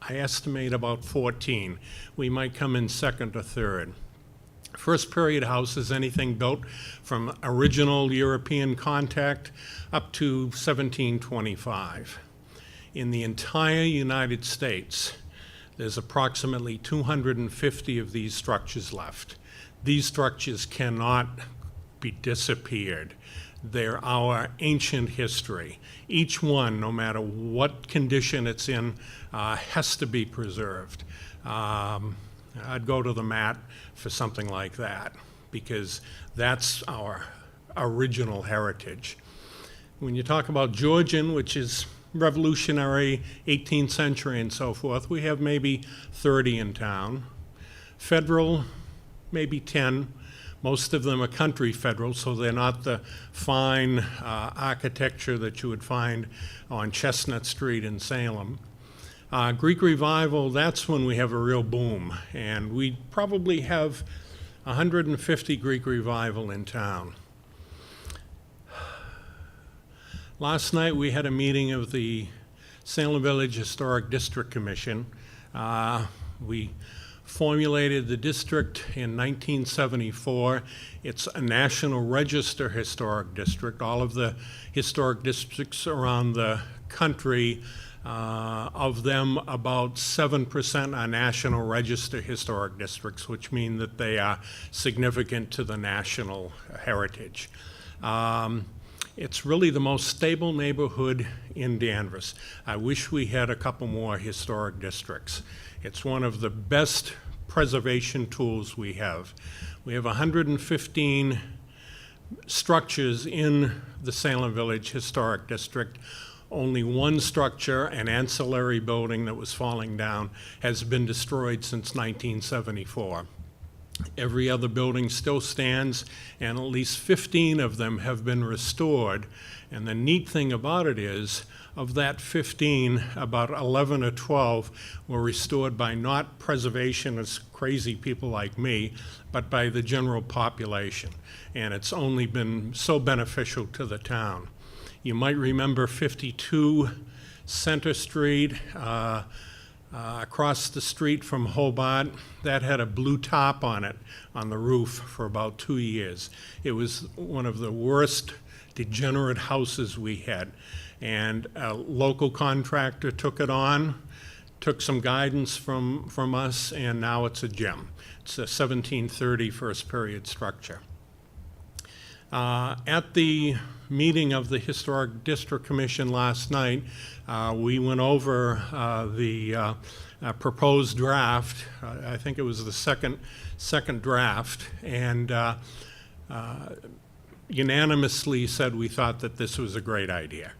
I estimate, about 14. We might come in second or third. First period house is anything built from original European contact up to 1725. In the entire United States, there's approximately 250 of these structures left. These structures cannot be disappeared. They're our ancient history. Each one, no matter what condition it's in, has to be preserved. I'd go to the mat for something like that, because that's our original heritage. When you talk about Georgian, which is revolutionary, 18th century and so forth, we have maybe 30 in town. Federal, maybe 10. Most of them are country federal, so they're not the fine architecture that you would find on Chestnut Street in Salem. Greek Revival, that's when we have a real boom, and we probably have 150 Greek Revival in town. Last night we had a meeting of the Salem Village Historic District Commission. We formulated the district in 1974. It's a National Register Historic District. All of the historic districts around the country, of them, about 7% are National Register Historic Districts, which mean that they are significant to the national heritage. It's really the most stable neighborhood in Danvers. I wish we had a couple more historic districts. It's one of the best preservation tools we have. We have 115 structures in the Salem Village Historic District. Only one structure, an ancillary building that was falling down, has been destroyed since 1974. Every other building still stands, and at least 15 of them have been restored. And the neat thing about it is, of that 15, about 11 or 12 were restored by not preservationists, crazy people like me, but by the general population. And it's only been so beneficial to the town. You might remember 52 Center Street, across the street from Hobart. That had a blue top on it, on the roof, for about 2 years. It was one of the worst degenerate houses we had. And a local contractor took it on, took some guidance from us, and now it's a gem. It's a 1730 first period structure. At the meeting of the Historic District Commission last night, we went over the proposed draft. I think it was the second draft, and unanimously said we thought that this was a great idea,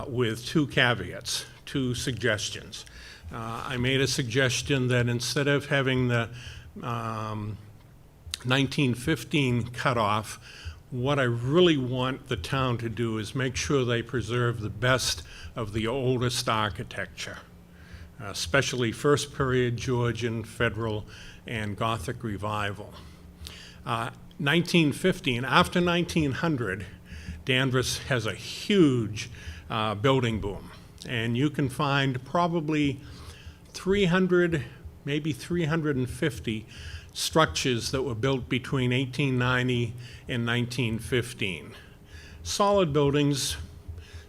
with 2 caveats, 2 suggestions. I made a suggestion that instead of having the 1915 cutoff, what I really want the town to do is make sure they preserve the best of the oldest architecture, especially first period Georgian, Federal, and Gothic Revival. 1915, after 1900, Danvers has a huge building boom, and you can find probably 300, maybe 350 structures that were built between 1890 and 1915. Solid buildings,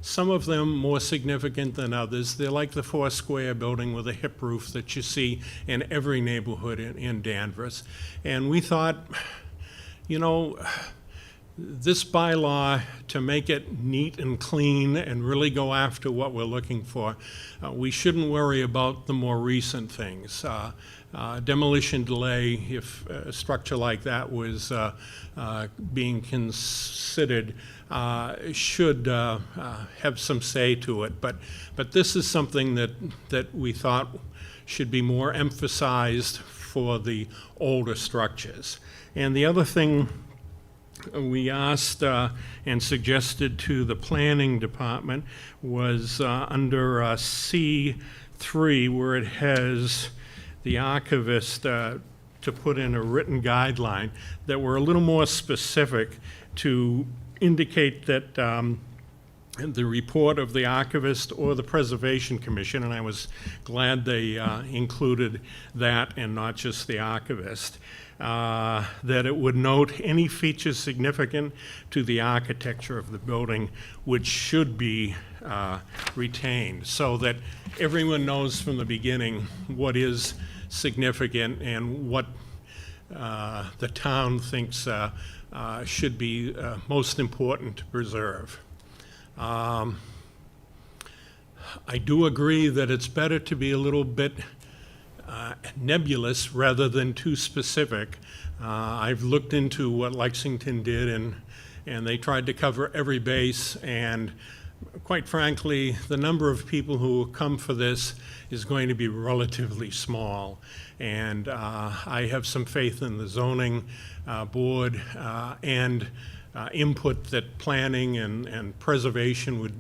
some of them more significant than others. They're like the four-square building with a hip roof that you see in every neighborhood in Danvers. And we thought, this bylaw, to make it neat and clean and really go after what we're looking for, we shouldn't worry about the more recent things. Demolition delay, if a structure like that was being considered, should have some say to it. But this is something that we thought should be more emphasized for the older structures. And the other thing we asked and suggested to the planning department was under C3, where it has the archivist to put in a written guideline, that were a little more specific to indicate that the report of the archivist or the Preservation Commission, and I was glad they included that and not just the archivist, that it would note any features significant to the architecture of the building which should be retained, so that everyone knows from the beginning what is significant and what the town thinks should be most important to preserve. I do agree that it's better to be a little bit nebulous rather than too specific. I've looked into what Lexington did, and they tried to cover every base, and quite frankly, the number of people who will come for this is going to be relatively small. And I have some faith in the zoning board and input that planning and preservation would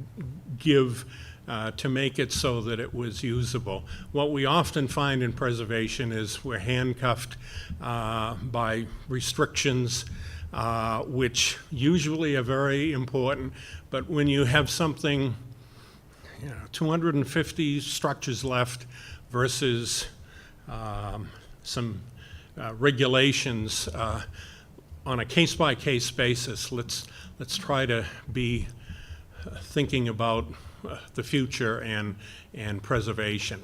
give to make it so that it was usable. What we often find in preservation is we're handcuffed by restrictions, which usually are very important, but when you have something, 250 structures left versus some regulations on a case-by-case basis, let's try to be thinking about the future and preservation.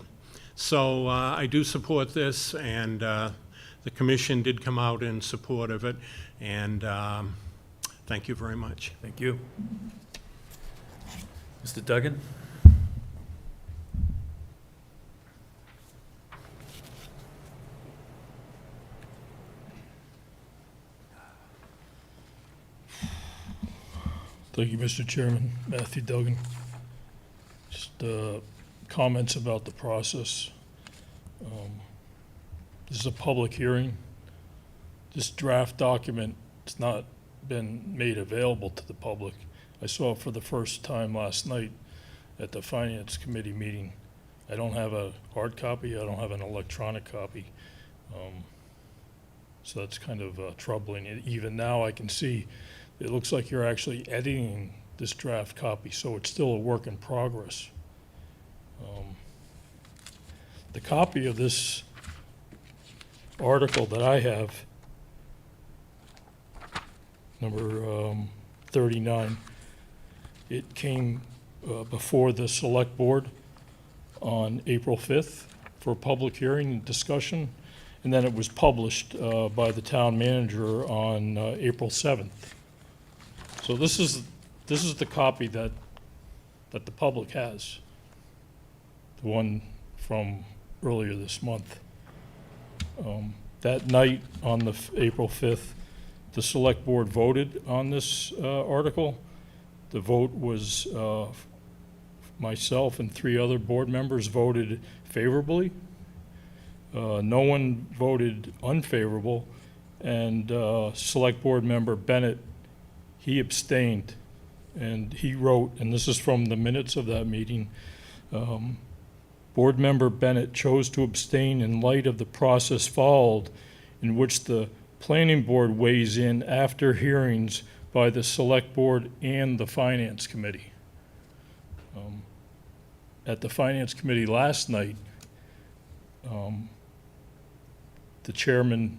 So I do support this, and the commission did come out in support of it, and thank you very much. Thank you. Mr. Duggan? Thank you, Mr. Chairman. Matthew Duggan. Just comments about the process. This is a public hearing. This draft document has not been made available to the public. I saw it for the first time last night at the Finance Committee meeting. I don't have a hard copy. I don't have an electronic copy. So that's kind of troubling. And even now I can see it looks like you're actually editing this draft copy, so it's still a work in progress. The copy of this article that I have, number 39, it came before the Select Board on April 5th for public hearing and discussion, and then it was published by the town manager on April 7th. So this is the copy that the public has, the one from earlier this month. That night on the April 5th, the Select Board voted on this article. The vote was myself and 3 other board members voted favorably. No one voted unfavorable, and Select Board member Bennett, he abstained, and he wrote, and this is from the minutes of that meeting, Board member Bennett chose to abstain in light of the process followed in which the Planning Board weighs in after hearings by the Select Board and the Finance Committee. At the Finance Committee last night, the chairman,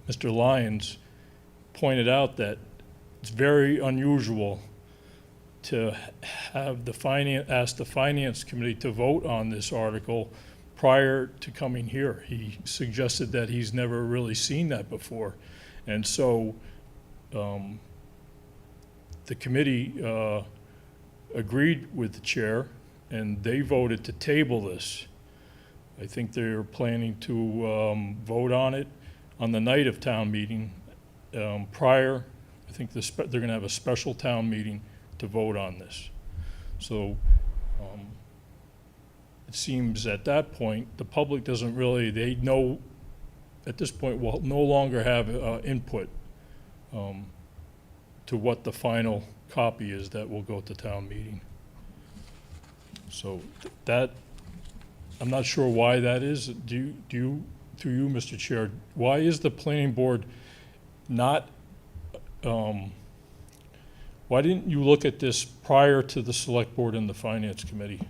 Mr. Lyons, pointed out that it's very unusual to have ask the Finance Committee to vote on this article prior to coming here. He suggested that he's never really seen that before. And so the committee agreed with the chair, and they voted to table this. I think they're planning to vote on it on the night of town meeting prior. I think they're going to have a special town meeting to vote on this. So it seems at that point, the public doesn't really, they know at this point will no longer have input to what the final copy is that will go to town meeting. So that, I'm not sure why that is. Do you, through you, Mr. Chair, why is the planning board not, why didn't you look at this prior to the select board and the finance committee?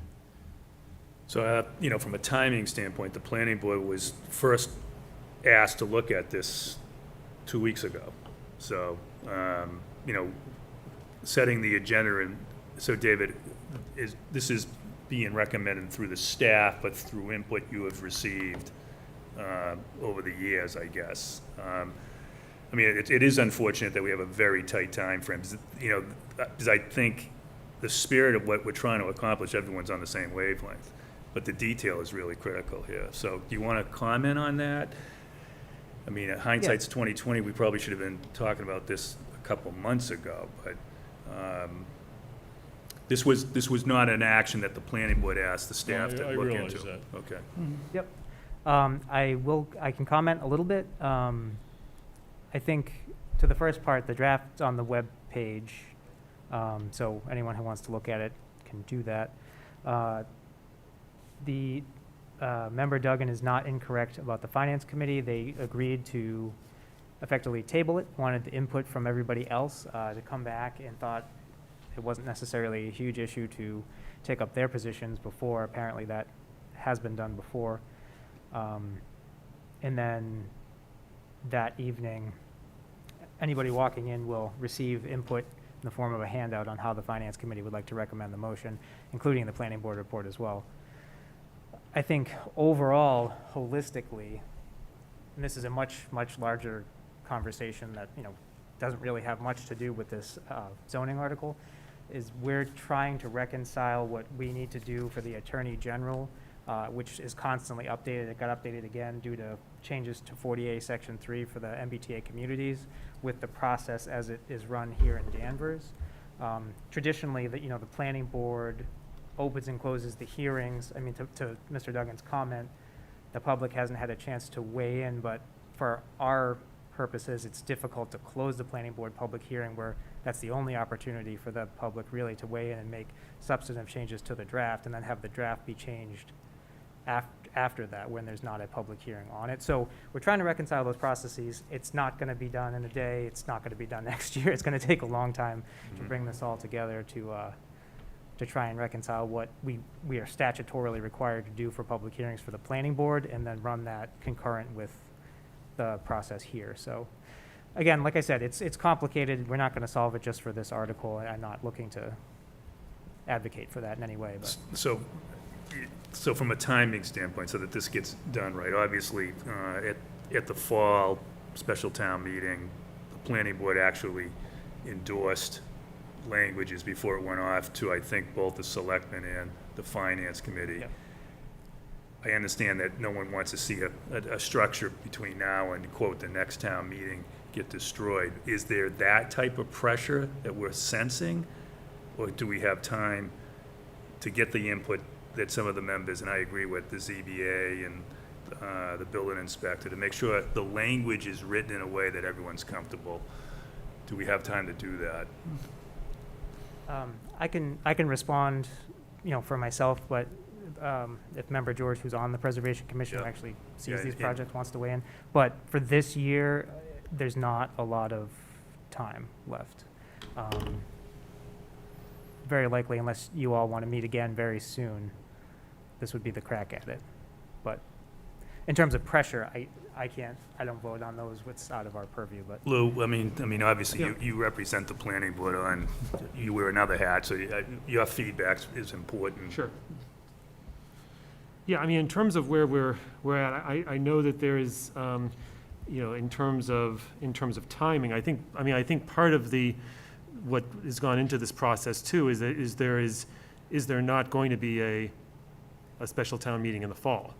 So, you know, from a timing standpoint, the planning board was first asked to look at this 2 weeks ago. So, you know, setting the agenda, and so David, this is being recommended through the staff, but through input you have received over the years, I guess. I mean, it is unfortunate that we have a very tight time frame. You know, because I think the spirit of what we're trying to accomplish, everyone's on the same wavelength, but the detail is really critical here. So, do you want to comment on that? I mean, hindsight's 20/20. We probably should have been talking about this a couple months ago, but this was not an action that the planning board asked the staff to look realize into. that. Okay. Yep. I can comment a little bit. I think to the first part, the draft's on the web page, so anyone who wants to look at it can do that. Member Duggan is not incorrect about the Finance Committee. They agreed to effectively table it, wanted the input from everybody else to come back, and thought it wasn't necessarily a huge issue to take up their positions before. Apparently that has been done before. And then that evening, anybody walking in will receive input in the form of a handout on how the Finance Committee would like to recommend the motion, including the Planning Board report as well. I think overall, holistically, and this is a much, much larger conversation that, you know, doesn't really have much to do with this zoning article, is we're trying to reconcile what we need to do for the Attorney General, which is constantly updated. It got updated again due to changes to 40A Section 3 for the MBTA communities, with the process as it is run here in Danvers. Traditionally, the Planning Board opens and closes the hearings. I mean, to Mr. Duggan's comment, the public hasn't had a chance to weigh in, but for our purposes, it's difficult to close the Planning Board public hearing where that's the only opportunity for the public really to weigh in and make substantive changes to the draft, and then have the draft be changed after that when there's not a public hearing on it. So we're trying to reconcile those processes. It's not going to be done in a day. It's not going to be done next year. It's going to take a long time to bring this all together to try and reconcile what we are statutorily required to do for public hearings for the Planning Board, and then run that concurrent with the process here. So again, like I said, it's complicated. We're not going to solve it just for this article. I'm not looking to advocate for that in any way. But So from a timing standpoint, so that this gets done right, obviously, at the fall special town meeting, the Planning Board actually endorsed languages before it went off to, I think, both the Selectmen and the Finance Committee. Yep. I understand that no one wants to see a structure between now and, quote, the next town meeting get destroyed. Is there that type of pressure that we're sensing? Or do we have time to get the input that some of the members, and I agree with the ZBA and the building inspector, to make sure the language is written in a way that everyone's comfortable? Do we have time to do that? I can respond, for myself, but if Member George, who's on the Preservation Commission, who actually sees these projects, wants to weigh in. But for this year, there's not a lot of time left. Very likely, unless you all want to meet again very soon, this would be the crack at it. But in terms of pressure, I don't vote on those. What's out of our purview. But Lou, I mean, obviously, you represent the Planning Board you wear another hat, so your feedback is important. Sure. Yeah, I mean, in terms of where we're at, I know that there is, you know, in terms of timing, I think part of what has gone into this process too is there not going to be a special town meeting in the fall?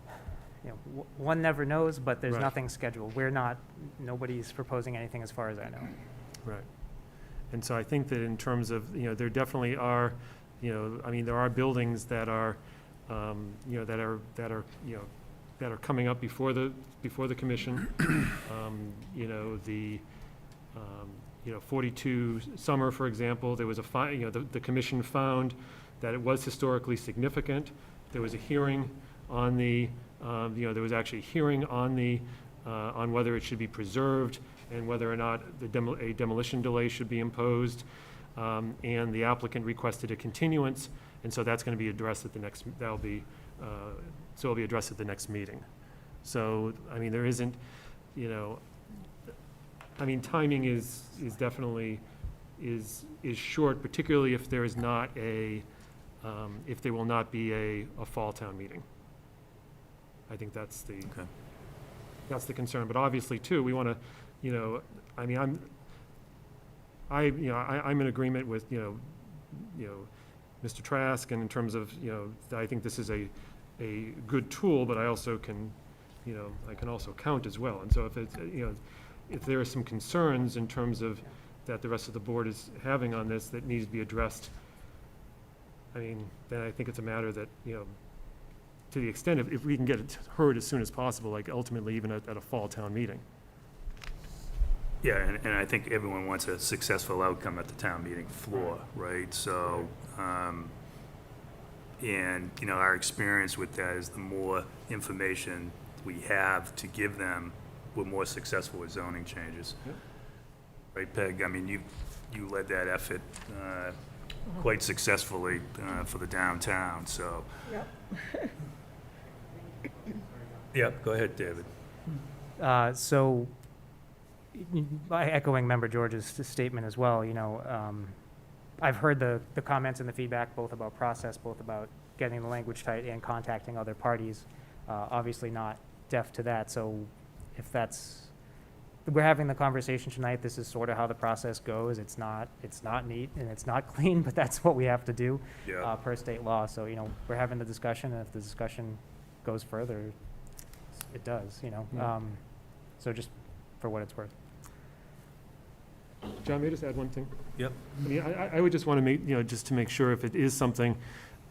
You know, one never knows, but there's Right. nothing scheduled. Nobody's proposing anything as far as I know. Right. And so I think that in terms of, you know, there definitely are, you know, I mean, there are buildings that are, you know, that are coming up before the commission. You know, you know, 42 Summer, for example, there was you know, the commission found that it was historically significant. There was a hearing on you know, there was actually a hearing on whether it should be preserved and whether or not a demolition delay should be imposed. And the applicant requested a continuance, and so that's going to be addressed at the next, so it'll be addressed at the next meeting. So, I mean, there isn't, you know, I mean, timing is definitely, is short, particularly if there is not if there will not be a fall town meeting. I think that's the concern. But obviously, too, we want to, you know, I mean, I'm in agreement with, you know, Mr. Trask, and in terms of, you know, I think this is a good tool, but I also can, you know, I can also count as well. And so if it's, you know, if there are some concerns in terms of that the rest of the board is having on this that needs to be addressed, I mean, then I think it's a matter that, you know, to the extent if we can get it heard as soon as possible, like ultimately even at a fall town meeting. Yeah, and I think everyone wants a successful outcome at the town meeting floor, right? So, and, you know, our experience with that is the more information we have to give them, we're more successful with zoning changes. Yep. Right, Peg? I mean, you led that effort quite successfully for the downtown, so. Yep. Yep, go ahead, David. So, by echoing Member George's statement as well, you know, I've heard the comments and the feedback, both about process, both about getting the language tight and contacting other parties. Obviously not deaf to that, so if we're having the conversation tonight, this is sort of how the process goes. It's not neat and it's not clean, but that's what we have to do per state law. So, you know, we're having the discussion, and if the discussion goes further, it does, you know. Yeah. So just for what it's worth. John, may I just add one thing? Yep. I mean, I would just want to make, you know, just to make sure if it is something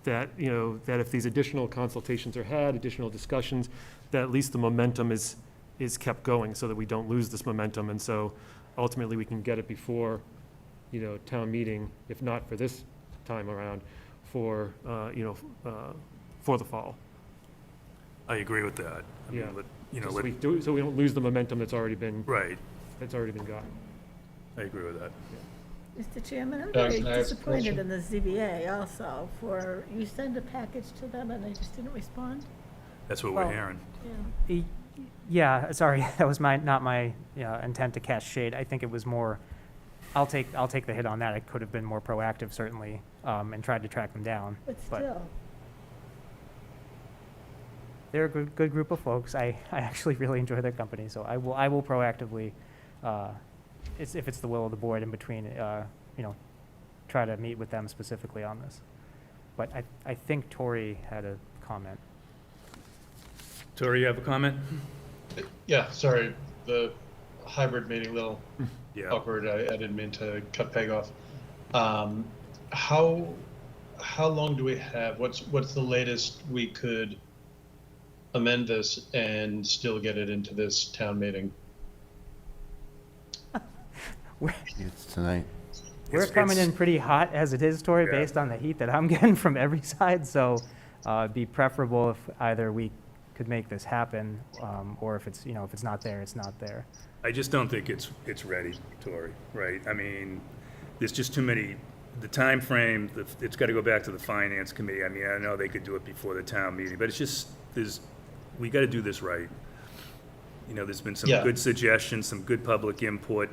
that, you know, that if these additional consultations are had, additional discussions, that at least the momentum is kept going so that we don't lose this momentum. And so ultimately we can get it before, you know, town meeting, if not for this time around, for, you know, for the fall. I agree with that. I mean, Yeah. you know, So we don't lose the momentum that's already been. Right. That's already been gotten. I agree with that. Mr. Chairman, I'm Doug, very can I ask a disappointed question? in the ZBA also you send a package to them and they just didn't respond? That's what Well- we're hearing. Yeah. Yeah, sorry, that was not my intent to cast shade. I think it was more, I'll take the hit on that. I could have been more proactive, certainly, and tried to track them down. But still, They're a good group of folks. I actually really enjoy their company, so I will proactively, if it's the will of the board in between, you know, try to meet with them specifically on this. But I think Tori had a comment. Tori, you have a comment? Yeah, sorry, the hybrid meeting, a little Yeah. awkward. I didn't mean to cut Peg off. How long do we have? What's the latest we could amend this and still get it into this town meeting? It's tonight. We're coming in pretty hot as it is, Tori, based on the heat that I'm getting from every side. So it'd be preferable if either we could make this happen, or if it's, you know, if it's not there, it's not there. I just don't think it's ready, Tori, right? I mean, there's just too many, the time frame. It's got to go back to the finance committee. I mean, I know they could do it before the town meeting, but it's just, we got to do this right. You know, there's been some good suggestions, some good public input,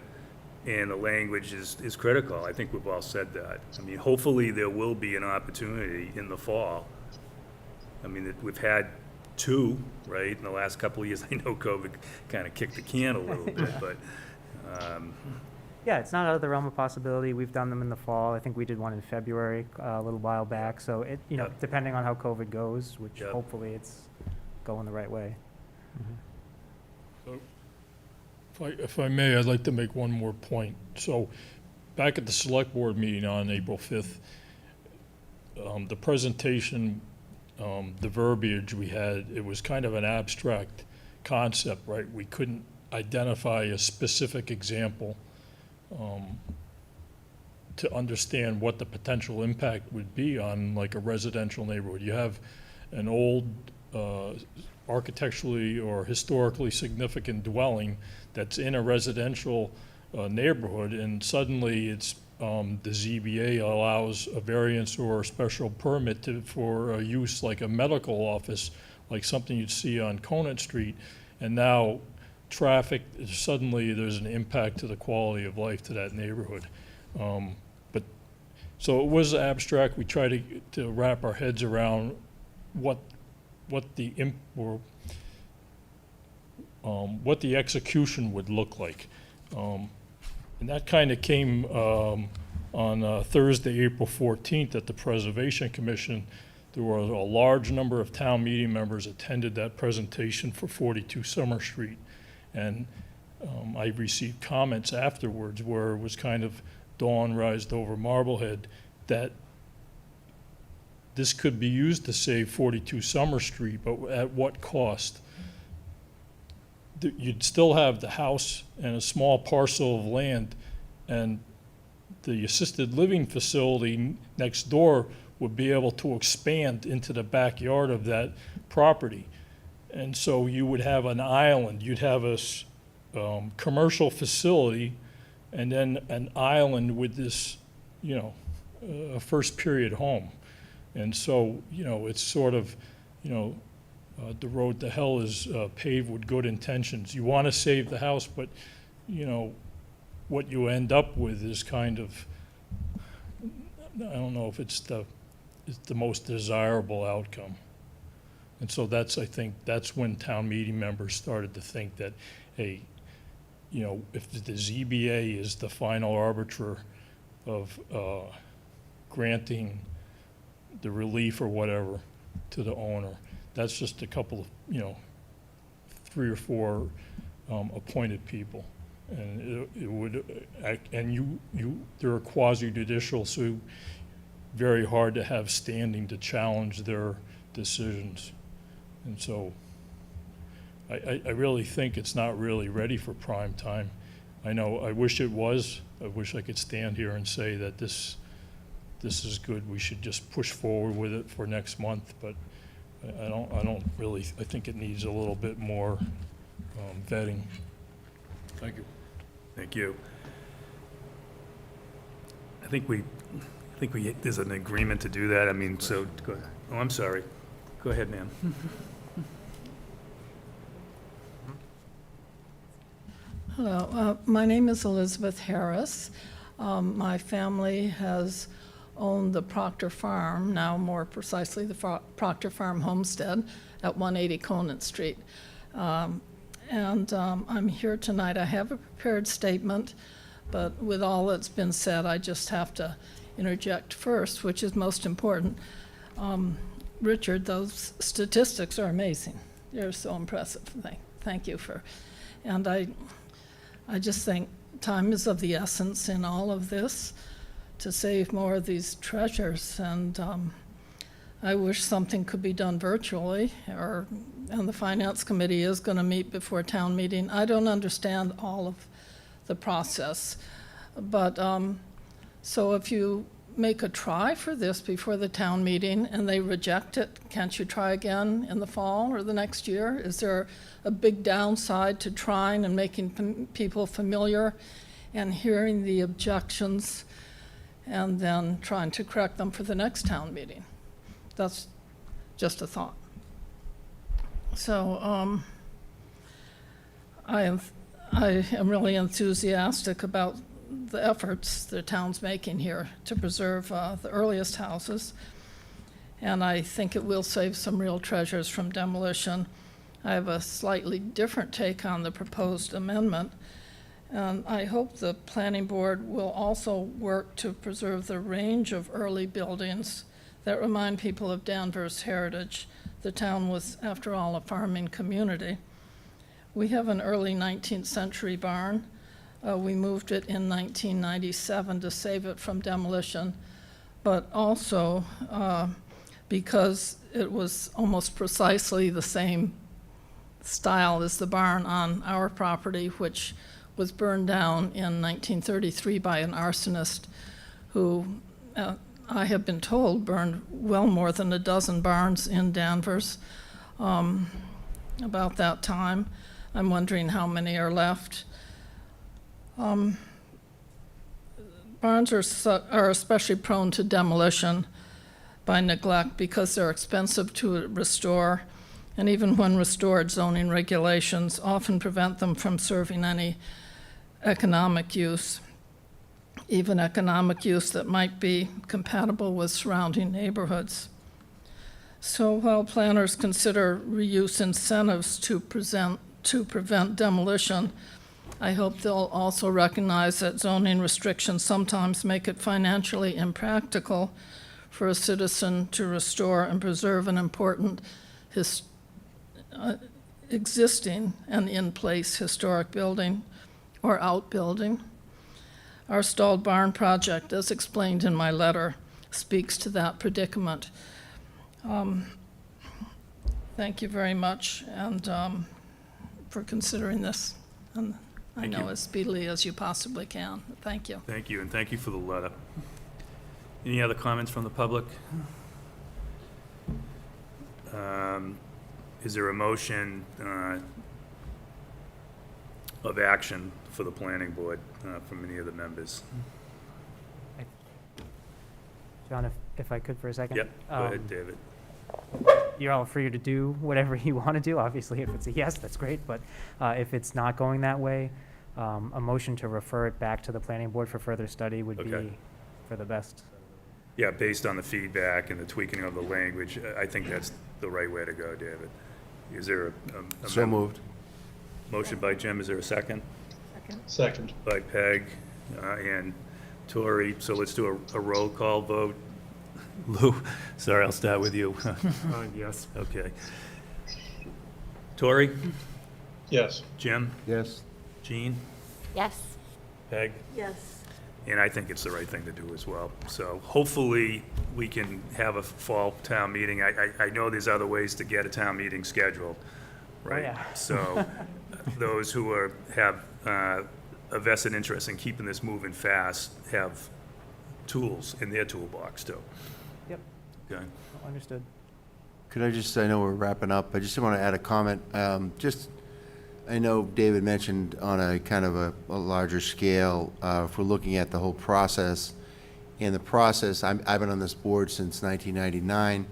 and the language is critical. I think we've all said that. I mean, hopefully there will be an opportunity in the fall. I mean, we've had two, right? In the last couple of years, I know COVID kind of kicked the can a little bit, but, Yeah, it's not out of the realm of possibility. We've done them in the fall. I think we did one in February a little while back. So it, Yep. depending on how COVID goes, which Yep. hopefully it's going the right way. So, if I may, I'd like to make one more point. So, back at the select board meeting on April 5th, the presentation, the verbiage we had, it was kind of an abstract concept, right? We couldn't identify a specific example to understand what the potential impact would be on like a residential neighborhood. You have an old architecturally or historically significant dwelling that's in a residential neighborhood, and suddenly it's the ZBA allows a variance or a special permit for a use like a medical office, like something you'd see on Conant Street, and now traffic, suddenly there's an impact to the quality of life to that neighborhood. So it was abstract. We tried to wrap our heads around what the execution would look like. And that kind of came on Thursday, April 14th at the Preservation Commission. There were a large number of town meeting members attended that presentation for 42 Summer Street. And I received comments afterwards where it was kind of dawn rised over Marblehead that this could be used to save 42 Summer Street, but at what cost? You'd still have the house and a small parcel of land, and the assisted living facility next door would be able to expand into the backyard of that property. And so you would have an island, you'd have a commercial facility, and then an island with this, a first period home. And so, it's sort of, the road to hell is paved with good intentions. You want to save the house, but, what you end up with is kind of, I don't know if it's the most desirable outcome. And so I think that's when town meeting members started to think that, hey, if the ZBA is the final arbiter of granting the relief or whatever to the owner, that's just a couple of, 3 or 4 appointed people. And it would, and they're quasi-judicial, so very hard to have standing to challenge their decisions. And so I really think it's not really ready for prime time. I wish it was. I wish I could stand here and say that this is good. We should just push forward with it for next month, but I don't really, I think it needs a little bit more vetting. Thank you. thank you. I think there's an agreement to do that. I mean, so, go ahead. Oh, I'm sorry. Go ahead, ma'am. Hello, my name is Elizabeth Harris. My family has owned the Proctor Farm, now more precisely the Proctor Farm Homestead at 180 Conant Street. I'm here tonight. I have a prepared statement, but with all that's been said, I just have to interject first, which is most important. Richard, those statistics are amazing. They're so impressive. Thank you for, and I just think time is of the essence in all of this to save more of these treasures, and I wish something could be done virtually, and the Finance Committee is going to meet before town meeting. I don't understand all of the process, but so if you make a try for this before the town meeting and they reject it, can't you try again in the fall or the next year? Is there a big downside to trying and making people familiar and hearing the objections and then trying to correct them for the next town meeting? That's just a thought. So I am really enthusiastic about the efforts the town's making here to preserve the earliest houses. and I think it will save some real treasures from demolition. I have a slightly different take on the proposed amendment, and I hope the planning board will also work to preserve the range of early buildings that remind people of Danvers' heritage. The town was, after all, a farming community. We have an early 19th century barn. We moved it in 1997 to save it from demolition, but also because it was almost precisely the same style as the barn on our property, which was burned down in 1933 by an arsonist who, I have been told, burned well more than a dozen barns in Danvers about that time. I'm wondering how many are left. Barns are especially prone to demolition by neglect because they're expensive to restore, and even when restored, zoning regulations often prevent them from serving any economic use, even economic use that might be compatible with surrounding neighborhoods. So while planners consider reuse incentives to prevent demolition, I hope they'll also recognize that zoning restrictions sometimes make it financially impractical for a citizen to restore and preserve an important existing and in-place historic building or outbuilding. Our stalled barn project, as explained in my letter, speaks to that predicament. Thank you very much and for considering this. And I Thank know you. as speedily as you possibly can. Thank you. Thank you, and thank you for the letter. Any other comments from the public? Is there a motion of action for the planning board from any of the members? John, if I could for a second. Yep, go ahead, David. You're all free to do whatever you want to do. Obviously, if it's a yes, that's great. But if it's not going that way, a motion to refer it back to the planning board for further study would Okay. be for the best. Yeah, based on the feedback and the tweaking of the language, I think that's the right way to go, David. Is there a So moved. motion by Jim? Is there a second? Second. By Peg and Tori. So let's do a roll call vote. Lou, sorry, I'll start with you. Yes. Okay. Tori? Yes. Jim? Yes. Jean? Yes. Peg? Yes. And I think it's the right thing to do as well. So hopefully, we can have a fall town meeting. I know there's other ways to get a town meeting scheduled, right? yeah. So those who have a vested interest in keeping this moving fast have tools in their toolbox too. Yep. Okay. Understood. Could I just, I know we're wrapping up, I just want to add a comment. I know David mentioned on a kind of a larger scale, if we're looking at the whole process. In the process, I've been on this board since 1999.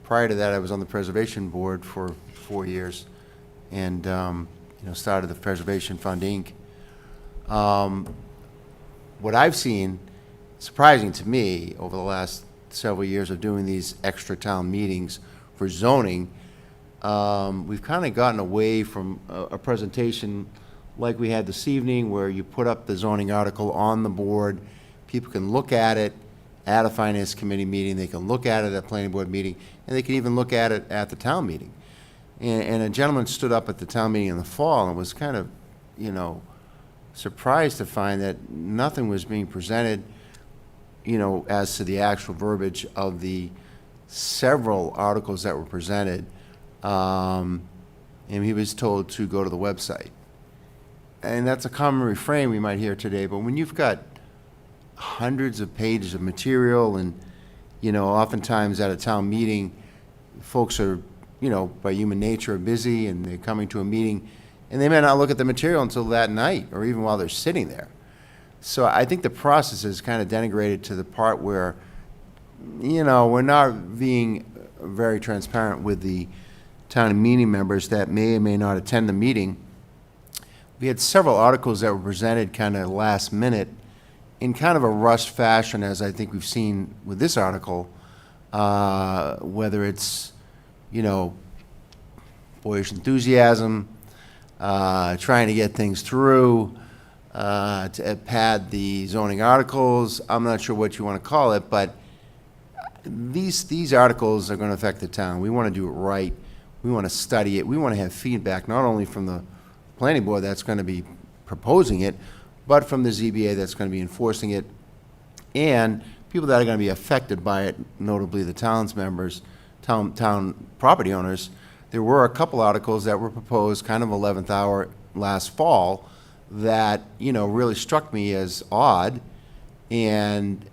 Prior to that, I was on the Preservation Board for 4 years and, started the Preservation Fund, Inc. What I've seen, surprising to me, over the last several years of doing these extra town meetings for zoning, we've kind of gotten away from a presentation like we had this evening where you put up the zoning article on the board, people can look at it at a finance committee meeting, they can look at it at a planning board meeting, and they can even look at it at the town meeting. And a gentleman stood up at the town meeting in the fall and was kind of, surprised to find that nothing was being presented, as to the actual verbiage of the several articles that were presented. And he was told to go to the website. And that's a common refrain we might hear today, but when you've got hundreds of pages of material and, oftentimes at a town meeting, folks are, by human nature are busy and they're coming to a meeting and they may not look at the material until that night or even while they're sitting there. So I think the process is kind of denigrated to the part where, we're not being very transparent with the town meeting members that may or may not attend the meeting. We had several articles that were presented kind of last minute in kind of a rushed fashion, as I think we've seen with this article. whether it's, you know, boyish enthusiasm, trying to get things through, to pad the zoning articles. I'm not sure what you want to call it, but these articles are going to affect the town. We want to do it right. We want to study it. We want to have feedback, not only from the planning board that's going to be proposing it, but from the ZBA that's going to be enforcing it, and people that are going to be affected by it, notably the town's members, town property owners. There were a couple articles that were proposed kind of 11th hour last fall that, you know, really struck me as odd and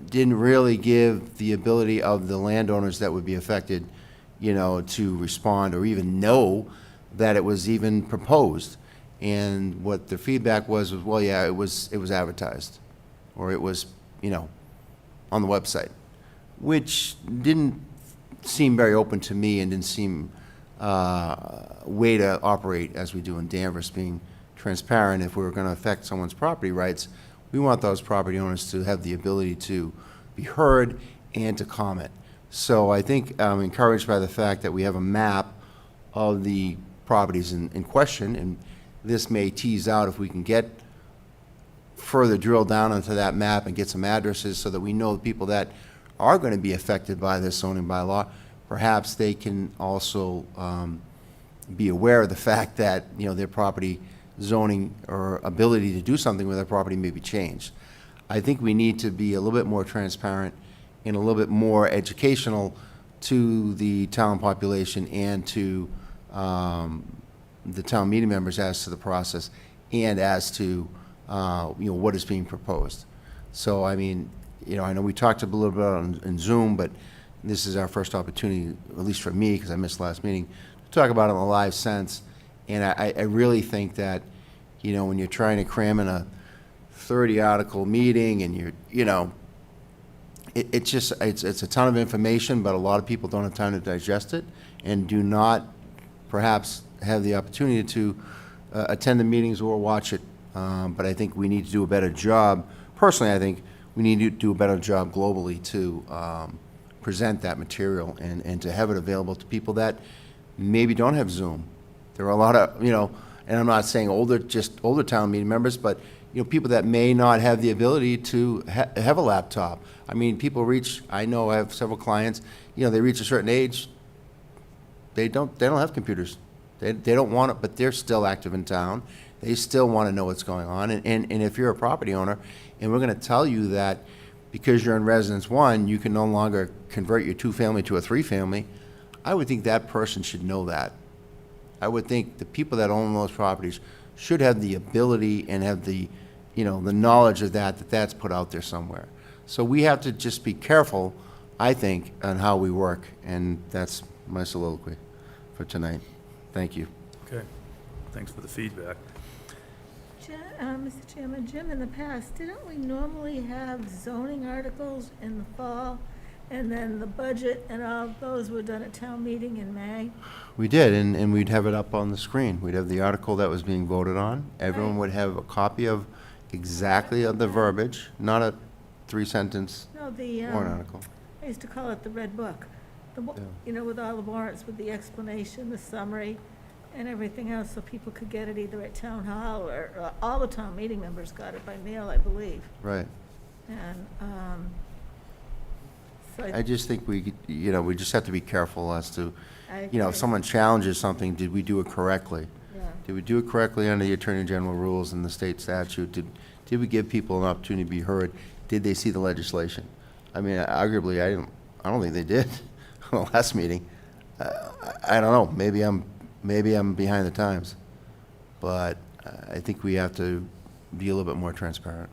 didn't really give the ability of the landowners that would be affected, you know, to respond or even know that it was even proposed. And what the feedback was, well, yeah, it was advertised, or it was, you know, on the website, which didn't seem very open to me and didn't seem way to operate as we do in Danvers, being transparent. If we were going to affect someone's property rights, we want those property owners to have the ability to be heard and to comment. So I think I'm encouraged by the fact that we have a map of the properties in question, and this may tease out if we can get further drill down onto that map and get some addresses so that we know the people that are going to be affected by this zoning bylaw. Perhaps they can also be aware of the fact that, you know, their property zoning or ability to do something with their property may be changed. I think we need to be a little bit more transparent and a little bit more educational to the town population and to the town meeting members as to the process and as to you know, what is being proposed. So I mean, you know, I know we talked a little bit in Zoom, but this is our first opportunity, at least for me, because I missed last meeting, to talk about it in a live sense. And I really think that, you know, when you're trying to cram in a 30-article meeting and you know, it's a ton of information, but a lot of people don't have time to digest it and do not perhaps have the opportunity to attend the meetings or watch it. But I think we need to do a better job. Personally, I think we need to do a better job globally to present that material and to have it available to people that maybe don't have Zoom. There are a lot of, you know, and I'm not saying just older town meeting members, but, you know, people that may not have the ability to have a laptop. I mean, people reach, I know I have several clients, you know, they reach a certain age, they don't have computers. They don't want it, but they're still active in town. They still want to know what's going on. And if you're a property owner, and we're going to tell you that because you're in Residence 1, you can no longer convert your 2-family to a 3-family, I would think that person should know that. I would think the people that own those properties should have the ability and have the, you know, the knowledge of that's put out there somewhere. So we have to just be careful, I think, on how we work, and that's my soliloquy for tonight. Thank you. Okay, thanks for the feedback. Mr. Chairman, Jim, in the past, didn't we normally have zoning articles in the fall, and then the budget and all of those were done at town meeting in May? We did, and we'd have it up on the screen. We'd have the article that was being voted on. Everyone would have a copy of exactly of the verbiage, not a 3-sentence No, the, warrant article. I used to call it the red book. You know, with all the warrants, with the explanation, the summary, and everything else, so people could get it either at town hall or all the town meeting members got it by mail, I believe. Right. And, so I just think we just have to be careful as to, I you know, if agree. someone challenges something, did we do it correctly? Yeah. Did we do it correctly under the Attorney General rules and the state statute? Did we give people an opportunity to be heard? Did they see the legislation? I mean, arguably, I don't think they did on the last meeting. I don't know. Maybe I'm behind the times, but I think we have to be a little bit more transparent.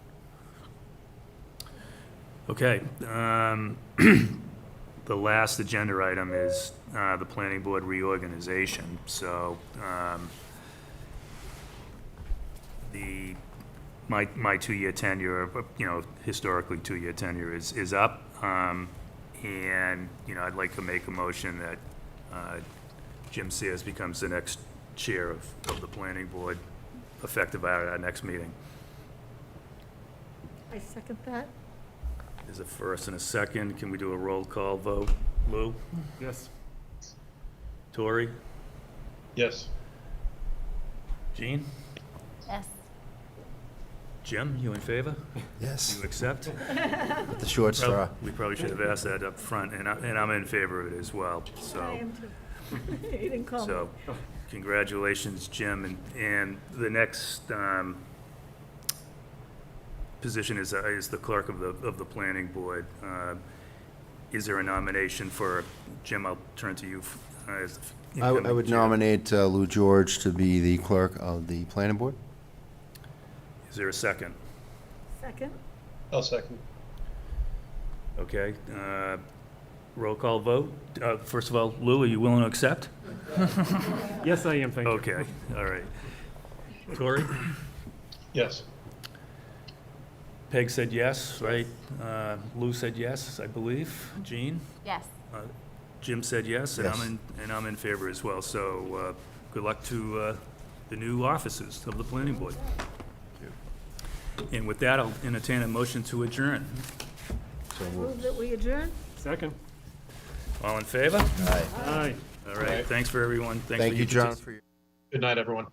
Okay, the last agenda item is the planning board reorganization. So my 2-year tenure, you know, historically 2-year tenure is up, and you know, I'd like to make a motion that Jim Sears becomes the next chair of the planning board, effective at our next meeting. I second that. There's a first and a second. Can we do a roll call vote? Lou? Yes. Tori? Yes. Jean? Yes. Jim, you in favor? Yes, You accept? with the short straw. We probably should have asked that up front, and I'm in favor of it as well, I so. am too. You didn't call me. So, congratulations, Jim, and the next position is the clerk of the planning board. Is there a nomination for, Jim, I'll turn to you as the I incoming would chair. nominate Lou George to be the clerk of the planning board. Is there a second? Second? I'll second. Okay, roll call vote. First of all, Lou, are you willing to accept? Yes, I am, thank you. Okay, all right. Tori? Yes. Peg said yes, right? Lou said yes, I believe. Jean? Yes. Jim said yes, and Yes. I'm in favor as well. So, good luck to the new officers of the planning board. And with that, I'll entertain a motion to adjourn. So moved. Move that we adjourn? Second? All in favor? Aye. Aye. All right, thanks for everyone. Thanks for Thank you, your John, participation. for your. Good night, everyone.